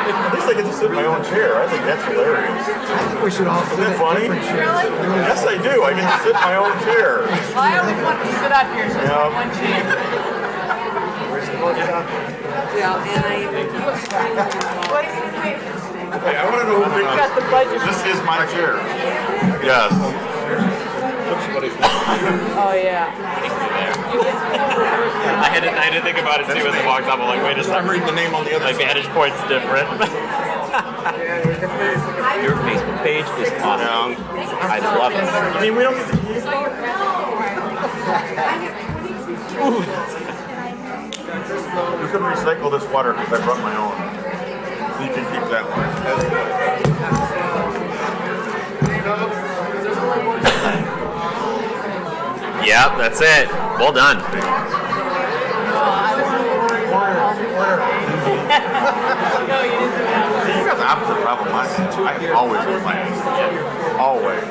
J: At least I get to sit in my own chair. I think that's hilarious.
I: I think we should all
J: Isn't that funny? Yes, I do. I get to sit in my own chair.
P: Well, I only want to sit up here, so
J: Yeah.
P: one chair. Yeah, and
J: Hey, I want to know who
P: got the budget.
J: This is my chair. Yes.
P: Oh, yeah.
Q: I had to think about it too as I walked up. I'm like, wait a second.
J: I'm reading the name on the other
Q: My vantage point's different. Your Facebook page is awesome. I love it.
J: I mean, we don't get to You can recycle this water because I brought my own. So you can keep that one.
Q: Yep, that's it. Well done.
J: You got the opposite problem. I always wear my own. Always.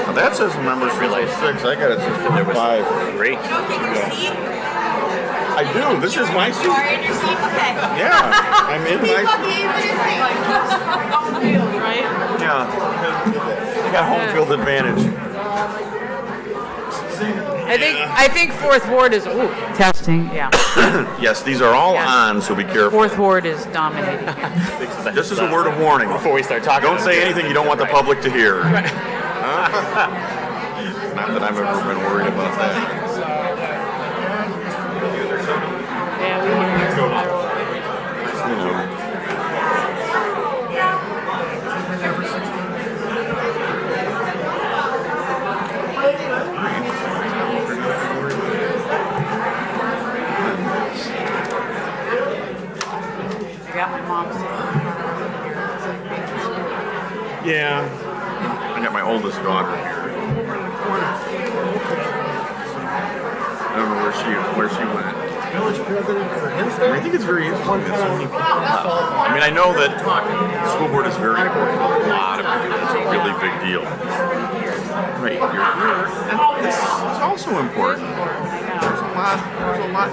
J: Now that says members realize 6. I got it since 5.
Q: Great.
J: I do. This is my seat.
P: Are you in your seat? Okay.
J: Yeah, I'm in my seat.
P: Home field, right?
J: Yeah, I got home field advantage.
P: I think Fourth Ward is, ooh, testing, yeah.
J: Yes, these are all on, so be careful.
P: Fourth Ward is dominating.
J: This is a word of warning.
Q: Before we start talking,
J: Don't say anything you don't want the public to hear. Not that I've ever been worried about that. You know.
P: I got my mom's.
J: Yeah. I got my oldest daughter here. I don't know where she went. I think it's very interesting that so many people I mean, I know that the school board is very important to a lot of people. It's a really big deal. Right, you're here. And this is also important. There's a lot going on.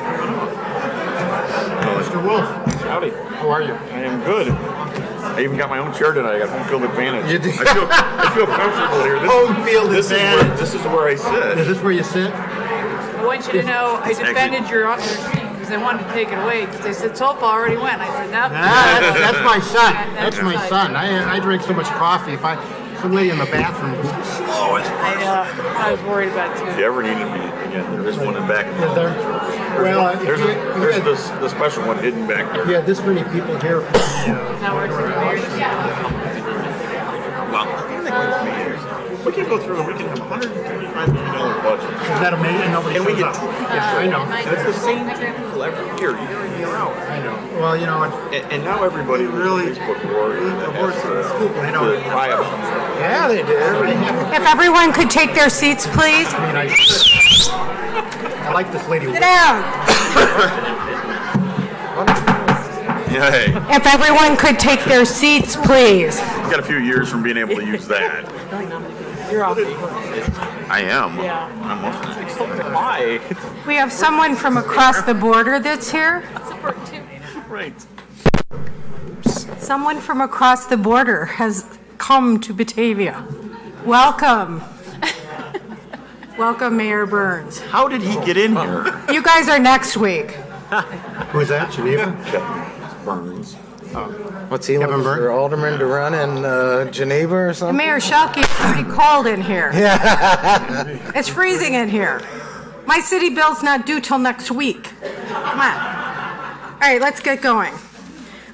J: Mr. Wolf. Howdy. How are you? I am good. I even got my own chair tonight. I got home field advantage. You did? I feel comfortable here.
I: Home field advantage.
J: This is where I sit.
I: Is this where you sit?
P: I want you to know, I defended your seat because they wanted to take it away because they said Sofa already went. I said, no.
I: That's my son. That's my son. I drink so much coffee. If some lady in the bathroom was slow as
P: I was worried about it too.
J: If you ever needed me again, there is one in back.
I: Is there? Well,
J: there's the special one hidden back there.
I: Yeah, this many people here.
J: Well, the thing that gets me is we can go through and we can have $135 million budget.
I: Is that amazing? Nobody
J: and we
I: shows
J: get,
I: up. I know.
J: And it's the same people every year in, year out.
I: I know. Well, you know,
J: and now everybody really Facebook board
I: I know.
J: cry about it.
I: Yeah, they did.
A: If everyone could take their seats, please.
I: I like this lady.
A: Sit down.
J: Yeah, hey.
A: If everyone could take their seats, please.
J: Got a few years from being able to use that.
P: You're off.
J: I am.
P: Yeah.
J: I'm also
Q: Why?
A: We have someone from across the border that's here.
J: right.
A: Someone from across the border has come to Batavia. Welcome. Welcome, Mayor Burns.
J: How did he get in here?
A: You guys are next week.
I: Who's that, Geneva?
J: Burns.
R: What's he looking for, Alderman to run in Geneva or something?
A: Mayor Shelkey, it's pretty cold in here.
R: Yeah.
A: It's freezing in here. My city bill's not due till next week. Come on. All right, let's get going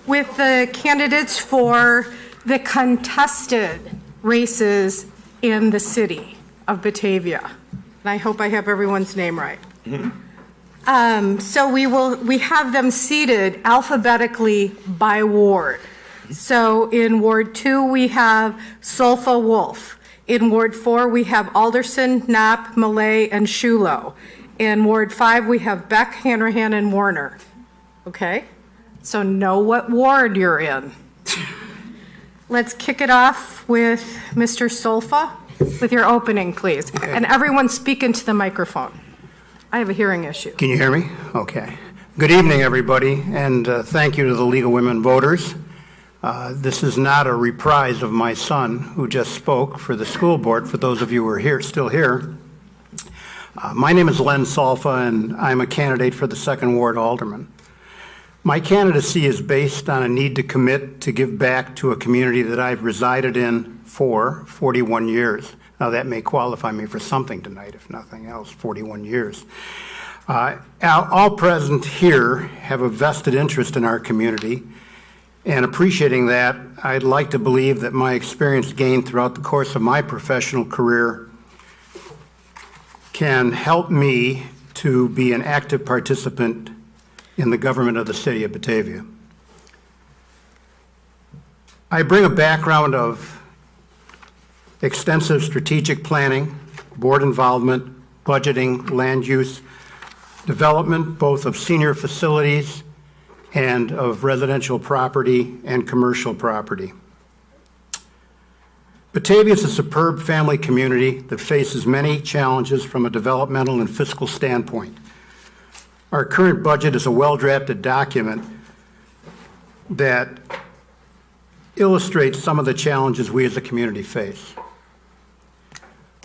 A: with the candidates for the contested races in the city of Batavia. And I hope I have everyone's name right. So we have them seated alphabetically by ward. So in Ward 2, we have Solfa Wolf. In Ward 4, we have Alderson, Knapp, Millay, and Shulo. In Ward 5, we have Beck, Hanrahan, and Warner. Okay? So know what ward you're in. Let's kick it off with Mr. Solfa. with your opening, please. And everyone speak into the microphone. I have a hearing issue.
S: Can you hear me? Okay. Good evening, everybody, and thank you to the League of Women Voters. This is not a reprise of my son who just spoke for the school board, for those of you who are here, still here. My name is Len Salfa, and I'm a candidate for the 2nd Ward Alderman. My candidacy is based on a need to commit to give back to a community that I've resided in for 41 years. Now, that may qualify me for something tonight, if nothing else, 41 years. All present here have a vested interest in our community, and appreciating that, I'd like to believe that my experience gained throughout the course of my professional career can help me to be an active participant in the government of the city of Batavia. I bring a background of extensive strategic planning, board involvement, budgeting, land use, development, both of senior facilities and of residential property and commercial property. Batavia is a superb family community that faces many challenges from a developmental and fiscal standpoint. Our current budget is a well-drafted document that illustrates some of the challenges we as a community face.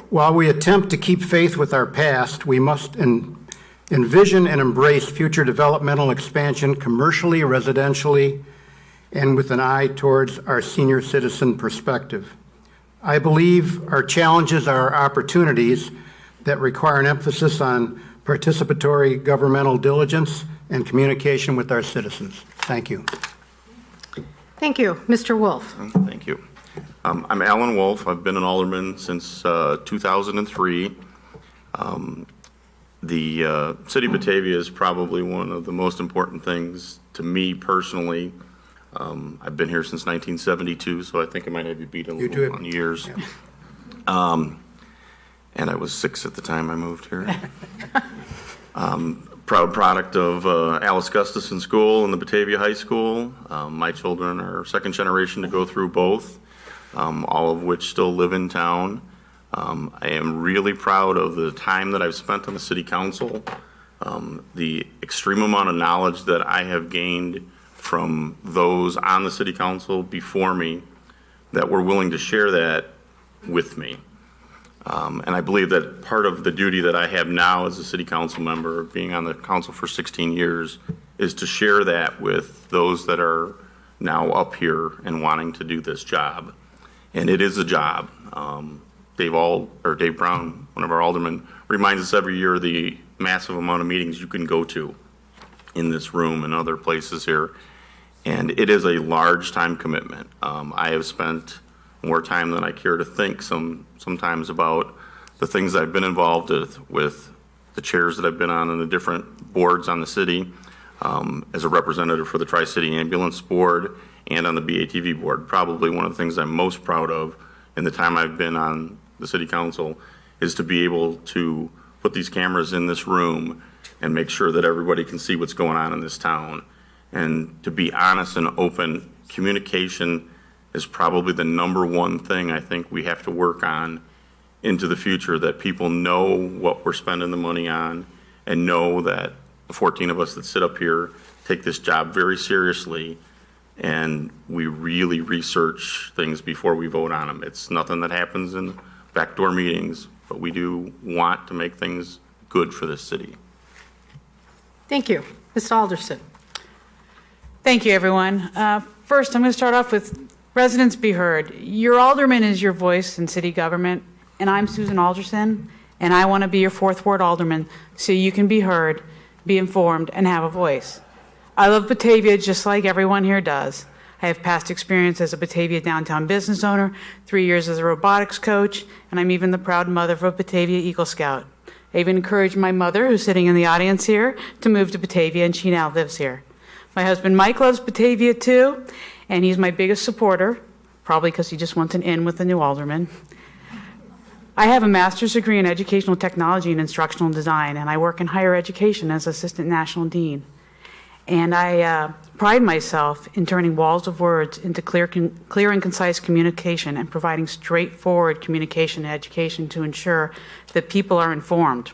S: While we attempt to keep faith with our past, we must envision and embrace future developmental expansion commercially, residentially, and with an eye towards our senior citizen perspective. I believe our challenges are opportunities that require an emphasis on participatory governmental diligence and communication with our citizens. Thank you.
A: Thank you. Mr. Wolf.
J: Thank you. I'm Alan Wolf. I've been an alderman since 2003. The city of Batavia is probably one of the most important things to me personally. I've been here since 1972, so I think I might have you beat a little on years. Yeah. And I was 6 at the time I moved here. Proud product of Alice Gustafson School and the Batavia High School. My children are second generation to go through both, all of which still live in town. I am really proud of the time that I've spent on the city council, the extreme amount of knowledge that I have gained from those on the city council before me that were willing to share that with me. And I believe that part of the duty that I have now as a city council member, being on the council for 16 years, is to share that with those that are now up here and wanting to do this job. And it is a job. Dave Brown, one of our aldermen, reminds us every year the massive amount of meetings you can go to in this room and other places here. And it is a large time commitment. I have spent more time than I care to think sometimes about the things I've been involved with the chairs that I've been on and the different boards on the city, as a representative for the Tri-City Ambulance Board and on the BATV board. Probably one of the things I'm most proud of in the time I've been on the city council is to be able to put these cameras in this room and make sure that everybody can see what's going on in this town. And to be honest and open, communication is probably the number one thing I think we have to work on into the future, that people know what we're spending the money on and know that the 14 of us that sit up here take this job very seriously, and we really research things before we vote on them. It's nothing that happens in backdoor meetings, but we do want to make things good for this city.
A: Thank you. Ms. Alderson.
P: Thank you, everyone. First, I'm going to start off with residents be heard. Your alderman is your voice in city government, and I'm Susan Alderson, and I want to be your 4th Ward alderman so you can be heard, be informed, and have a voice. I love Batavia just like everyone here does. I have past experience as a Batavia downtown business owner, 3 years as a robotics coach, and I'm even the proud mother of a Batavia Eagle Scout. I even encouraged my mother, who's sitting in the audience here, to move to Batavia, and she now lives here. My husband Mike loves Batavia too, and he's my biggest supporter, probably because he just wants an in with the new alderman. I have a master's degree in educational technology and instructional design, and I work in higher education as assistant national dean. And I pride myself in turning walls of words into clear and concise communication and providing straightforward communication and education to ensure that people are informed.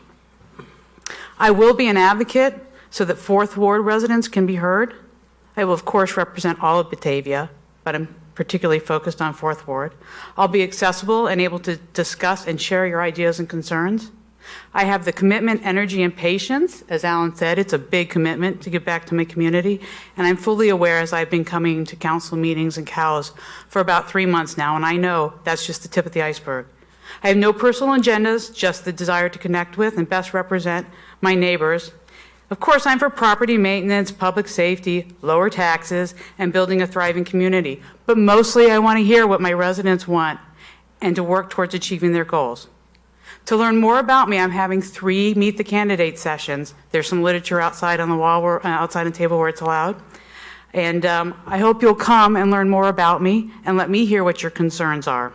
P: I will be an advocate so that Fourth Ward residents can be heard. I will, of course, represent all of Batavia, but I'm particularly focused on Fourth Ward. I'll be accessible and able to discuss and share your ideas and concerns. I have the commitment, energy, and patience. As Alan said, it's a big commitment to give back to my community, and I'm fully aware as I've been coming to council meetings and COWs for about 3 months now, and I know that's just the tip of the iceberg. I have no personal agendas, just the desire to connect with and best represent my neighbors. Of course, I'm for property maintenance, public safety, lower taxes, and building a thriving community, but mostly I want to hear what my residents want and to work towards achieving their goals. To learn more about me, I'm having 3 Meet the Candidate sessions. There's some literature outside on the wall, outside the table where it's allowed. And I hope you'll come and learn more about me and let me hear what your concerns are.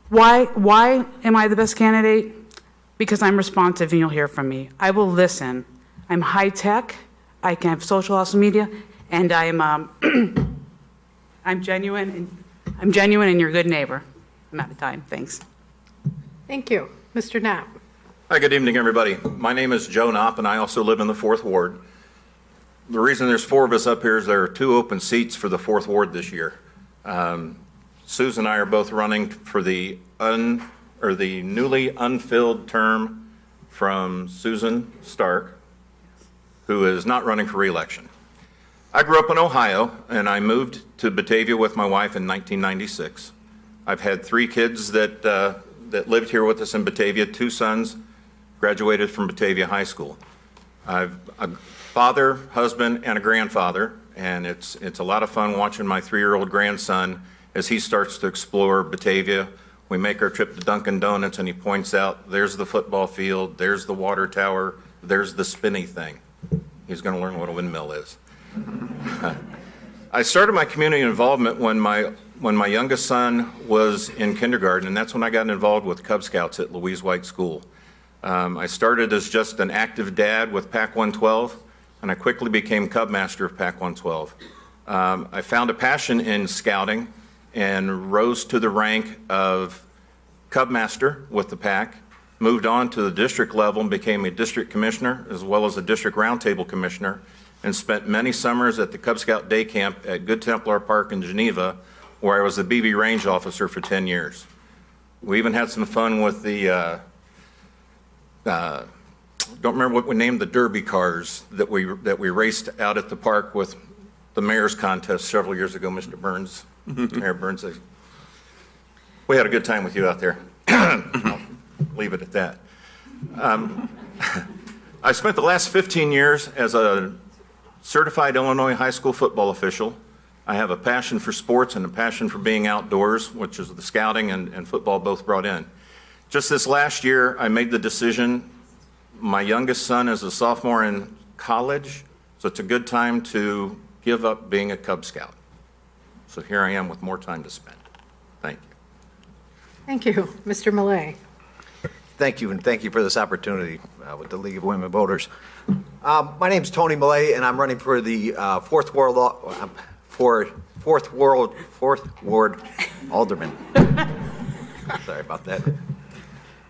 P: Why am I the best candidate? Because I'm responsive and you'll hear from me. I will listen. I'm high tech. I can have social media, and I'm genuine. I'm genuine and you're a good neighbor. I'm out of time. Thanks.
A: Thank you. Mr. Knapp.
T: Hi, good evening, everybody. My name is Joe Knopp, and I also live in the 4th Ward. The reason there's 4 of us up here is there are 2 open seats for the 4th Ward this year. Susan and I are both running for the newly unfilled term from Susan Stark, who is not running for re-election. I grew up in Ohio, and I moved to Batavia with my wife in 1996. I've had 3 kids that lived here with us in Batavia. 2 sons graduated from Batavia High School. I've a father, husband, and a grandfather, and it's a lot of fun watching my 3-year-old grandson as he starts to explore Batavia. We make our trip to Dunkin' Donuts, and he points out, there's the football field, there's the water tower, there's the spinny thing. He's going to learn what a windmill is. I started my community involvement when my youngest son was in kindergarten, and that's when I got involved with Cub Scouts at Louise White School. I started as just an active dad with PAC 112, and I quickly became Cub Master of PAC 112. I found a passion in scouting and rose to the rank of Cub Master with the PAC, moved on to the district level and became a district commissioner as well as a district roundtable commissioner, and spent many summers at the Cub Scout day camp at Good Templar Park in Geneva, where I was the BB range officer for 10 years. We even had some fun with the, don't remember what we named the derby cars that we raced out at the park with the mayor's contest several years ago, Mr. Burns. Mayor Burns, we had a good time with you out there. I'll leave it at that. I spent the last 15 years as a certified Illinois high school football official. I have a passion for sports and a passion for being outdoors, which is the scouting and football both brought in. Just this last year, I made the decision. My youngest son is a sophomore in college, so it's a good time to give up being a Cub Scout. So here I am with more time to spend. Thank you.
A: Thank you. Mr. Millay.
U: Thank you, and thank you for this opportunity with the League of Women Voters. My name is Tony Millay, and I'm running for the Fourth Ward Alderman. Sorry about that.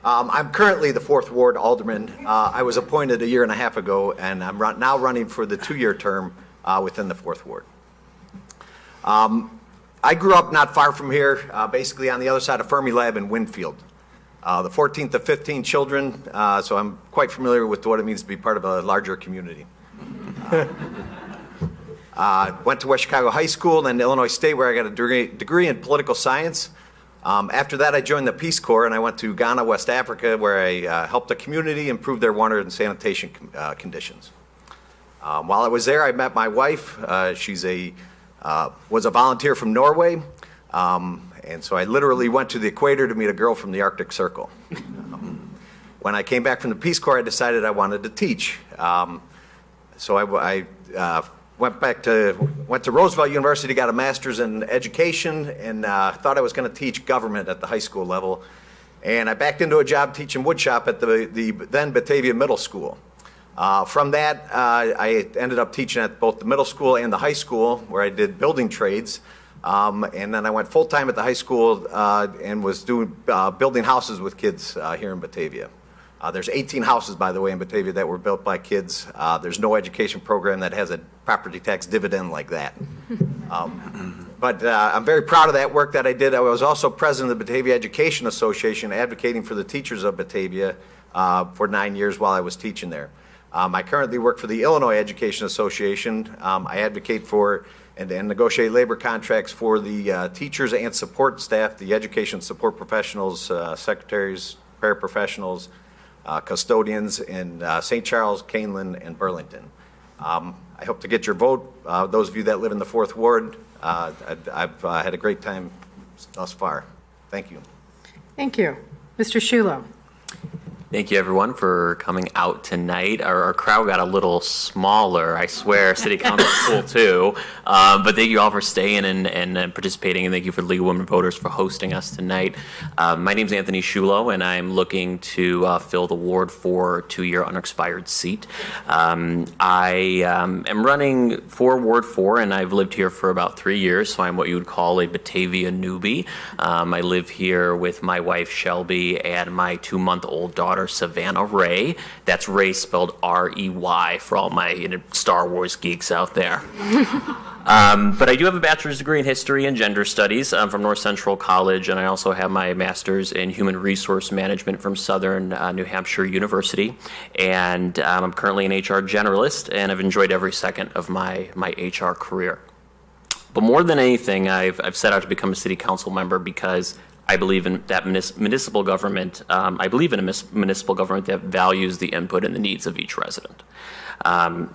U: I'm currently the Fourth Ward Alderman. I was appointed a year and a half ago, and I'm now running for the 2-year term within the Fourth Ward. I grew up not far from here, basically on the other side of Fermilab in Winfield. The 14th of 15 children, so I'm quite familiar with what it means to be part of a larger community. Went to West Chicago High School and then Illinois State, where I got a degree in political science. After that, I joined the Peace Corps, and I went to Ghana, West Africa, where I helped the community improve their water and sanitation conditions. While I was there, I met my wife. She's was a volunteer from Norway, and so I literally went to the equator to meet a girl from the Arctic Circle. When I came back from the Peace Corps, I decided I wanted to teach. So I went to Roosevelt University, got a master's in education, and thought I was going to teach government at the high school level. And I backed into a job teaching woodshop at the then Batavia Middle School. From that, I ended up teaching at both the middle school and the high school, where I did building trades. And then I went full-time at the high school and was doing building houses with kids here in Batavia. There's 18 houses, by the way, in Batavia that were built by kids. There's no education program that has a property tax dividend like that. But I'm very proud of that work that I did. I was also president of the Batavia Education Association, advocating for the teachers of Batavia for 9 years while I was teaching there. I currently work for the Illinois Education Association. I advocate for and negotiate labor contracts for the teachers and support staff, the education support professionals, secretaries, paraprofessionals, custodians in St. Charles, Canelan, and Burlington. I hope to get your vote. Those of you that live in the 4th Ward, I've had a great time thus far. Thank you.
A: Thank you. Mr. Shulo.
Q: Thank you, everyone, for coming out tonight. Our crowd got a little smaller, I swear. City Council is cool, too. But thank you all for staying and participating, and thank you for the League of Women Voters for hosting us tonight. My name is Anthony Shulo, and I'm looking to fill the ward for a 2-year unexpired seat. I am running for Ward 4, and I've lived here for about 3 years, so I'm what you would call a Batavia newbie. I live here with my wife, Shelby, and my 2-month-old daughter, Savannah Ray. That's Ray spelled R-E-Y for all my Star Wars geeks out there. But I do have a bachelor's degree in history and gender studies from North Central College, and I also have my master's in human resource management from Southern New Hampshire University. And I'm currently an HR generalist, and I've enjoyed every second of my HR career. But more than anything, I've set out to become a city council member because I believe in that municipal government. I believe in a municipal government that values the input and the needs of each resident.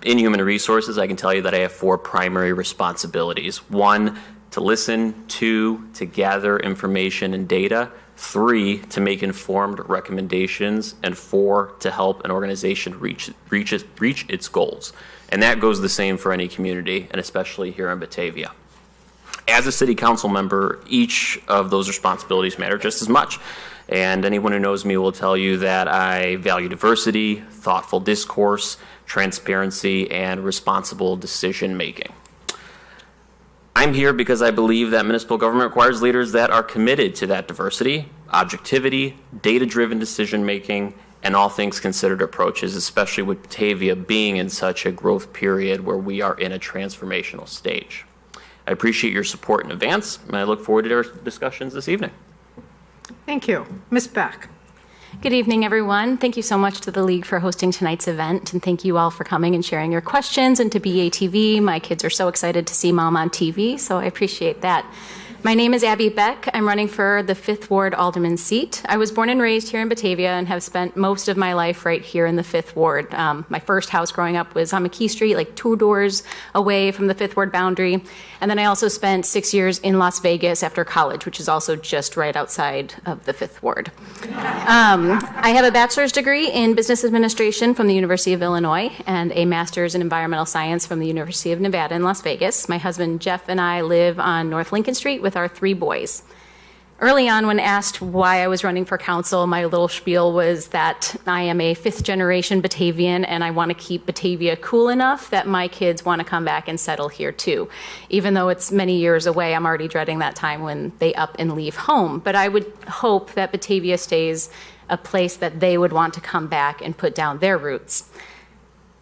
Q: In human resources, I can tell you that I have 4 primary responsibilities. 1, to listen. 2, to gather information and data. 3, to make informed recommendations. And 4, to help an organization reach its goals. And that goes the same for any community, and especially here in Batavia. As a city council member, each of those responsibilities matter just as much. And anyone who knows me will tell you that I value diversity, thoughtful discourse, transparency, and responsible decision making. I'm here because I believe that municipal government requires leaders that are committed to that diversity, objectivity, data-driven decision making, and all things considered approaches, especially with Batavia being in such a growth period where we are in a transformational stage. I appreciate your support in advance, and I look forward to our discussions this evening.
A: Thank you. Ms. Beck.
D: Good evening, everyone. Thank you so much to the League for hosting tonight's event, and thank you all for coming and sharing your questions, and to BATV. My kids are so excited to see Mom on TV, so I appreciate that. My name is Abby Beck. I'm running for the 5th Ward Alderman seat. I was born and raised here in Batavia and have spent most of my life right here in the 5th Ward. My first house growing up was on McKee Street, like 2 doors away from the 5th Ward boundary. And then I also spent 6 years in Las Vegas after college, which is also just right outside of the 5th Ward. I have a bachelor's degree in business administration from the University of Illinois and a master's in environmental science from the University of Nevada in Las Vegas. My husband Jeff and I live on North Lincoln Street with our 3 boys. Early on, when asked why I was running for council, my little spiel was that I am a 5th generation Batavian and I want to keep Batavia cool enough that my kids want to come back and settle here too. Even though it's many years away, I'm already dreading that time when they up and leave home. But I would hope that Batavia stays a place that they would want to come back and put down their roots.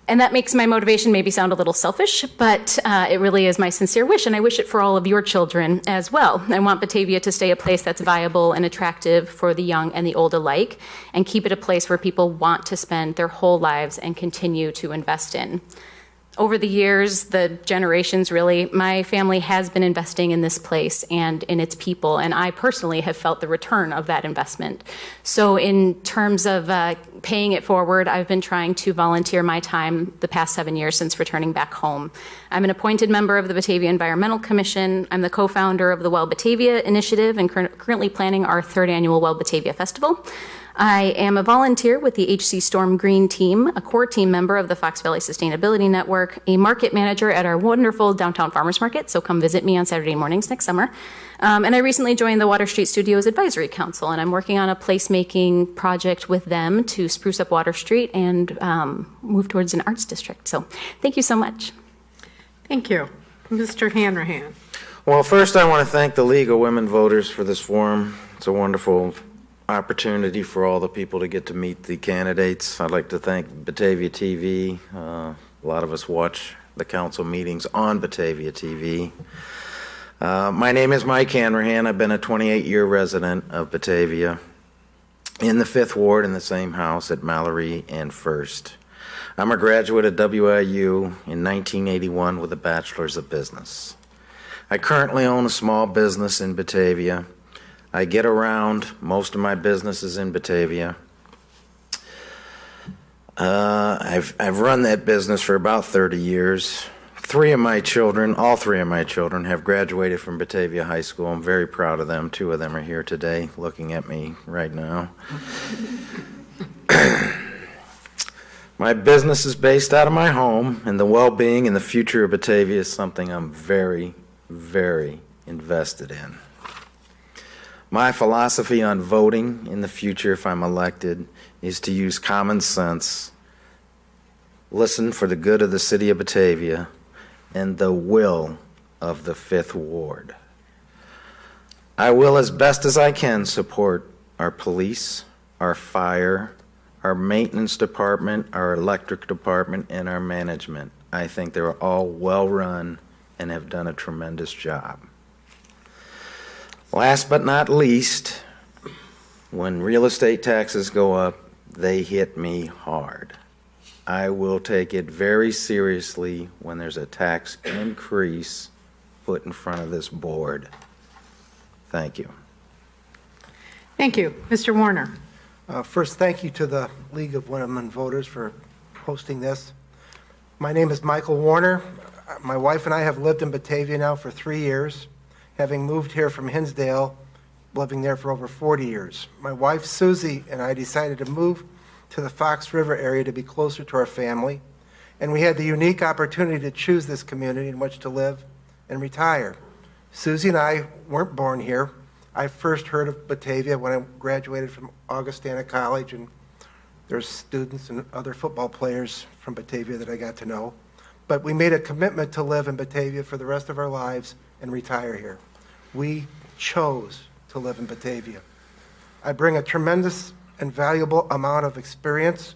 D: And that makes my motivation maybe sound a little selfish, but it really is my sincere wish, and I wish it for all of your children as well. I want Batavia to stay a place that's viable and attractive for the young and the old alike, and keep it a place where people want to spend their whole lives and continue to invest in. Over the years, the generations really, my family has been investing in this place and in its people, and I personally have felt the return of that investment. So in terms of paying it forward, I've been trying to volunteer my time the past 7 years since returning back home. I'm an appointed member of the Batavia Environmental Commission. I'm the co-founder of the Well Batavia Initiative and currently planning our 3rd annual Well Batavia Festival. I am a volunteer with the HC Storm Green team, a core team member of the Fox Valley Sustainability Network, a market manager at our wonderful downtown farmers market, so come visit me on Saturday mornings next summer. And I recently joined the Water Street Studios Advisory Council, and I'm working on a placemaking project with them to spruce up Water Street and move towards an arts district. So thank you so much.
A: Thank you. Mr. Hanrahan.
R: Well, first I want to thank the League of Women Voters for this forum. It's a wonderful opportunity for all the people to get to meet the candidates. I'd like to thank Batavia TV. A lot of us watch the council meetings on Batavia TV. My name is Mike Hanrahan. I've been a 28-year resident of Batavia in the 5th Ward in the same house at Mallory and First. I'm a graduate of WIU in 1981 with a Bachelor's of Business. I currently own a small business in Batavia. I get around. Most of my business is in Batavia. I've run that business for about 30 years. All three of my children have graduated from Batavia High School. I'm very proud of them. 2 of them are here today looking at me right now. My business is based out of my home, and the well-being and the future of Batavia is something I'm very, very invested in. My philosophy on voting in the future, if I'm elected, is to use common sense, listen for the good of the city of Batavia, and the will of the 5th Ward. I will, as best as I can, support our police, our fire, our maintenance department, our electric department, and our management. I think they're all well run and have done a tremendous job. Last but not least, when real estate taxes go up, they hit me hard. I will take it very seriously when there's a tax increase put in front of this board. Thank you.
A: Thank you. Mr. Warner.
B: First, thank you to the League of Women Voters for hosting this. My name is Michael Warner. My wife and I have lived in Batavia now for 3 years, having moved here from Hinsdale, living there for over 40 years. My wife, Susie, and I decided to move to the Fox River area to be closer to our family, and we had the unique opportunity to choose this community in which to live and retire. Susie and I weren't born here. I first heard of Batavia when I graduated from Augustana College, and there's students and other football players from Batavia that I got to know. But we made a commitment to live in Batavia for the rest of our lives and retire here. We chose to live in Batavia. I bring a tremendous and valuable amount of experience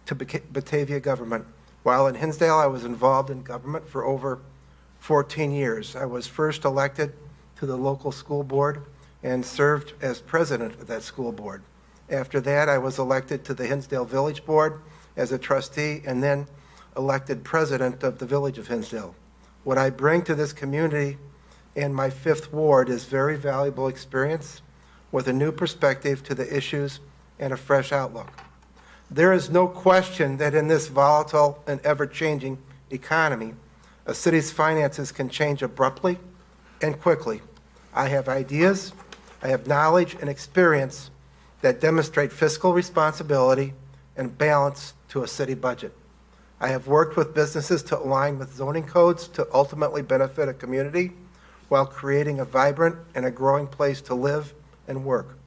B: to Batavia government. While in Hinsdale, I was involved in government for over 14 years. I was first elected to the local school board and served as president of that school board. After that, I was elected to the Hinsdale Village Board as a trustee and then elected president of the Village of Hinsdale. What I bring to this community and my 5th Ward is very valuable experience with a new perspective to the issues and a fresh outlook. There is no question that in this volatile and ever-changing economy, a city's finances can change abruptly and quickly. I have ideas, I have knowledge and experience that demonstrate fiscal responsibility and balance to a city budget. I have worked with businesses to align with zoning codes to ultimately benefit a community while creating a vibrant and a growing place to live and work.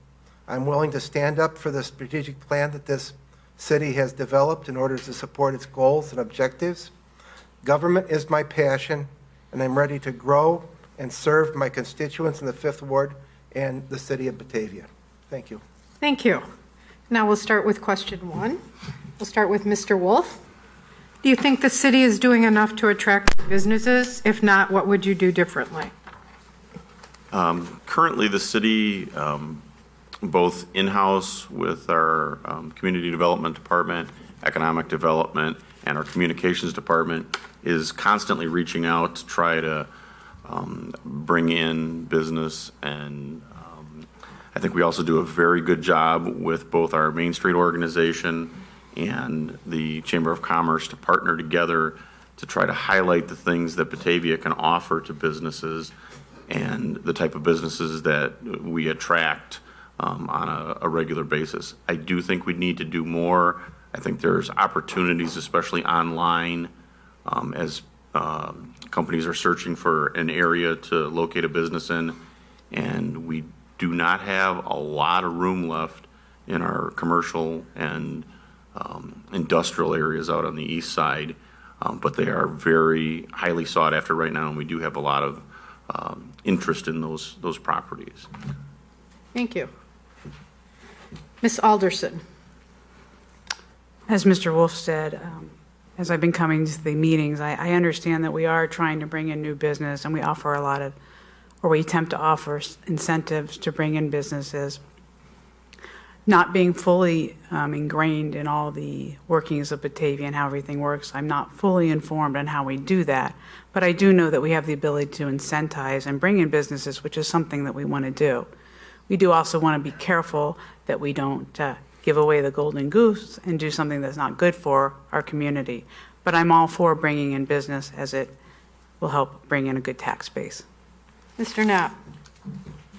B: I'm willing to stand up for the strategic plan that this city has developed in order to support its goals and objectives. Government is my passion, and I'm ready to grow and serve my constituents in the 5th Ward and the city of Batavia. Thank you.
A: Thank you. Now we'll start with question 1. We'll start with Mr. Wolf. Do you think the city is doing enough to attract businesses? If not, what would you do differently?
J: Currently, the city, both in-house with our community development department, economic development, and our communications department, is constantly reaching out to try to bring in business, and I think we also do a very good job with both our Main Street organization and the Chamber of Commerce to partner together to try to highlight the things that Batavia can offer to businesses and the type of businesses that we attract
T: on a regular basis. I do think we need to do more. I think there's opportunities, especially online, as companies are searching for an area to locate a business in, and we do not have a lot of room left in our commercial and industrial areas out on the east side, but they are very highly sought after right now, and we do have a lot of interest in those properties.
A: Thank you. Ms. Alderson.
P: As Mr. Wolf said, as I've been coming to the meetings, I understand that we are trying to bring in new business, and we offer a lot of, or we attempt to offer incentives to bring in businesses. Not being fully ingrained in all the workings of Batavia and how everything works, I'm not fully informed on how we do that. But I do know that we have the ability to incentivize and bring in businesses, which is something that we want to do. We do also want to be careful that we don't give away the golden goose and do something that's not good for our community. But I'm all for bringing in business, as it will help bring in a good tax base.
A: Mr. Knapp.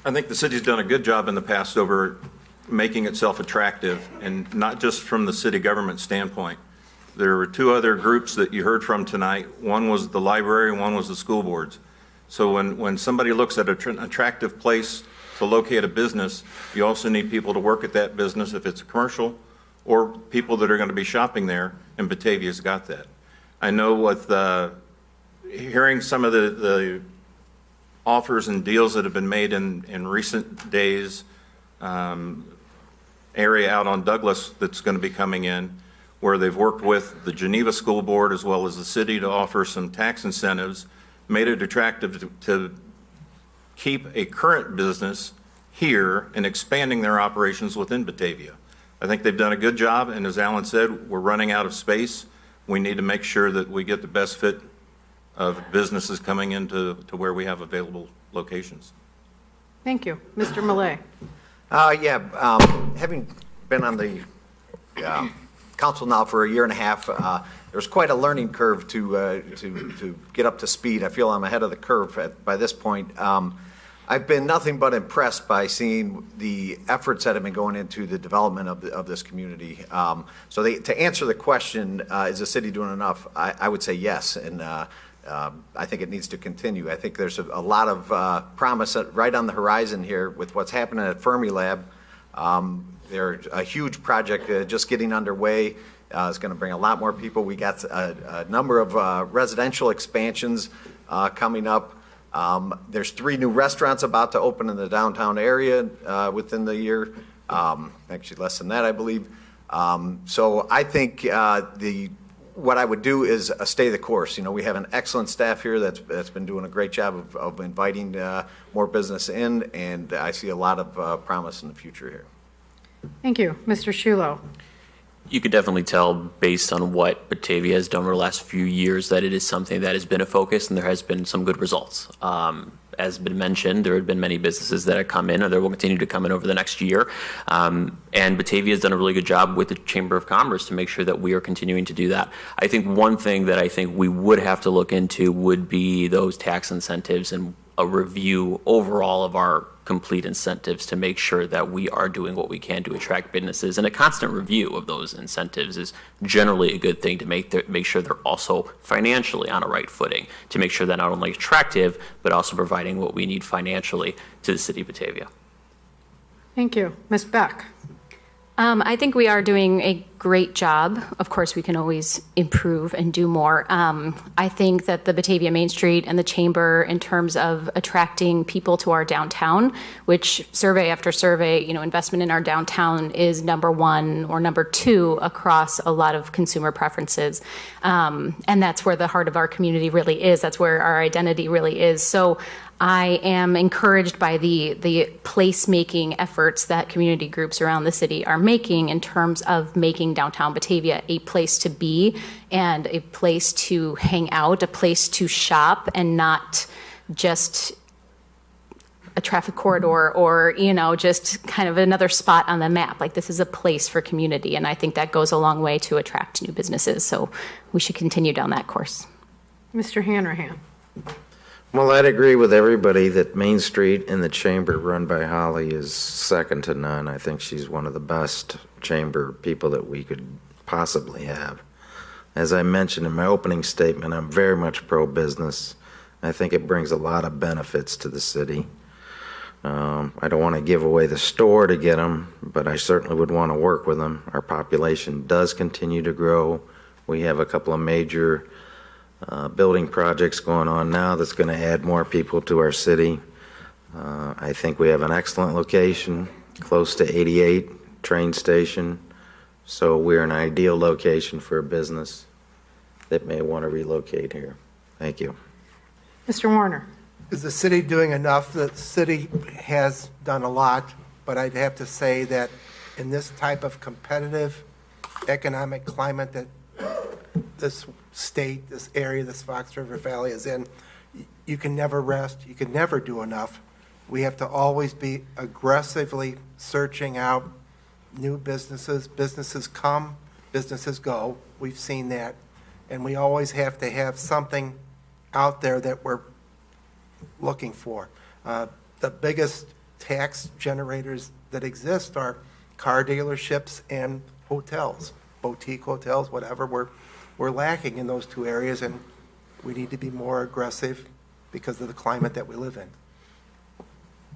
T: I think the city's done a good job in the past over making itself attractive, and not just from the city government standpoint. There were two other groups that you heard from tonight. One was the library, and one was the school boards. So when somebody looks at an attractive place to locate a business, you also need people to work at that business if it's a commercial, or people that are going to be shopping there, and Batavia's got that. I know with hearing some of the offers and deals that have been made in recent days, area out on Douglas that's going to be coming in, where they've worked with the Geneva School Board as well as the city to offer some tax incentives, made it attractive to keep a current business here and expanding their operations within Batavia. I think they've done a good job, and as Alan said, we're running out of space. We need to make sure that we get the best fit of businesses coming into where we have available locations.
A: Thank you. Mr. Millay.
U: Having been on the council now for a year and a half, there's quite a learning curve to get up to speed. I feel I'm ahead of the curve by this point. I've been nothing but impressed by seeing the efforts that have been going into the development of this community. To answer the question, is the city doing enough? I would say yes, and I think it needs to continue. I think there's a lot of promise right on the horizon here with what's happening at Fermilab. There's a huge project just getting underway. It's going to bring a lot more people. We got a number of residential expansions coming up. There's 3 new restaurants about to open in the downtown area within the year. Actually, less than that, I believe. So I think what I would do is stay the course. You know, we have an excellent staff here that's been doing a great job of inviting more business in, and I see a lot of promise in the future here.
A: Thank you. Mr. Shulo.
Q: You could definitely tell based on what Batavia has done over the last few years that it is something that has been a focus, and there has been some good results. As been mentioned, there have been many businesses that have come in, or there will continue to come in over the next year. And Batavia has done a really good job with the Chamber of Commerce to make sure that we are continuing to do that. I think one thing that I think we would have to look into would be those tax incentives and a review overall of our complete incentives to make sure that we are doing what we can to attract businesses. And a constant review of those incentives is generally a good thing to make sure they're also financially on a right footing, to make sure they're not only attractive, but also providing what we need financially to the city of Batavia.
A: Thank you. Ms. Beck.
D: I think we are doing a great job. Of course, we can always improve and do more. I think that the Batavia Main Street and the Chamber, in terms of attracting people to our downtown, which survey after survey, investment in our downtown is number 1 or number 2 across a lot of consumer preferences. And that's where the heart of our community really is. That's where our identity really is. So I am encouraged by the placemaking efforts that community groups around the city are making in terms of making downtown Batavia a place to be and a place to hang out, a place to shop, and not just a traffic corridor or, just kind of another spot on the map. Like, this is a place for community, and I think that goes a long way to attract new businesses. So we should continue down that course.
A: Mr. Hanrahan.
R: Well, I'd agree with everybody that Main Street and the chamber run by Holly is second to none. I think she's one of the best chamber people that we could possibly have. As I mentioned in my opening statement, I'm very much pro-business. I think it brings a lot of benefits to the city. I don't want to give away the store to get them, but I certainly would want to work with them. Our population does continue to grow. We have a couple of major building projects going on now that's going to add more people to our city. I think we have an excellent location, close to 88 train station, so we're an ideal location for a business that may want to relocate here. Thank you.
A: Mr. Warner.
B: Is the city doing enough? The city has done a lot, but I'd have to say that in this type of competitive economic climate that this state, this area, this Fox River Valley is in, you can never rest. You can never do enough. We have to always be aggressively searching out new businesses. Businesses come, businesses go. We've seen that. And we always have to have something out there that we're looking for. The biggest tax generators that exist are car dealerships and hotels, boutique hotels, whatever. We're lacking in those two areas, and we need to be more aggressive because of the climate that we live in.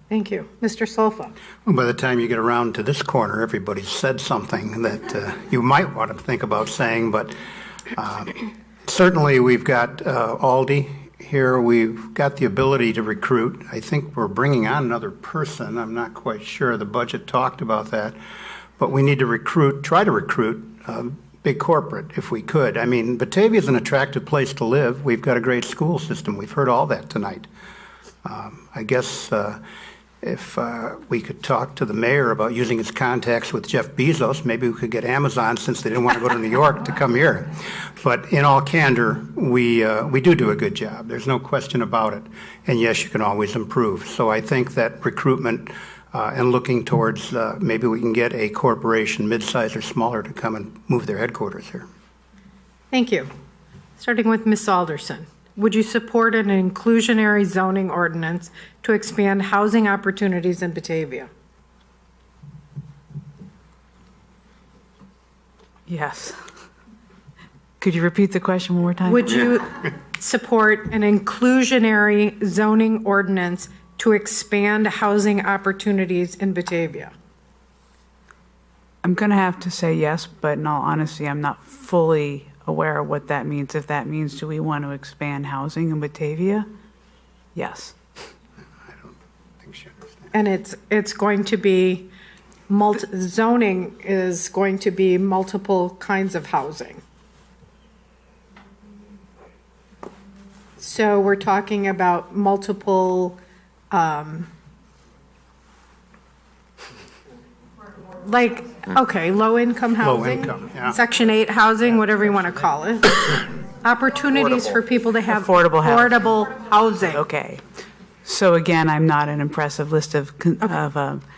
A: Thank you. Mr. Solfa.
S: Well, by the time you get around to this corner, everybody's said something that you might want to think about saying, but certainly we've got Aldi here. We've got the ability to recruit. I think we're bringing on another person. I'm not quite sure. The budget talked about that. But we need to try to recruit big corporate if we could. I mean, Batavia is an attractive place to live. We've got a great school system. We've heard all that tonight. I guess if we could talk to the mayor about using his contacts with Jeff Bezos, maybe we could get Amazon, since they didn't want to go to New York, to come here. But in all candor, we do a good job. There's no question about it. And yes, you can always improve. So I think that recruitment and looking towards maybe we can get a corporation, mid-size or smaller, to come and move their headquarters here.
A: Thank you. Starting with Ms. Alderson. Would you support an inclusionary zoning ordinance to expand housing opportunities in Batavia?
P: Yes. Could you repeat the question one more time?
A: Would you support an inclusionary zoning ordinance to expand housing opportunities in Batavia?
P: I'm going to have to say yes, but in all honesty, I'm not fully aware of what that means. If that means, do we want to expand housing in Batavia? Yes.
S: I don't think she understands.
A: And it's going to be, zoning is going to be multiple kinds of housing. So we're talking about multiple, low-income housing,
S: Low-income, yeah.
A: Section 8 housing, whatever you want to call it. Opportunities for people to have
P: Affordable
A: housing.
P: Okay. So again, I'm not an impressive list of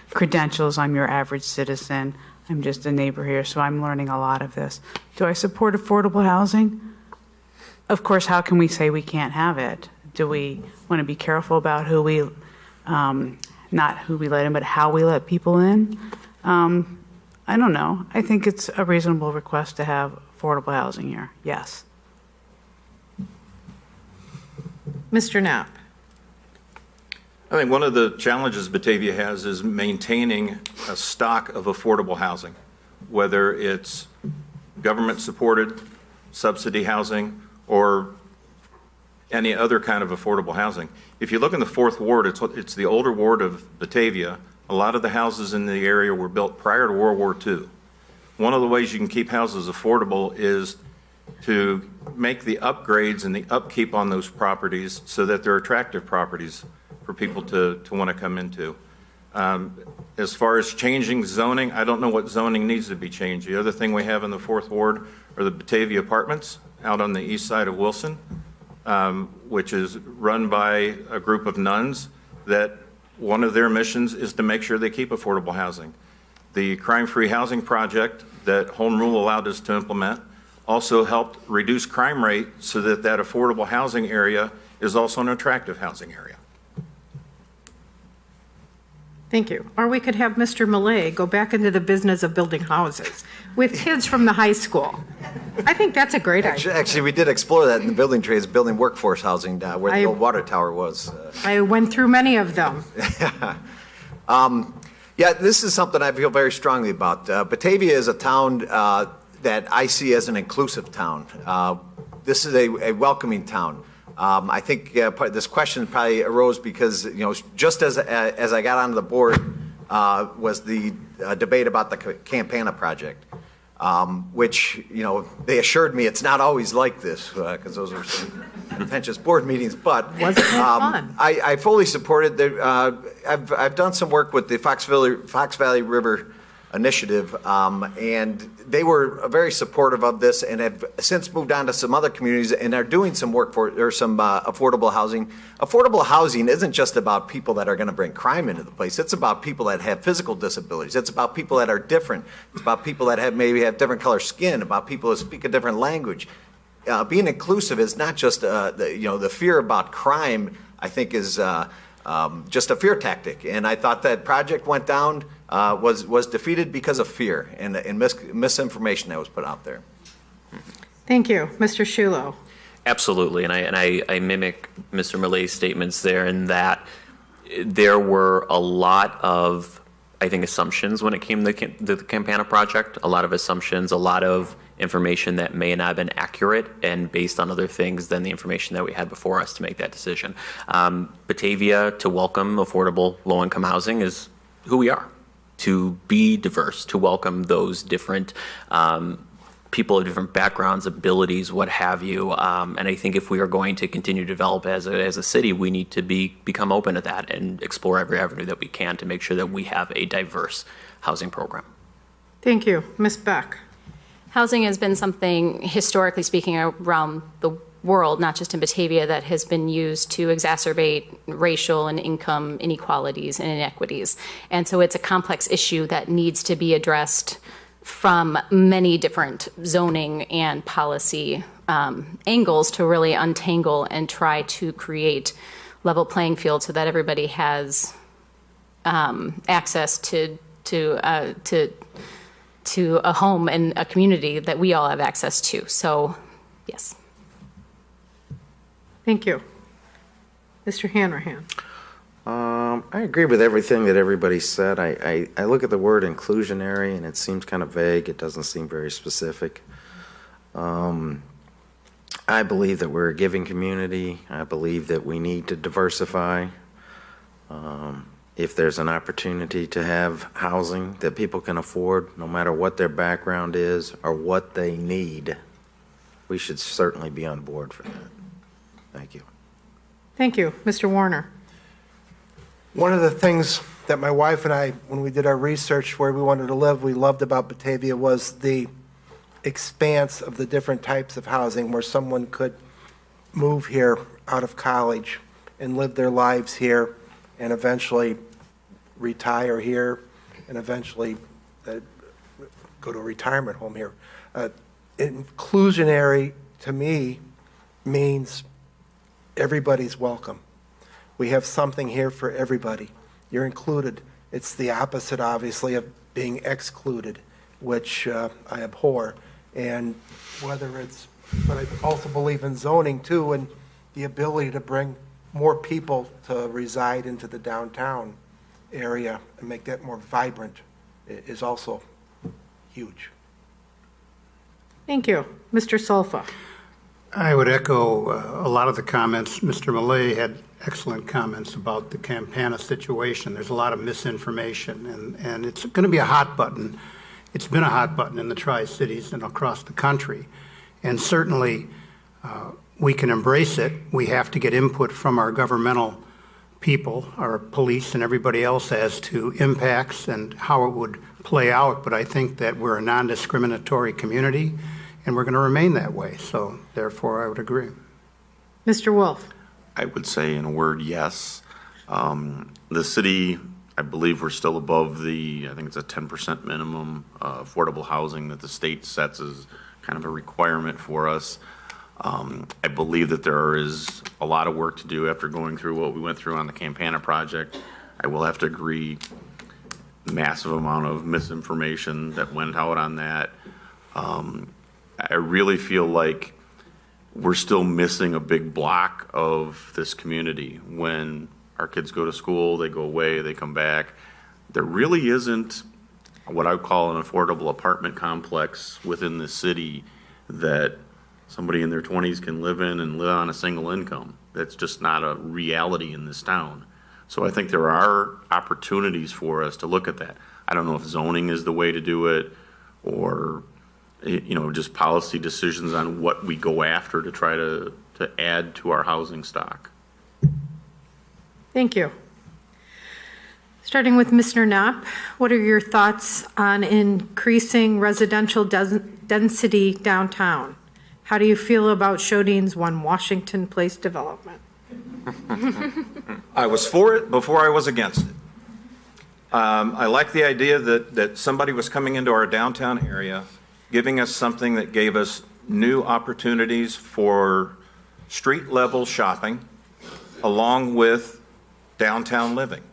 P: credentials. I'm your average citizen. I'm just a neighbor here, so I'm learning a lot of this. Do I support affordable housing? Of course, how can we say we can't have it? Do we want to be careful about who we, not who we let in, but how we let people in? I don't know. I think it's a reasonable request to have affordable housing here. Yes.
A: Mr. Knapp.
T: I think one of the challenges Batavia has is maintaining a stock of affordable housing, whether it's government-supported subsidy housing or any other kind of affordable housing. If you look in the 4th Ward, it's the older ward of Batavia. A lot of the houses in the area were built prior to World War II. One of the ways you can keep houses affordable is to make the upgrades and the upkeep on those properties so that they're attractive properties for people to want to come into. As far as changing zoning, I don't know what zoning needs to be changed. The other thing we have in the 4th Ward are the Batavia Apartments out on the east side of Wilson, which is run by a group of nuns that one of their missions is to make sure they keep affordable housing. The crime-free housing project that Home Rule allowed us to implement also helped reduce crime rate so that that affordable housing area is also an attractive housing area.
A: Thank you. Or we could have Mr. Millay go back into the business of building houses with kids from the high school. I think that's a great idea.
U: Actually, we did explore that in the building trades, building workforce housing where the old water tower was.
A: I went through many of them.
U: Yeah, this is something I feel very strongly about. Batavia is a town that I see as an inclusive town. This is a welcoming town. I think this question probably arose because, just as I got onto the board was the debate about the Campana project, which, they assured me it's not always like this because those were some contentious board meetings. But I fully supported I've done some work with the Fox Valley River Initiative, and they were very supportive of this and have since moved on to some other communities and are doing some work for some affordable housing. Affordable housing isn't just about people that are going to bring crime into the place. It's about people that have physical disabilities. It's about people that are different. It's about people that maybe have different color skin, about people that speak a different language. Being inclusive is not just the fear about crime, I think, is just a fear tactic. And I thought that project went down, was defeated because of fear and misinformation that was put out there.
A: Thank you. Mr. Shulo.
Q: Absolutely, and I mimic Mr. Millay's statements there in that there were a lot of, I think, assumptions when it came to the Campana project, a lot of assumptions, a lot of information that may not have been accurate and based on other things than the information that we had before us to make that decision. Batavia, to welcome affordable low-income housing, is who we are. To be diverse, to welcome those different people of different backgrounds, abilities, what have you. And I think if we are going to continue to develop as a city, we need to become open to that and explore every avenue that we can to make sure that we have a diverse housing program.
A: Thank you. Ms. Beck.
D: Housing has been something, historically speaking, around the world, not just in Batavia, that has been used to exacerbate racial and income inequalities and inequities. And so it's a complex issue that needs to be addressed from many different zoning and policy angles to really untangle and try to create level playing field so that everybody has access to a home and a community that we all have access to. So, yes.
A: Thank you. Mr. Hanrahan.
R: I agree with everything that everybody said. I look at the word inclusionary and it seems kind of vague. It doesn't seem very specific. I believe that we're a giving community. I believe that we need to diversify. If there's an opportunity to have housing that people can afford, no matter what their background is or what they need, we should certainly be on board for that. Thank you.
A: Thank you. Mr. Warner.
B: One of the things that my wife and I, when we did our research where we wanted to live, we loved about Batavia was the expanse of the different types of housing where someone could move here out of college and live their lives here and eventually retire here and eventually go to a retirement home here. Inclusionary, to me, means everybody's welcome. We have something here for everybody. You're included. It's the opposite, obviously, of being excluded, which I abhor. And but I also believe in zoning too, and the ability to bring more people to reside into the downtown area and make that more vibrant is also huge.
A: Thank you. Mr. Solfa.
S: I would echo a lot of the comments. Mr. Millay had excellent comments about the Campana situation. There's a lot of misinformation, and it's going to be a hot button. It's been a hot button in the Tri-Cities and across the country. And certainly we can embrace it. We have to get input from our governmental people, our police and everybody else as to impacts and how it would play out. But I think that we're a non-discriminatory community, and we're going to remain that way. So therefore, I would agree.
A: Mr. Wolf.
J: I would say in a word, yes. The city, I believe we're still above I think it's a 10% minimum affordable housing that the state sets as kind of a requirement for us.
T: I believe that there is a lot of work to do after going through what we went through on the Campana project. I will have to agree, massive amount of misinformation that went out on that. I really feel like we're still missing a big block of this community. When our kids go to school, they go away, they come back. There really isn't what I would call an affordable apartment complex within the city that somebody in their 20s can live in and live on a single income. That's just not a reality in this town. So I think there are opportunities for us to look at that. I don't know if zoning is the way to do it, or just policy decisions on what we go after to try to add to our housing stock.
A: Thank you. Starting with Mr. Knapp, what are your thoughts on increasing residential density downtown? How do you feel about Shodene's One Washington Place development?
T: I was for it before I was against it. I like the idea that somebody was coming into our downtown area, giving us something that gave us new opportunities for street level shopping along with downtown living.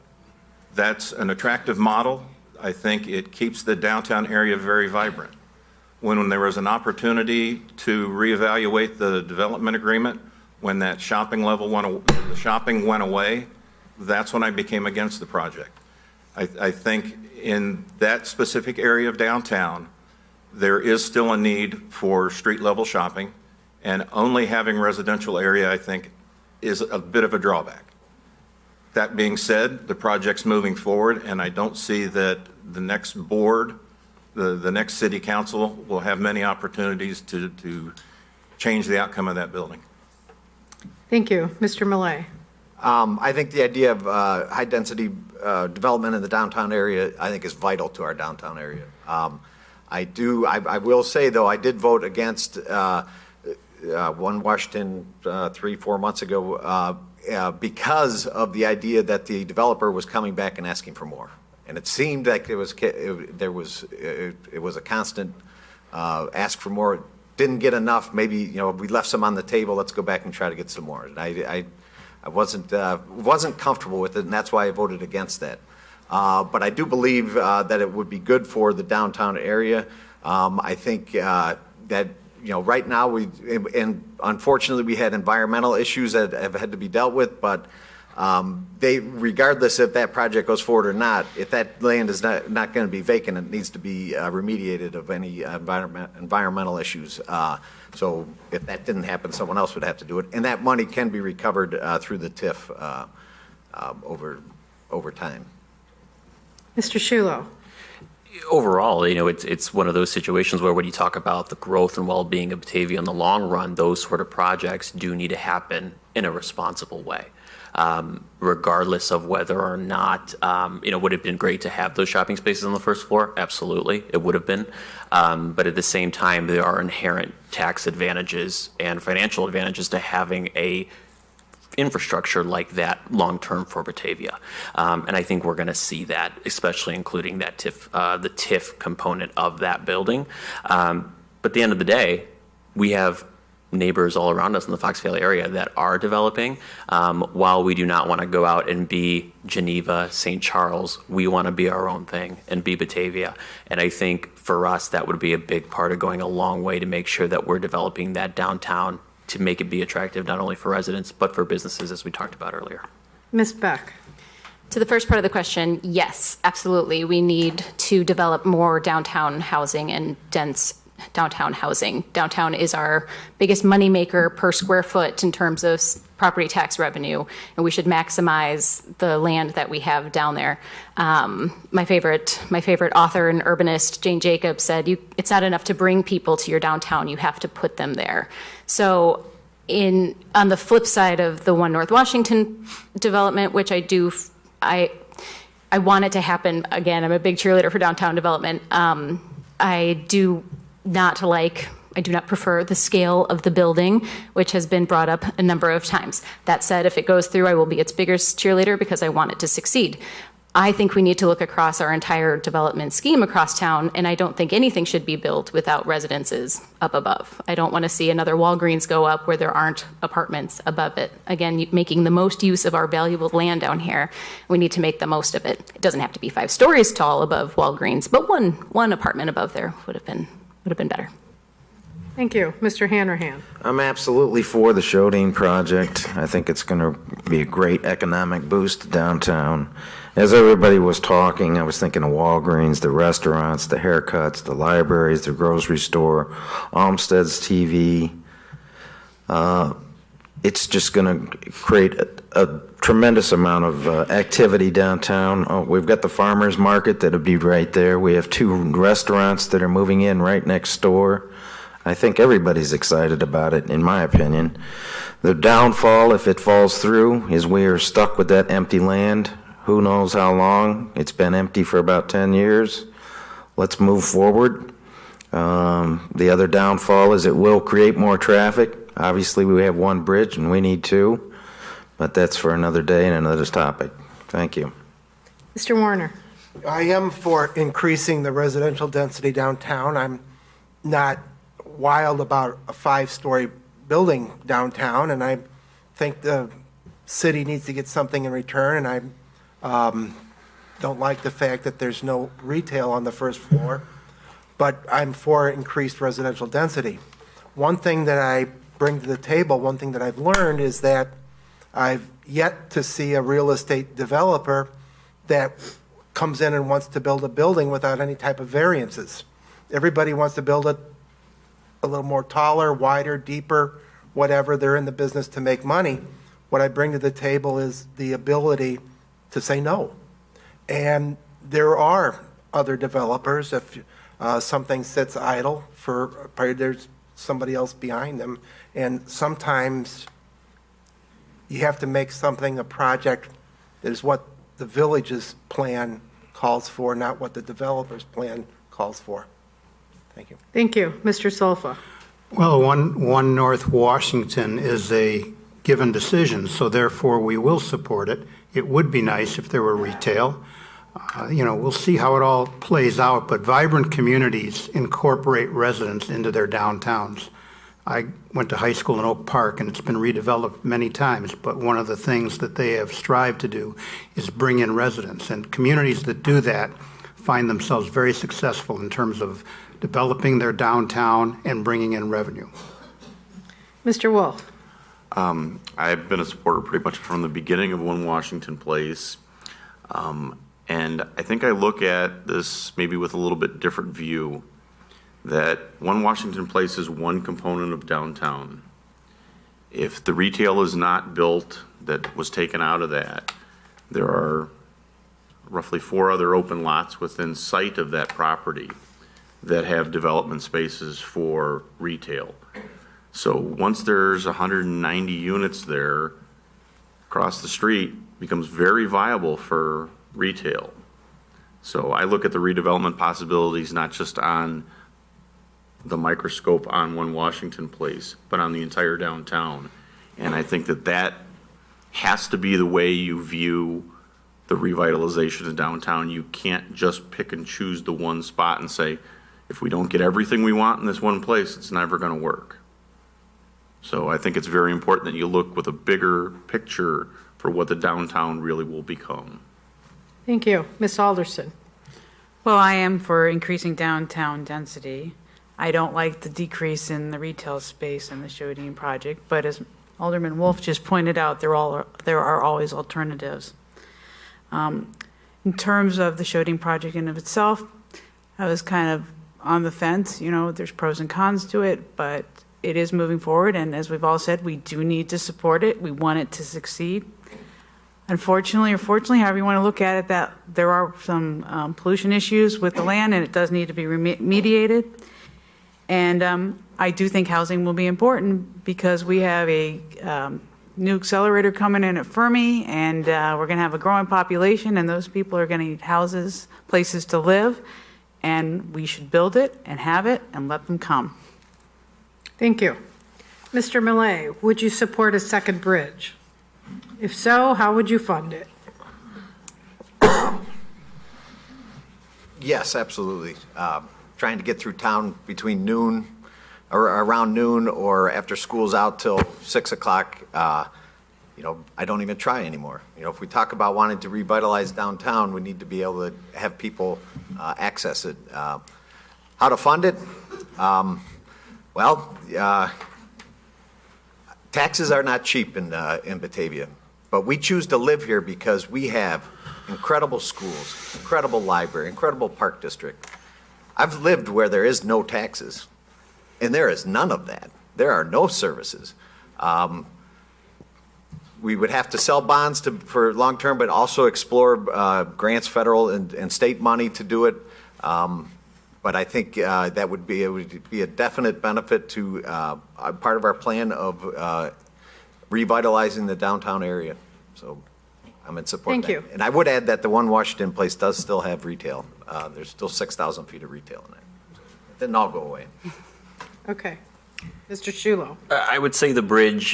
T: That's an attractive model. I think it keeps the downtown area very vibrant. When there was an opportunity to reevaluate the development agreement, when that shopping went away, that's when I became against the project. I think in that specific area of downtown, there is still a need for street level shopping, and only having residential area, I think, is a bit of a drawback. That being said, the project's moving forward, and I don't see that the next board, the next city council, will have many opportunities to change the outcome of that building.
A: Thank you. Mr. Millay.
U: I think the idea of high-density development in the downtown area, I think, is vital to our downtown area. I will say, though, I did vote against One Washington 3-4 months ago because of the idea that the developer was coming back and asking for more. And it seemed like it was a constant ask for more. Didn't get enough. Maybe we left some on the table. Let's go back and try to get some more. And I wasn't comfortable with it, and that's why I voted against that. But I do believe that it would be good for the downtown area. I think that right now and unfortunately we had environmental issues that have had to be dealt with, but regardless if that project goes forward or not, if that land is not going to be vacant, it needs to be remediated of any environmental issues. So if that didn't happen, someone else would have to do it, and that money can be recovered through the TIF over time.
A: Mr. Shulo.
Q: Overall, it's one of those situations where when you talk about the growth and well-being of Batavia in the long run, those sort of projects do need to happen in a responsible way. Regardless of whether or not, would it have been great to have those shopping spaces on the first floor? Absolutely, it would have been. But at the same time, there are inherent tax advantages and financial advantages to having a infrastructure like that long-term for Batavia. And I think we're going to see that, especially including that the TIF component of that building. But at the end of the day, we have neighbors all around us in the Fox Valley area that are developing. While we do not want to go out and be Geneva, St. Charles, we want to be our own thing and be Batavia. And I think for us, that would be a big part of going a long way to make sure that we're developing that downtown to make it be attractive not only for residents, but for businesses, as we talked about earlier.
A: Ms. Beck.
D: To the first part of the question, yes, absolutely. We need to develop more downtown housing and dense downtown housing. Downtown is our biggest moneymaker per square foot in terms of property tax revenue, and we should maximize the land that we have down there. My favorite author and urbanist, Jane Jacobs, said, it's not enough to bring people to your downtown, you have to put them there. So on the flip side of the One North Washington development, which I want it to happen, again, I'm a big cheerleader for downtown development. I do not prefer the scale of the building, which has been brought up a number of times. That said, if it goes through, I will be its biggest cheerleader because I want it to succeed. I think we need to look across our entire development scheme across town, and I don't think anything should be built without residences up above. I don't want to see another Walgreens go up where there aren't apartments above it. Again, making the most use of our valuable land down here. We need to make the most of it. It doesn't have to be 5 stories tall above Walgreens, but one apartment above there would have been better.
A: Thank you. Mr. Hanrahan.
R: I'm absolutely for the Shodine project. I think it's going to be a great economic boost to downtown. As everybody was talking, I was thinking of Walgreens, the restaurants, the haircuts, the libraries, the grocery store, Olmsted's TV. It's just going to create a tremendous amount of activity downtown. We've got the farmers market that'll be right there. We have 2 restaurants that are moving in right next door. I think everybody's excited about it, in my opinion. The downfall, if it falls through, is we are stuck with that empty land. Who knows how long? It's been empty for about 10 years. Let's move forward. The other downfall is it will create more traffic. Obviously, we have 1 bridge and we need 2, but that's for another day and another topic. Thank you.
A: Mr. Warner.
B: I am for increasing the residential density downtown. I'm not wild about a 5-story building downtown, and I think the city needs to get something in return, and I don't like the fact that there's no retail on the first floor, but I'm for increased residential density. One thing that I bring to the table, one thing that I've learned is that I've yet to see a real estate developer that comes in and wants to build a building without any type of variances. Everybody wants to build it a little more taller, wider, deeper, whatever. They're in the business to make money. What I bring to the table is the ability to say no. And there are other developers. If something sits idle, probably there's somebody else behind them. And sometimes you have to make something a project that is what the village's plan calls for, not what the developer's plan calls for. Thank you.
A: Thank you. Mr. Solfa.
S: Well, one North Washington is a given decision, so therefore we will support it. It would be nice if there were retail. We'll see how it all plays out, but vibrant communities incorporate residents into their downtowns. I went to high school in Oak Park, and it's been redeveloped many times, but one of the things that they have strived to do is bring in residents, and communities that do that find themselves very successful in terms of developing their downtown and bringing in revenue.
A: Mr. Wolf.
J: I've been a supporter pretty much from the beginning of One Washington Place. And I think I look at this maybe with a little bit different view, that One Washington Place is one component of downtown. If the retail is not built, that was taken out of that, there are roughly 4 other open lots within sight of that property that have development spaces for retail. So once there's 190 units there, across the street becomes very viable for retail. So I look at the redevelopment possibilities not just on the microscope on One Washington Place, but on the entire downtown. And I think that that has to be the way you view the revitalization of downtown. You can't just pick and choose the one spot and say, if we don't get everything we want in this one place, it's never going to work. So I think it's very important that you look with a bigger picture for what the downtown really will become.
A: Thank you. Ms. Alderson.
P: Well, I am for increasing downtown density. I don't like the decrease in the retail space in the Shodine project, but as Alderman Wolf just pointed out, there are always alternatives. In terms of the Shodine project in of itself, I was kind of on the fence. There's pros and cons to it, but it is moving forward, and as we've all said, we do need to support it. We want it to succeed. Unfortunately, or fortunately, however you want to look at it, that there are some pollution issues with the land, and it does need to be remediated. And I do think housing will be important because we have a new accelerator coming in at Fermi, and we're going to have a growing population, and those people are going to need houses, places to live, and we should build it and have it and let them come.
A: Thank you. Mr. Millet, would you support a second bridge? If so, how would you fund it?
U: Yes, absolutely. Trying to get through town between noon or around noon or after school's out till 6 o'clock, I don't even try anymore. If we talk about wanting to revitalize downtown, we need to be able to have people access it. How to fund it? Taxes are not cheap in Batavia, but we choose to live here because we have incredible schools, incredible library, incredible park district. I've lived where there is no taxes, and there is none of that. There are no services. We would have to sell bonds for long-term, but also explore grants, federal and state money to do it. But I think that would be a definite benefit to part of our plan of revitalizing the downtown area. So I'm in support of that.
A: Thank you.
U: And I would add that the One Washington place does still have retail. There's still 6,000 feet of retail in there. It didn't all go away.
A: Okay. Mr. Shulo.
Q: I would say the bridge,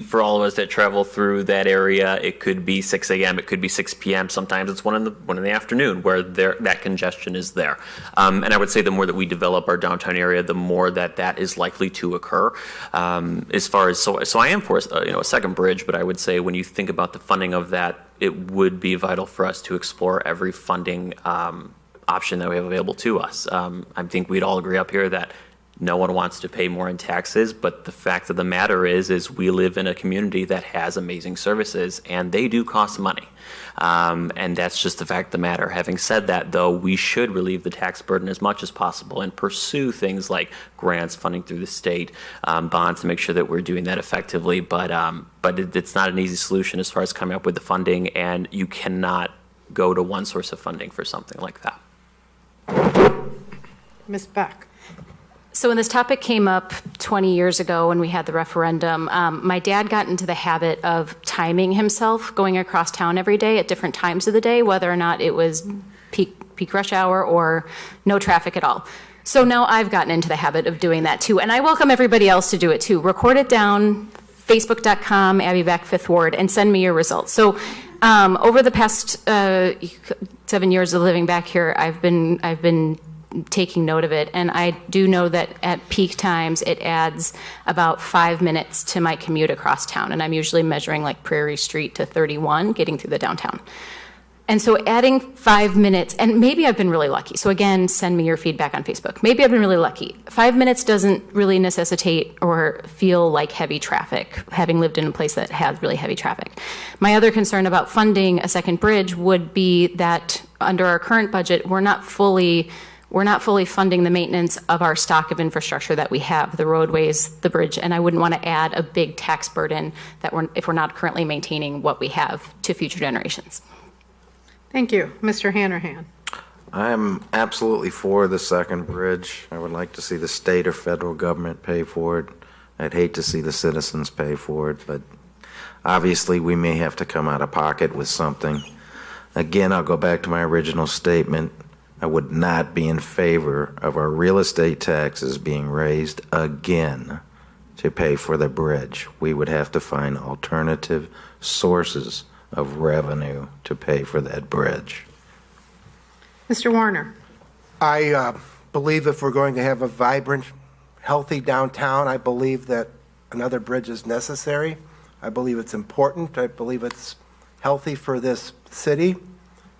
Q: for all of us that travel through that area, it could be 6 a.m., it could be 6 p.m., sometimes it's 1 in the afternoon where that congestion is there. And I would say the more that we develop our downtown area, the more that is likely to occur. As far as, so I am for a second bridge, but I would say when you think about the funding of that, it would be vital for us to explore every funding option that we have available to us. I think we'd all agree up here that no one wants to pay more in taxes, but the fact of the matter is we live in a community that has amazing services, and they do cost money. And that's just the fact of the matter. Having said that, though, we should relieve the tax burden as much as possible and pursue things like grants, funding through the state, bonds to make sure that we're doing that effectively. But it's not an easy solution as far as coming up with the funding, and you cannot go to one source of funding for something like that.
A: Ms. Beck.
D: So when this topic came up 20 years ago when we had the referendum, my dad got into the habit of timing himself going across town every day at different times of the day, whether or not it was peak rush hour or no traffic at all. So now I've gotten into the habit of doing that too, and I welcome everybody else to do it too. Record it down, facebook.com, Abby Beck, 5th Ward, and send me your results. So over the past 7 years of living back here, I've been taking note of it, and I do know that at peak times it adds about 5 minutes to my commute across town, and I'm usually measuring like Prairie Street to 31 getting through the downtown. And so adding 5 minutes, and maybe I've been really lucky, so again, send me your feedback on Facebook. Maybe I've been really lucky. 5 minutes doesn't really necessitate or feel like heavy traffic, having lived in a place that has really heavy traffic. My other concern about funding a second bridge would be that under our current budget, we're not fully funding the maintenance of our stock of infrastructure that we have, the roadways, the bridge, and I wouldn't want to add a big tax burden if we're not currently maintaining what we have to future generations.
A: Thank you. Mr. Hanrahan.
R: I'm absolutely for the second bridge. I would like to see the state or federal government pay for it. I'd hate to see the citizens pay for it, but obviously we may have to come out of pocket with something. Again, I'll go back to my original statement. I would not be in favor of our real estate taxes being raised again to pay for the bridge. We would have to find alternative sources of revenue to pay for that bridge.
A: Mr. Warner.
B: I believe if we're going to have a vibrant, healthy downtown, I believe that another bridge is necessary. I believe it's important. I believe it's healthy for this city.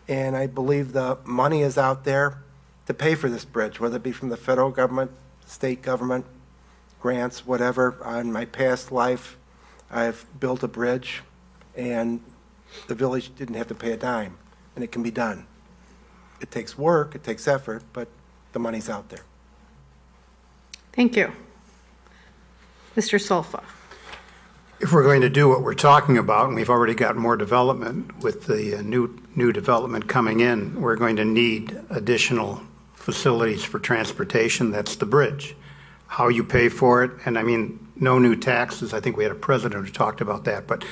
B: And I believe the money is out there to pay for this bridge, whether it be from the federal government, state government, grants, whatever. In my past life, I've built a bridge, and the village didn't have to pay a dime, and it can be done. It takes work, it takes effort, but the money's out there.
A: Thank you. Mr. Solfa.
S: If we're going to do what we're talking about, and we've already got more development with the new development coming in, we're going to need additional facilities for transportation. That's the bridge. How you pay for it, and I mean, no new taxes. I think we had a president who talked about that, but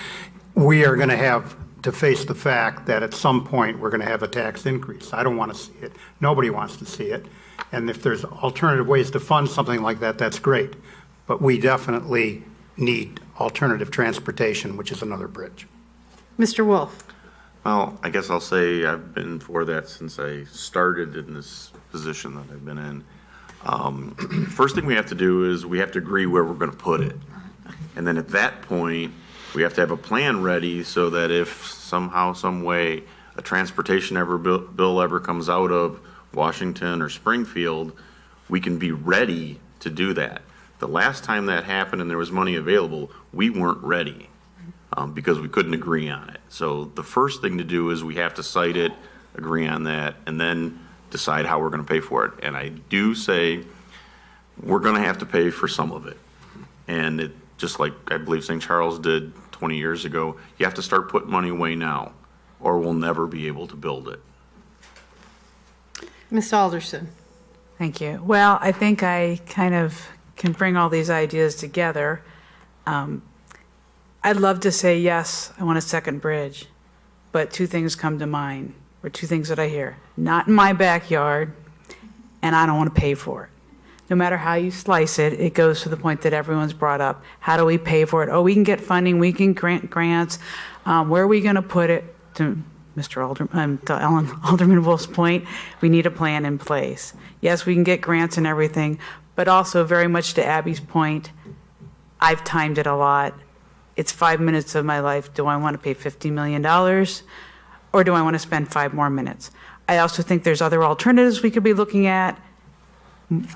S: we are going to have to face the fact that at some point we're going to have a tax increase. I don't want to see it. Nobody wants to see it. And if there's alternative ways to fund something like that, that's great. But we definitely need alternative transportation, which is another bridge.
A: Mr. Wolf.
T: Well, I guess I'll say I've been for that since I started in this position that I've been in. First thing we have to do is we have to agree where we're going to put it. And then at that point, we have to have a plan ready so that if somehow, some way, a transportation bill ever comes out of Washington or Springfield, we can be ready to do that. The last time that happened and there was money available, we weren't ready because we couldn't agree on it. So the first thing to do is we have to cite it, agree on that, and then decide how we're going to pay for it. And I do say we're going to have to pay for some of it. And it, just like I believe St. Charles did 20 years ago, you have to start putting money away now, or we'll never be able to build it.
A: Ms. Alderson.
P: Thank you. Well, I think I kind of can bring all these ideas together. I'd love to say, yes, I want a second bridge, but two things come to mind, or two things that I hear. Not in my backyard, and I don't want to pay for it. No matter how you slice it, it goes to the point that everyone's brought up. How do we pay for it? Oh, we can get funding, we can grant grants. Where are we going to put it? To Mr. Alderman Wolf's point, we need a plan in place. Yes, we can get grants and everything, but also very much to Abby's point, I've timed it a lot. It's 5 minutes of my life. Do I want to pay $50 million or do I want to spend 5 more minutes? I also think there's other alternatives we could be looking at.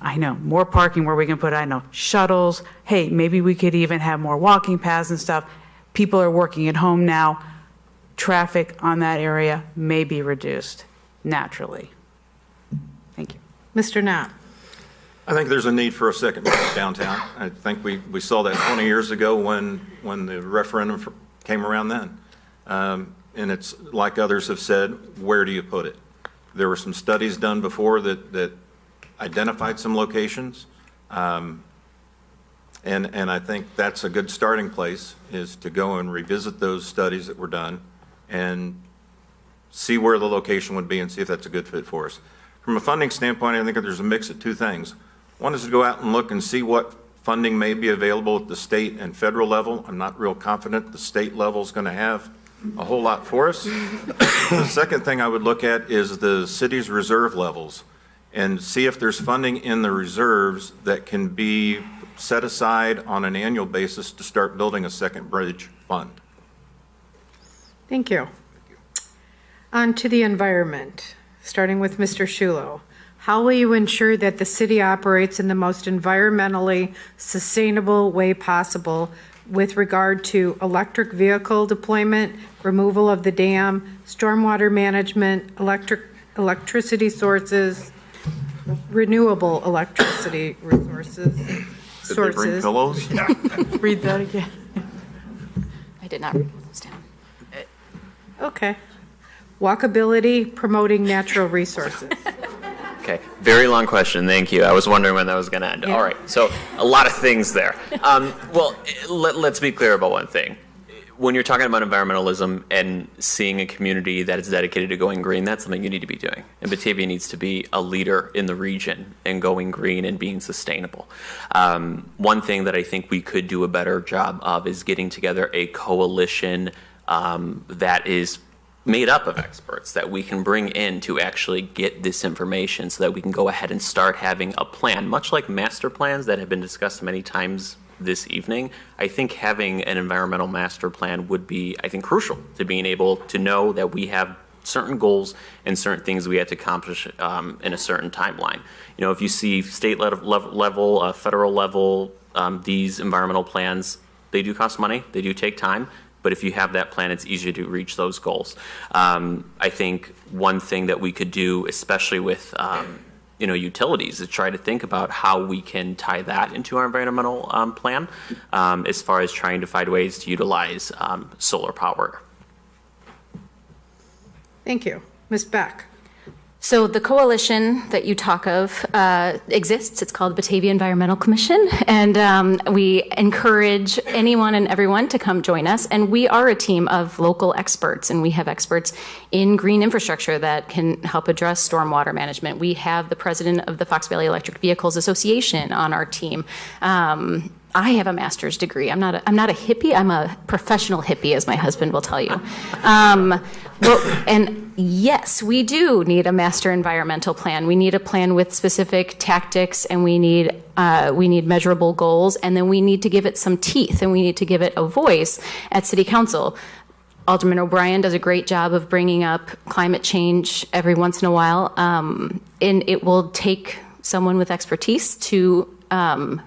P: I know, more parking where we can put, shuttles. Hey, maybe we could even have more walking paths and stuff. People are working at home now. Traffic on that area may be reduced naturally. Thank you.
A: Mr. Knapp.
T: I think there's a need for a second bridge downtown. I think we saw that 20 years ago when the referendum came around then. And it's like others have said, where do you put it? There were some studies done before that identified some locations. And I think that's a good starting place, is to go and revisit those studies that were done and see where the location would be and see if that's a good fit for us. From a funding standpoint, I think there's a mix of two things. One is to go out and look and see what funding may be available at the state and federal level. I'm not real confident the state level is going to have a whole lot for us. The second thing I would look at is the city's reserve levels and see if there's funding in the reserves that can be set aside on an annual basis to start building a second bridge fund.
A: Thank you. On to the environment, starting with Mr. Shulo. How will you ensure that the city operates in the most environmentally sustainable way possible with regard to electric vehicle deployment, removal of the dam, stormwater management, electricity sources, renewable electricity resources?
T: Did they bring pillows?
P: Read that again.
D: I did not write those down.
A: Okay. Walkability, promoting natural resources.
Q: Okay, very long question. Thank you. I was wondering when that was going to end.
A: Yeah.
Q: All right, so a lot of things there. Well, let's be clear about one thing. When you're talking about environmentalism and seeing a community that is dedicated to going green, that's something you need to be doing. And Batavia needs to be a leader in the region in going green and being sustainable. One thing that I think we could do a better job of is getting together a coalition that is made up of experts that we can bring in to actually get this information so that we can go ahead and start having a plan, much like master plans that have been discussed many times this evening. I think having an environmental master plan would be, I think, crucial to being able to know that we have certain goals and certain things we have to accomplish in a certain timeline. You know, if you see state level, federal level, these environmental plans, they do cost money, they do take time. But if you have that plan, it's easier to reach those goals. I think one thing that we could do, especially with utilities, is try to think about how we can tie that into our environmental plan, as far as trying to find ways to utilize solar power.
A: Thank you. Ms. Beck.
D: So the coalition that you talk of exists. It's called the Batavia Environmental Commission, and we encourage anyone and everyone to come join us. And we are a team of local experts, and we have experts in green infrastructure that can help address stormwater management. We have the president of the Fox Valley Electric Vehicles Association on our team. I have a master's degree. I'm not a hippie. I'm a professional hippie, as my husband will tell you. And yes, we do need a master environmental plan. We need a plan with specific tactics, and we need measurable goals, and then we need to give it some teeth, and we need to give it a voice at City Council. Alderman O'Brien does a great job of bringing up climate change every once in a while, and it will take someone with expertise to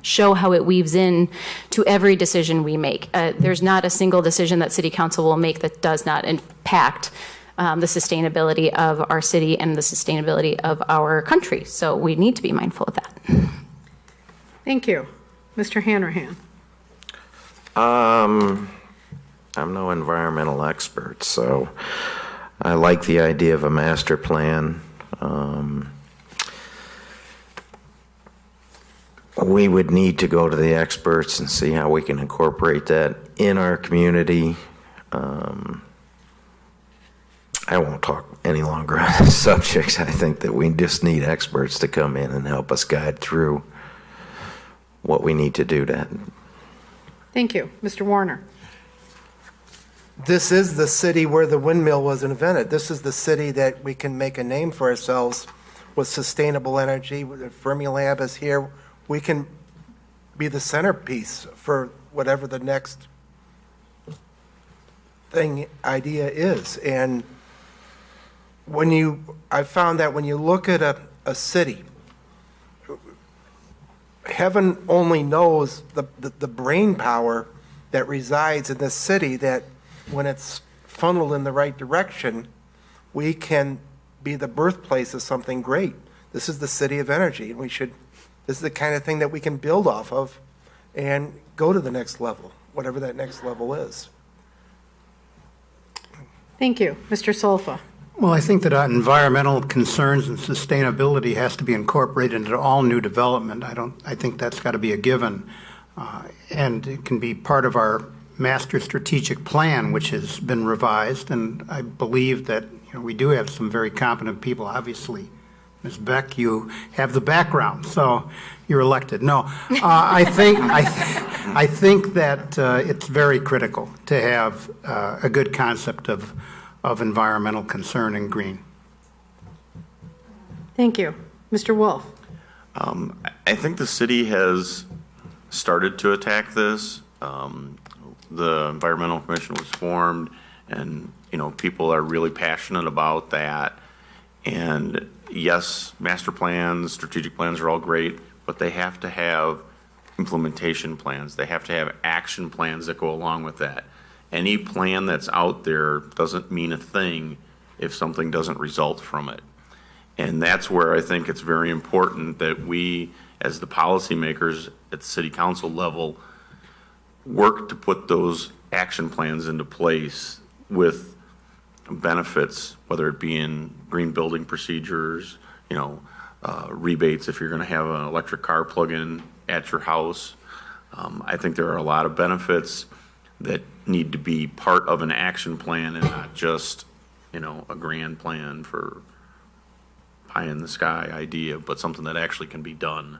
D: show how it weaves in to every decision we make. There's not a single decision that City Council will make that does not impact the sustainability of our city and the sustainability of our country. So we need to be mindful of that.
A: Thank you. Mr. Hanrahan.
R: I'm no environmental expert, so I like the idea of a master plan. We would need to go to the experts and see how we can incorporate that in our community. I won't talk any longer on this subject. I think that we just need experts to come in and help us guide through what we need to do to.
A: Thank you. Mr. Warner.
B: This is the city where the windmill was invented. This is the city that we can make a name for ourselves with sustainable energy. The Fermilab is here. We can be the centerpiece for whatever the next idea is. And I found that when you look at a city, heaven only knows the brain power that resides in this city, that when it's funneled in the right direction, we can be the birthplace of something great. This is the city of energy, and this is the kind of thing that we can build off of and go to the next level, whatever that next level is.
A: Thank you. Mr. Solfa.
S: Well, I think that environmental concerns and sustainability has to be incorporated into all new development. I think that's got to be a given. And it can be part of our master strategic plan, which has been revised. And I believe that we do have some very competent people. Obviously, Ms. Beck, you have the background, so you're elected. No, I think that it's very critical to have a good concept of environmental concern and green.
A: Thank you. Mr. Wolf.
J: I think the city has started to attack this. The Environmental Commission was formed, and people are really passionate about that. And yes, master plans, strategic plans are all great, but they have to have implementation plans. They have to have action plans that go along with that. Any plan that's out there doesn't mean a thing if something doesn't result from it. And that's where I think it's very important that we, as the policymakers at the city council level, work to put those action plans into place with benefits, whether it be in green building procedures, rebates if you're going to have an electric car plug-in at your house. I think there are a lot of benefits that need to be part of an action plan and not just, a grand plan for pie in the sky idea, but something that actually can be done.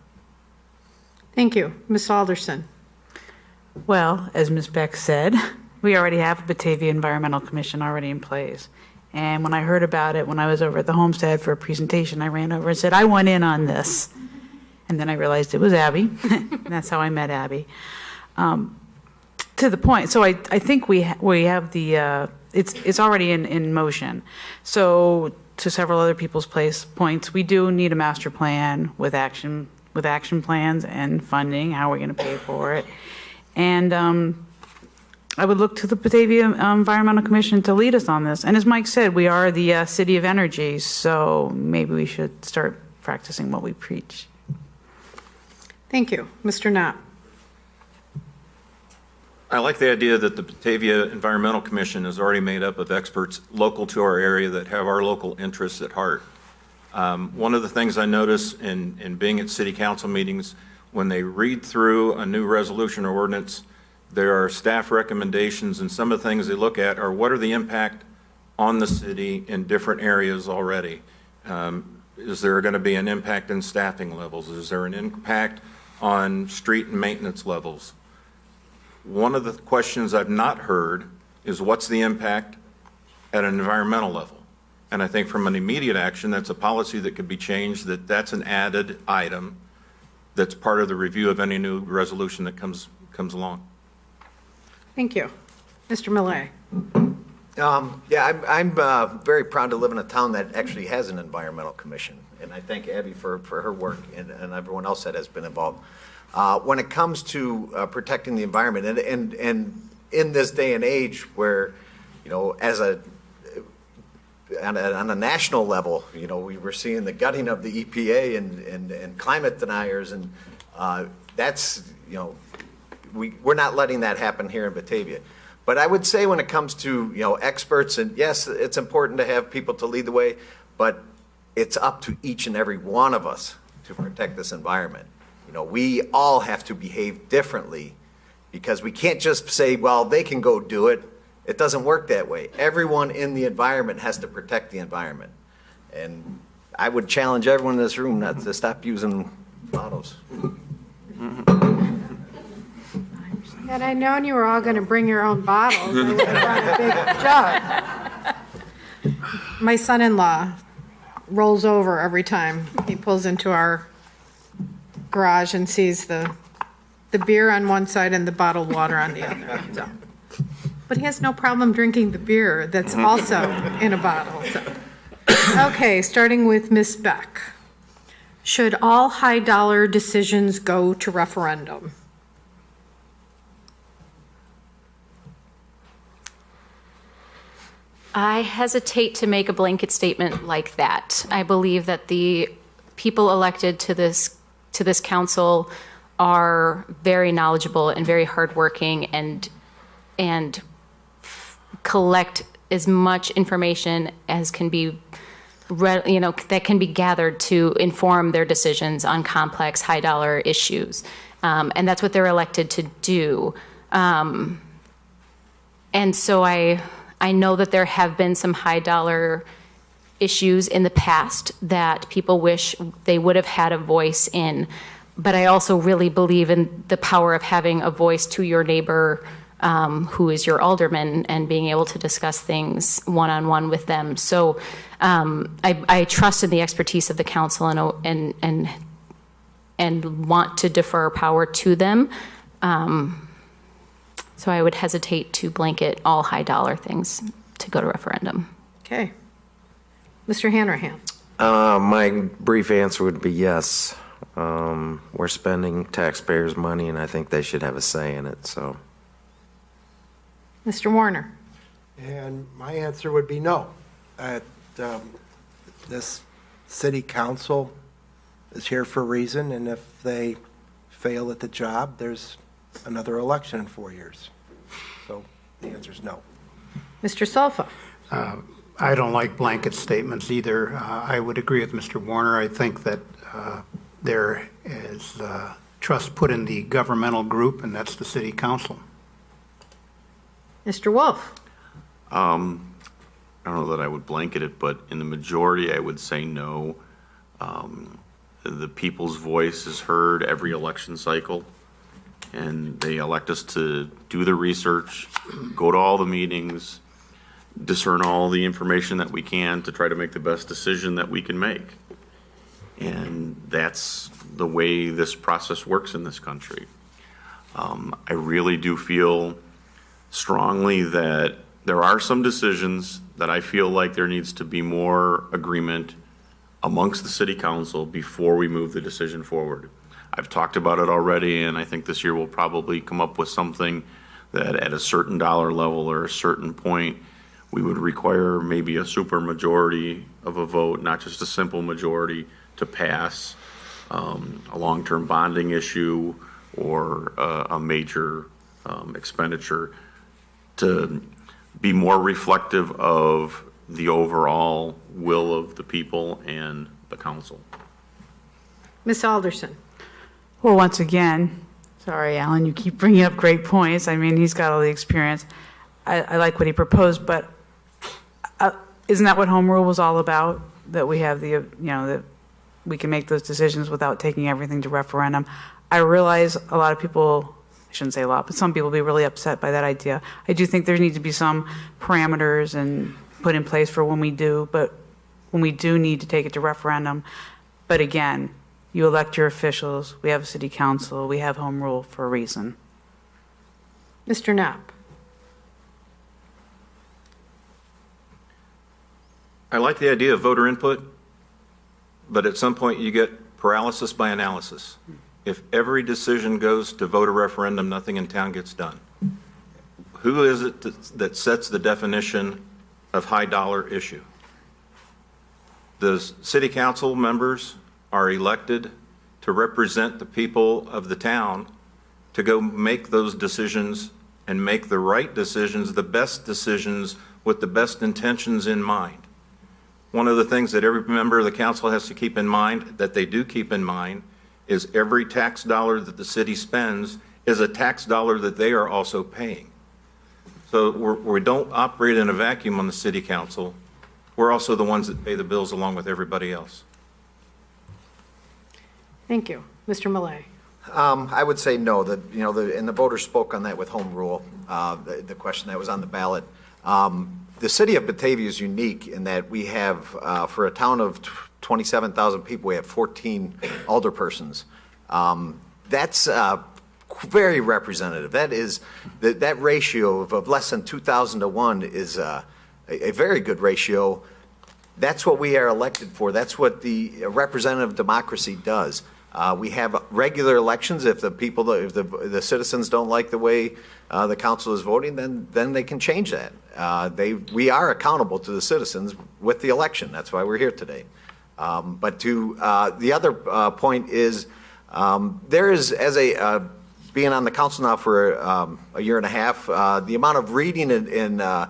A: Thank you. Ms. Alderson.
P: Well, as Ms. Beck said, we already have a Batavia Environmental Commission already in place. And when I heard about it, when I was over at the Homestead for a presentation, I ran over and said, I want in on this. And then I realized it was Abby. And that's how I met Abby. To the point, so I think we have the, it's already in motion. So to several other people's points, we do need a master plan with action plans and funding, how we're going to pay for it. And I would look to the Batavia Environmental Commission to lead us on this. And as Mike said, we are the city of energy, so maybe we should start practicing what we preach.
A: Thank you. Mr. Knapp.
T: I like the idea that the Batavia Environmental Commission is already made up of experts local to our area that have our local interests at heart. One of the things I notice in being at city council meetings, when they read through a new resolution or ordinance, there are staff recommendations, and some of the things they look at are what are the impact on the city in different areas already. Is there going to be an impact in staffing levels? Is there an impact on street and maintenance levels. One of the questions I've not heard is what's the impact at an environmental level? And I think from an immediate action, that's a policy that could be changed, that's an added item that's part of the review of any new resolution that comes along.
A: Thank you. Mr. Millay.
U: Yeah, I'm very proud to live in a town that actually has an environmental commission, and I thank Abby for her work and everyone else that has been involved. When it comes to protecting the environment, and in this day and age where, you know, on a national level, you know, we were seeing the gutting of the EPA and climate deniers, and that's, you know, we're not letting that happen here in Batavia. But I would say when it comes to, you know, experts, and yes, it's important to have people to lead the way, but it's up to each and every one of us to protect this environment. You know, we all have to behave differently, because we can't just say, well, they can go do it. It doesn't work that way. Everyone in the environment has to protect the environment. And I would challenge everyone in this room not to stop using bottles.
A: Had I known you were all going to bring your own bottles, I would have brought a big jug. My son-in-law rolls over every time he pulls into our garage and sees the beer on one side and the bottled water on the other. So. But he has no problem drinking the beer that's also in a bottle. So. Okay, starting with Ms. Beck. Should all high-dollar decisions go to referendum?
D: I hesitate to make a blanket statement like that. I believe that the people elected to this council are very knowledgeable and very hardworking and collect as much information as can be that can be gathered to inform their decisions on complex high dollar issues, and that's what they're elected to do. And so I know that there have been some high dollar issues in the past that people wish they would have had a voice in, but I also really believe in the power of having a voice to your neighbor who is your alderman and being able to discuss things one-on-one with them. So I trust in the expertise of the council and want to defer power to them. So I would hesitate to blanket all high dollar things to go to referendum.
A: Okay. Mr. Hanrahan.
R: My brief answer would be yes. We're spending taxpayers' money, and I think they should have a say in it. So,
A: Mr. Warner.
B: And my answer would be no. This city council is here for a reason, and if they fail at the job, there's another election in 4 years. So the answer is no.
A: Mr. Solfa.
S: I don't like blanket statements either. I would agree with Mr. Warner. I think that there is trust put in the governmental group, and that's the city council.
A: Mr. Wolf.
J: I don't know that I would blanket it, but in the majority, I would say no. The people's voice is heard every election cycle, and they elect us to do the research, go to all the meetings, discern all the information that we can to try to make the best decision that we can make. And that's the way this process works in this country. I really do feel strongly that there are some decisions that I feel like there needs to be more agreement amongst the city council before we move the decision forward. I've talked about it already, and I think this year we'll probably come up with something that at a certain dollar level or a certain point, we would require maybe a super majority of a vote, not just a simple majority, to pass a long-term bonding issue or a major expenditure to be more reflective of the overall will of the people and the council.
A: Ms. Alderson.
P: Well, once again, sorry, Alan, you keep bringing up great points. I mean, he's got all the experience. I like what he proposed, but isn't that what home rule was all about? That we have that we can make those decisions without taking everything to referendum. I realize a lot of people, I shouldn't say a lot, but some people will be really upset by that idea. I do think there needs to be some parameters and put in place for when we do, but when we do need to take it to referendum. But again, you elect your officials, we have a city council, we have home rule for a reason.
A: Mr. Knapp.
T: I like the idea of voter input, but at some point you get paralysis by analysis. If every decision goes to voter referendum, nothing in town gets done. Who is it that sets the definition of high dollar issue? The city council members are elected to represent the people of the town to go make those decisions and make the right decisions, the best decisions with the best intentions in mind. One of the things that every member of the council has to keep in mind, that they do keep in mind, is every tax dollar that the city spends is a tax dollar that they are also paying. So we don't operate in a vacuum on the city council. We're also the ones that pay the bills along with everybody else.
A: Thank you. Mr. Millay.
U: I would say no. And the voters spoke on that with home rule, the question that was on the ballot. The city of Batavia is unique in that we have, for a town of 27,000 people, we have 14 alderpersons. That's very representative. That is that ratio of less than 2,000 to 1 is a very good ratio. That's what we are elected for. That's what the representative democracy does. We have regular elections. If the citizens don't like the way the council is voting, then they can change that. We are accountable to the citizens with the election. That's why we're here today. But to the other point is, there is, as being on the council now for a year and a half, the amount of reading and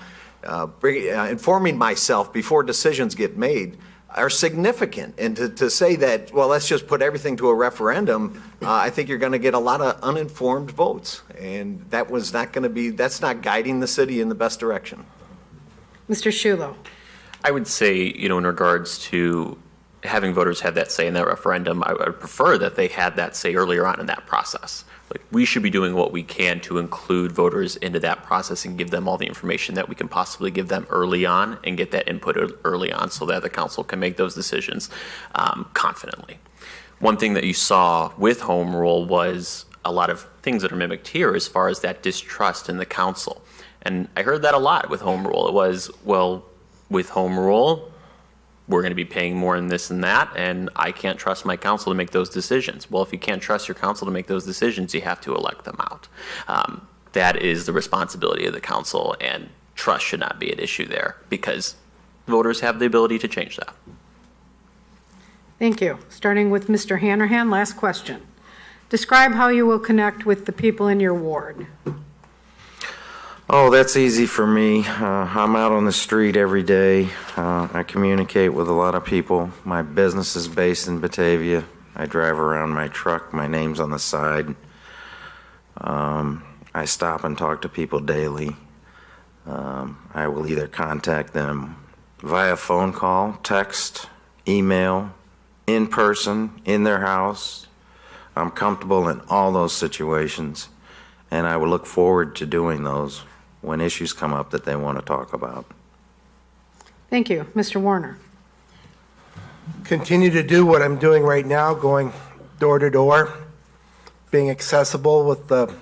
U: informing myself before decisions get made are significant. And to say that, well, let's just put everything to a referendum, I think you're going to get a lot of uninformed votes. And that's not guiding the city in the best direction.
A: Mr. Shulo.
Q: I would say, in regards to having voters have that say in that referendum, I would prefer that they had that say earlier on in that process. Like, we should be doing what we can to include voters into that process and give them all the information that we can possibly give them early on and get that input early on so that the council can make those decisions confidently. One thing that you saw with home rule was a lot of things that are mimicked here as far as that distrust in the council. And I heard that a lot with home rule. It was, well, with home rule, we're going to be paying more in this and that, and I can't trust my council to make those decisions. Well, if you can't trust your council to make those decisions, you have to elect them out. That is the responsibility of the council, and trust should not be an issue there because voters have the ability to change that.
A: Thank you. Starting with Mr. Hanrahan, last question. Describe how you will connect with the people in your ward.
R: Oh, that's easy for me. I'm out on the street every day. I communicate with a lot of people. My business is based in Batavia. I drive around my truck. My name's on the side. I stop and talk to people daily. I will either contact them via phone call, text, email, in person, in their house. I'm comfortable in all those situations, and I will look forward to doing those when issues come up that they want to talk about.
A: Thank you. Mr. Warner.
B: Continue to do what I'm doing right now, going door to door, being accessible with the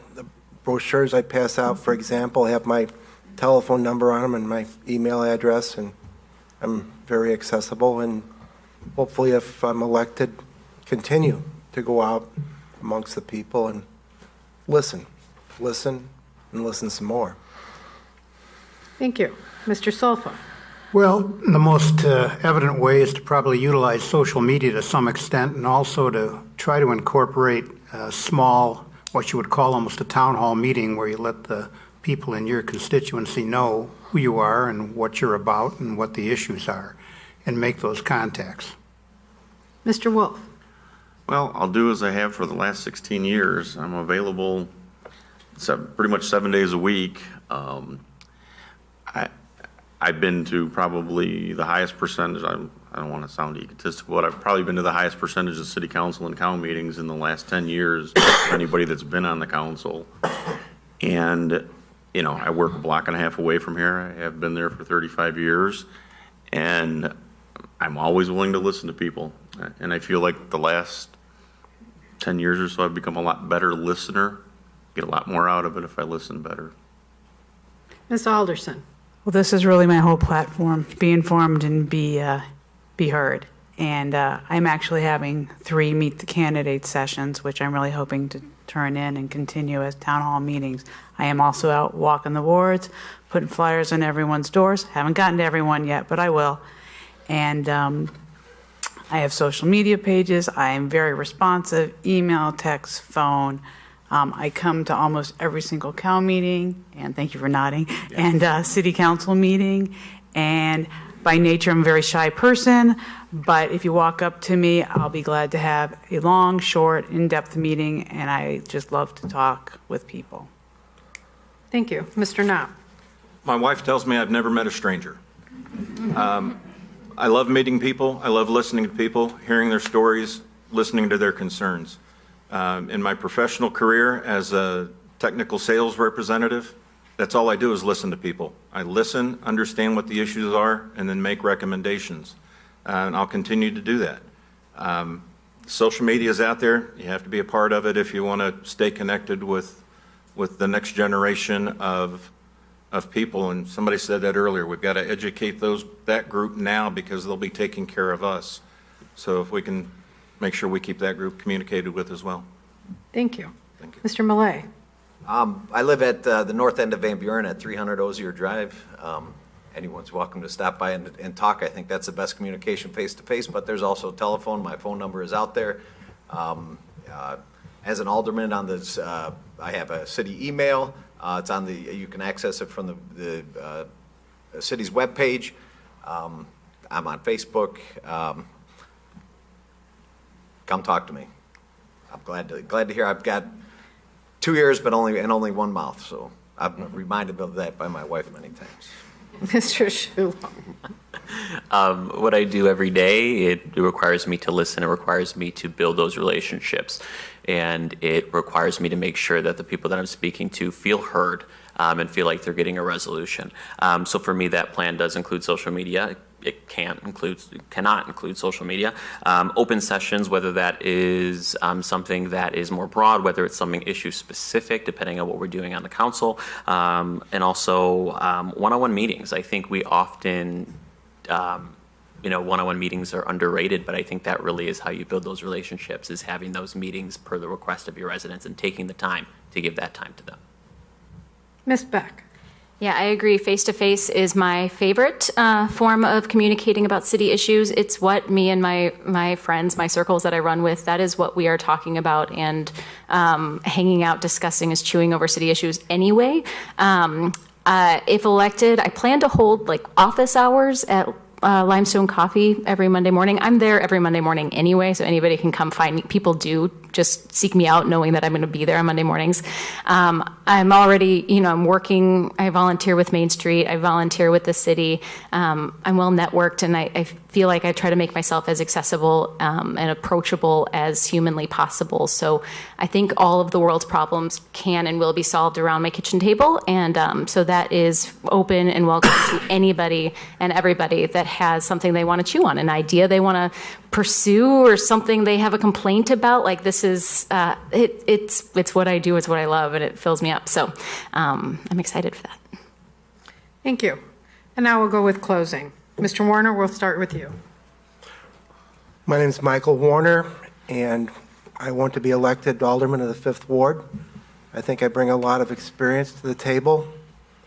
B: brochures I pass out, for example, have my telephone number on them and my email address, and I'm very accessible, and hopefully if I'm elected, continue to go out amongst the people and listen, and listen some more.
A: Thank you. Mr. Solfa.
S: Well, the most evident way is to probably utilize social media to some extent, and also to try to incorporate a small, what you would call almost a town hall meeting, where you let the people in your constituency know who you are and what you're about and what the issues are, and make those contacts.
A: Mr. Wolf.
J: Well, I'll do as I have for the last 16 years. I'm available pretty much 7 days a week. I've been to probably the highest percentage.
T: I don't want to sound egotistical, but I've probably been to the highest percentage of city council and county meetings in the last 10 years for anybody that's been on the council. And, you know, I work a block and a half away from here. I have been there for 35 years. And I'm always willing to listen to people. And I feel like the last 10 years or so, I've become a lot better listener, get a lot more out of it if I listen better.
A: Ms. Alderson.
P: Well, this is really my whole platform: be informed and be heard. And I'm actually having 3 Meet the Candidate sessions, which I'm really hoping to turn in and continue as town hall meetings. I am also out walking the wards, putting flyers on everyone's doors. Haven't gotten to everyone yet, but I will. And I have social media pages. I am very responsive: email, text, phone. I come to almost every single COW meeting, and thank you for nodding, and city council meeting. And by nature, I'm a very shy person, but if you walk up to me, I'll be glad to have a long, short, in-depth meeting, and I just love to talk with people.
A: Thank you. Mr. Knopp.
T: My wife tells me I've never met a stranger. I love meeting people. I love listening to people, hearing their stories, listening to their concerns. In my professional career as a technical sales representative, that's all I do is listen to people. I listen, understand what the issues are, and then make recommendations. And I'll continue to do that. Social media is out there. You have to be a part of it if you want to stay connected with the next generation of people. And somebody said that earlier. We've got to educate that group now because they'll be taking care of us. So if we can make sure we keep that group communicated with as well.
A: Thank you. Thank you. Mr. Millay.
U: I live at the north end of Van Buren at 300 Osier Drive. Anyone's welcome to stop by and talk. I think that's the best communication face-to-face, but there's also telephone. My phone number is out there. As an alderman on this, I have a city email. It's on you can access it from the city's webpage. I'm on Facebook. Come talk to me. I'm glad to hear. I've got 2 ears, but only 1 mouth. So I've been reminded of that by my wife many times.
A: Mr. Shulam.
Q: What I do every day, it requires me to listen. It requires me to build those relationships, and it requires me to make sure that the people that I'm speaking to feel heard and feel like they're getting a resolution. So for me, that plan does include social media. It cannot include social media. Open sessions, whether that is something that is more broad, whether it's something issue specific, depending on what we're doing on the council, and also one-on-one meetings. I think we often, one-on-one meetings are underrated, but I think that really is how you build those relationships, is having those meetings per the request of your residents and taking the time to give that time to them.
A: Ms. Beck.
D: Yeah, I agree. Face-to-face is my favorite form of communicating about city issues. It's what me and my friends, my circles that I run with, that is what we are talking about and hanging out, discussing, is chewing over city issues anyway. If elected, I plan to hold office hours at Limestone Coffee every Monday morning. I'm there every Monday morning anyway, so anybody can come find me. People do just seek me out knowing that I'm going to be there on Monday mornings. I'm already, I'm working, I volunteer with Main Street, I volunteer with the city. I'm well networked, and I feel like I try to make myself as accessible and approachable as humanly possible. So I think all of the world's problems can and will be solved around my kitchen table. And so that is open and welcome to anybody and everybody that has something they want to chew on, an idea they want to pursue, or something they have a complaint about. Like, this is, it's what I do, it's what I love, and it fills me up. So I'm excited for that.
A: Thank you. And now we'll go with closing. Mr. Warner, we'll start with you.
B: My name is Michael Warner, and I want to be elected Alderman of the 5th Ward. I think I bring a lot of experience to the table.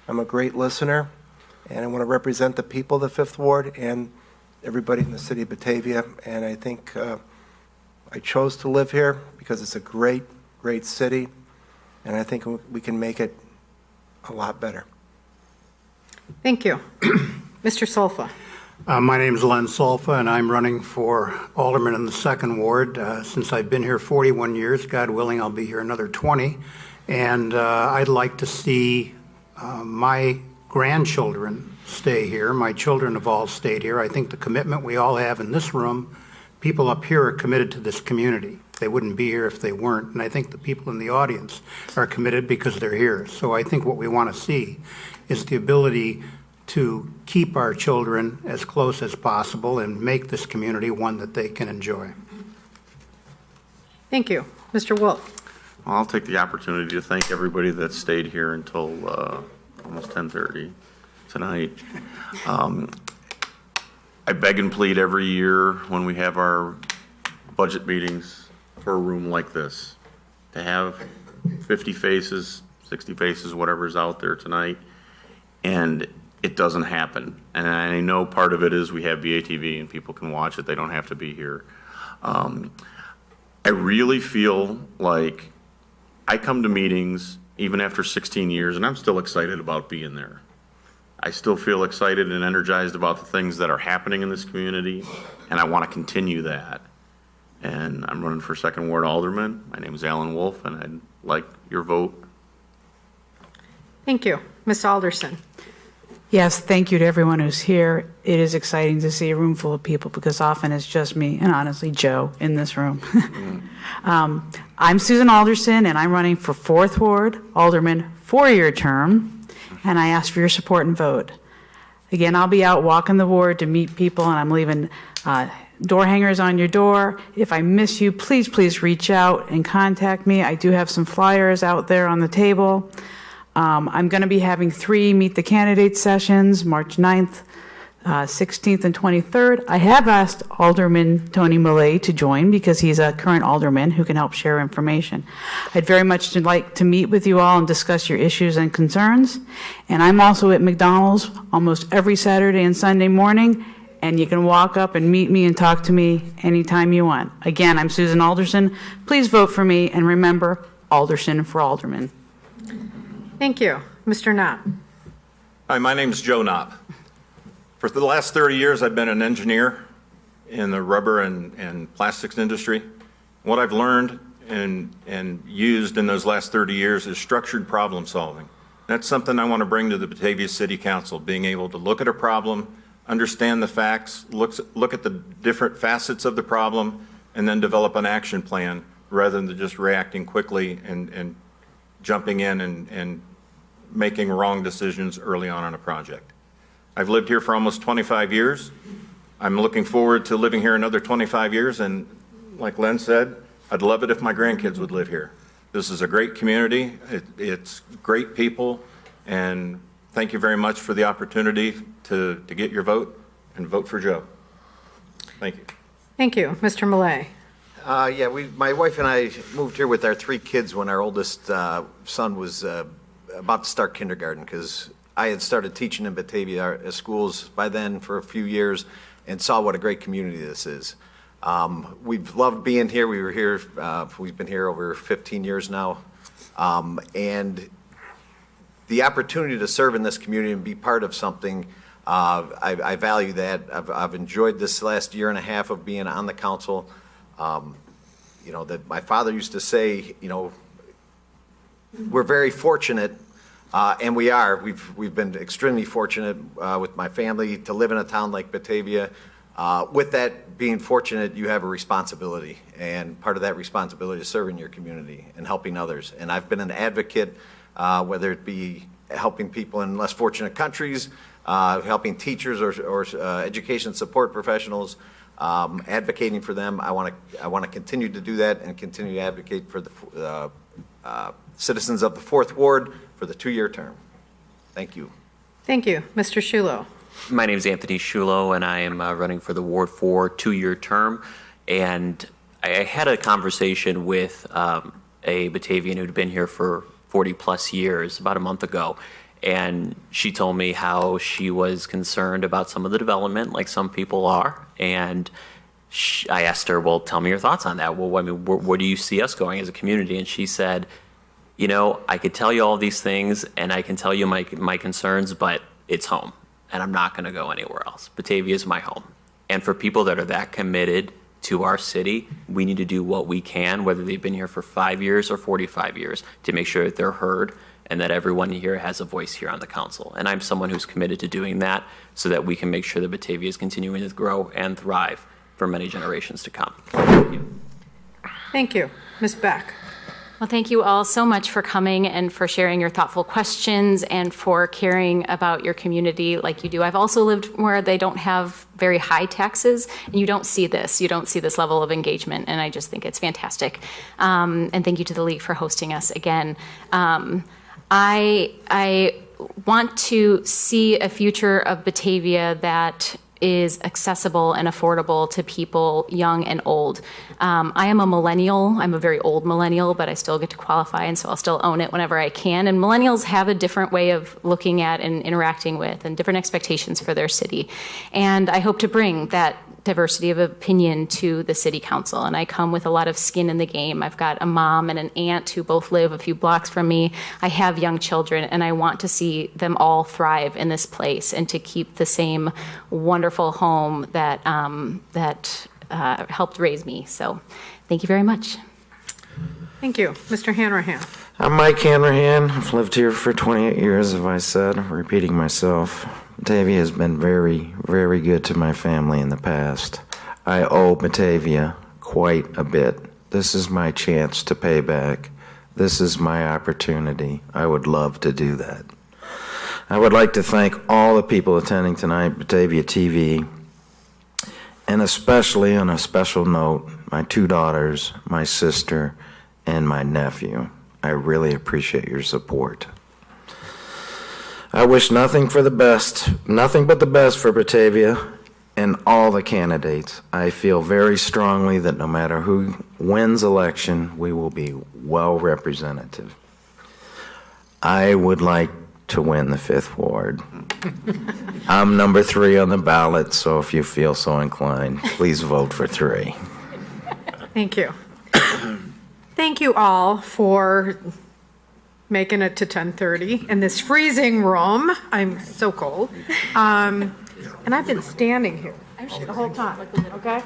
B: I'm a great listener, and I want to represent the people of the 5th Ward and everybody in the city of Batavia. And I think I chose to live here because it's a great, great city, and I think we can make it a lot better.
A: Thank you. Mr. Solfa.
S: My name is Len Solfa, and I'm running for Alderman in the 2nd Ward. Since I've been here 41 years, God willing, I'll be here another 20. And I'd like to see my grandchildren stay here. My children have all stayed here. I think the commitment we all have in this room, people up here are committed to this community. They wouldn't be here if they weren't. And I think the people in the audience are committed because they're here. So I think what we want to see is the ability to keep our children as close as possible and make this community one that they can enjoy.
A: Thank you. Mr. Wolf.
J: Well, I'll take the opportunity to thank everybody that stayed here until almost 10:30 tonight. I beg and plead every year when we have our budget meetings for a room like this, to have 50 faces, 60 faces, whatever's out there tonight, and it doesn't happen. And I know part of it is we have BATV and people can watch it. They don't have to be here. I really feel like I come to meetings even after 16 years, and I'm still excited about being there. I still feel excited and energized about the things that are happening in this community, and I want to continue that. And I'm running for 2nd Ward Alderman. My name is Alan Wolf, and I'd like your vote.
A: Thank you. Ms. Alderson.
P: Yes, thank you to everyone who's here. It is exciting to see a room full of people because often it's just me and honestly Joe in this room. I'm Susan Alderson and I'm running for 4th Ward Alderman, 4-year term, and I ask for your support and vote. Again, I'll be out walking the ward to meet people and I'm leaving door hangers on your door. If I miss you, please reach out and contact me. I do have some flyers out there on the table. I'm going to be having 3 Meet the Candidates sessions, March 9th, 16th, and 23rd. I have asked Alderman Tony Millay to join because he's a current alderman who can help share information. I'd very much like to meet with you all and discuss your issues and concerns. And I'm also at McDonald's almost every Saturday and Sunday morning, and you can walk up and meet me and talk to me anytime you want. Again, I'm Susan Alderson. Please vote for me, and remember, Alderson for Alderman.
A: Thank you. Mr. Knopp.
T: Hi, my name is Joe Knopp. For the last 30 years, I've been an engineer in the rubber and plastics industry. What I've learned and used in those last 30 years is structured problem solving. That's something I want to bring to the Batavia City Council, being able to look at a problem, understand the facts, look at the different facets of the problem, and then develop an action plan rather than just reacting quickly and jumping in and making wrong decisions early on in a project. I've lived here for almost 25 years. I'm looking forward to living here another 25 years, and like Len said, I'd love it if my grandkids would live here. This is a great community. It's great people, and thank you very much for the opportunity to get your vote and vote for Joe. Thank you.
A: Thank you. Mr. Millay.
U: My wife and I moved here with our 3 kids when our oldest son was about to start kindergarten, because I had started teaching in Batavia schools by then for a few years and saw what a great community this is. We've loved being here. We were here, we've been here over 15 years now. And the opportunity to serve in this community and be part of something, I value that. I've enjoyed this last year and a half of being on the council. That my father used to say, we're very fortunate, and we are. We've been extremely fortunate with my family to live in a town like Batavia. With that being fortunate, you have a responsibility, and part of that responsibility is serving your community and helping others. And I've been an advocate, whether it be helping people in less fortunate countries, helping teachers or education support professionals. Advocating for them. I want to continue to do that and continue to advocate for the citizens of the 4th Ward for the 2-year term. Thank you.
A: Thank you. Mr. Shulo.
Q: My name is Anthony Shulo, and I am running for the Ward 4 2-year term. And I had a conversation with a Batavian who'd been here for 40-plus years about a month ago. And she told me how she was concerned about some of the development, like some people are. And I asked her, well, tell me your thoughts on that. Well, I mean, where do you see us going as a community? And she said, I could tell you all these things, and I can tell you my concerns, but it's home, and I'm not going to go anywhere else. Batavia is my home. And for people that are that committed to our city, we need to do what we can, whether they've been here for 5 years or 45 years, to make sure that they're heard and that everyone here has a voice here on the council. And I'm someone who's committed to doing that so that we can make sure that Batavia is continuing to grow and thrive for many generations to come. Thank you.
A: Thank you. Ms. Beck.
D: Well, thank you all so much for coming and for sharing your thoughtful questions and for caring about your community like you do. I've also lived where they don't have very high taxes, and you don't see this. You don't see this level of engagement, and I just think it's fantastic. And thank you to the League for hosting us again. I want to see a future of Batavia that is accessible and affordable to people young and old. I am a millennial. I'm a very old millennial, but I still get to qualify, and so I'll still own it whenever I can. And millennials have a different way of looking at and interacting with and different expectations for their city. And I hope to bring that diversity of opinion to the city council, and I come with a lot of skin in the game. I've got a mom and an aunt who both live a few blocks from me. I have young children, and I want to see them all thrive in this place and to keep the same wonderful home that helped raise me. So thank you very much.
A: Thank you. Mr. Hanrahan.
R: I'm Mike Hanrahan. I've lived here for 28 years, as I said, repeating myself. Batavia has been very, very good to my family in the past. I owe Batavia quite a bit. This is my chance to pay back. This is my opportunity. I would love to do that. I would like to thank all the people attending tonight, Batavia TV, and especially on a special note, my 2 daughters, my sister, and my nephew. I really appreciate your support. I wish nothing but the best for Batavia and all the candidates. I feel very strongly that no matter who wins election, we will be well representative. I would like to win the 5th Ward. I'm number 3 on the ballot, so if you feel so inclined, please vote for 3.
A: Thank you. Thank you all for making it to 10:30 in this freezing room. I'm so cold. And I've been standing here the whole time. Okay?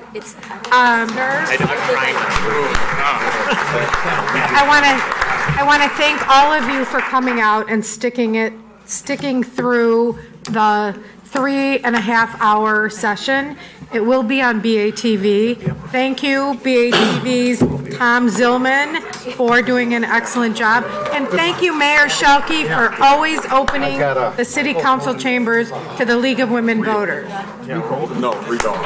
A: I want to thank all of you for coming out and sticking through the 3.5-hour session. It will be on BATV. Thank you, BATV's Tom Zillman, for doing an excellent job. And thank you, Mayor Schelke, for always opening the City Council chambers to the League of Women Voters.
J: No, we don't.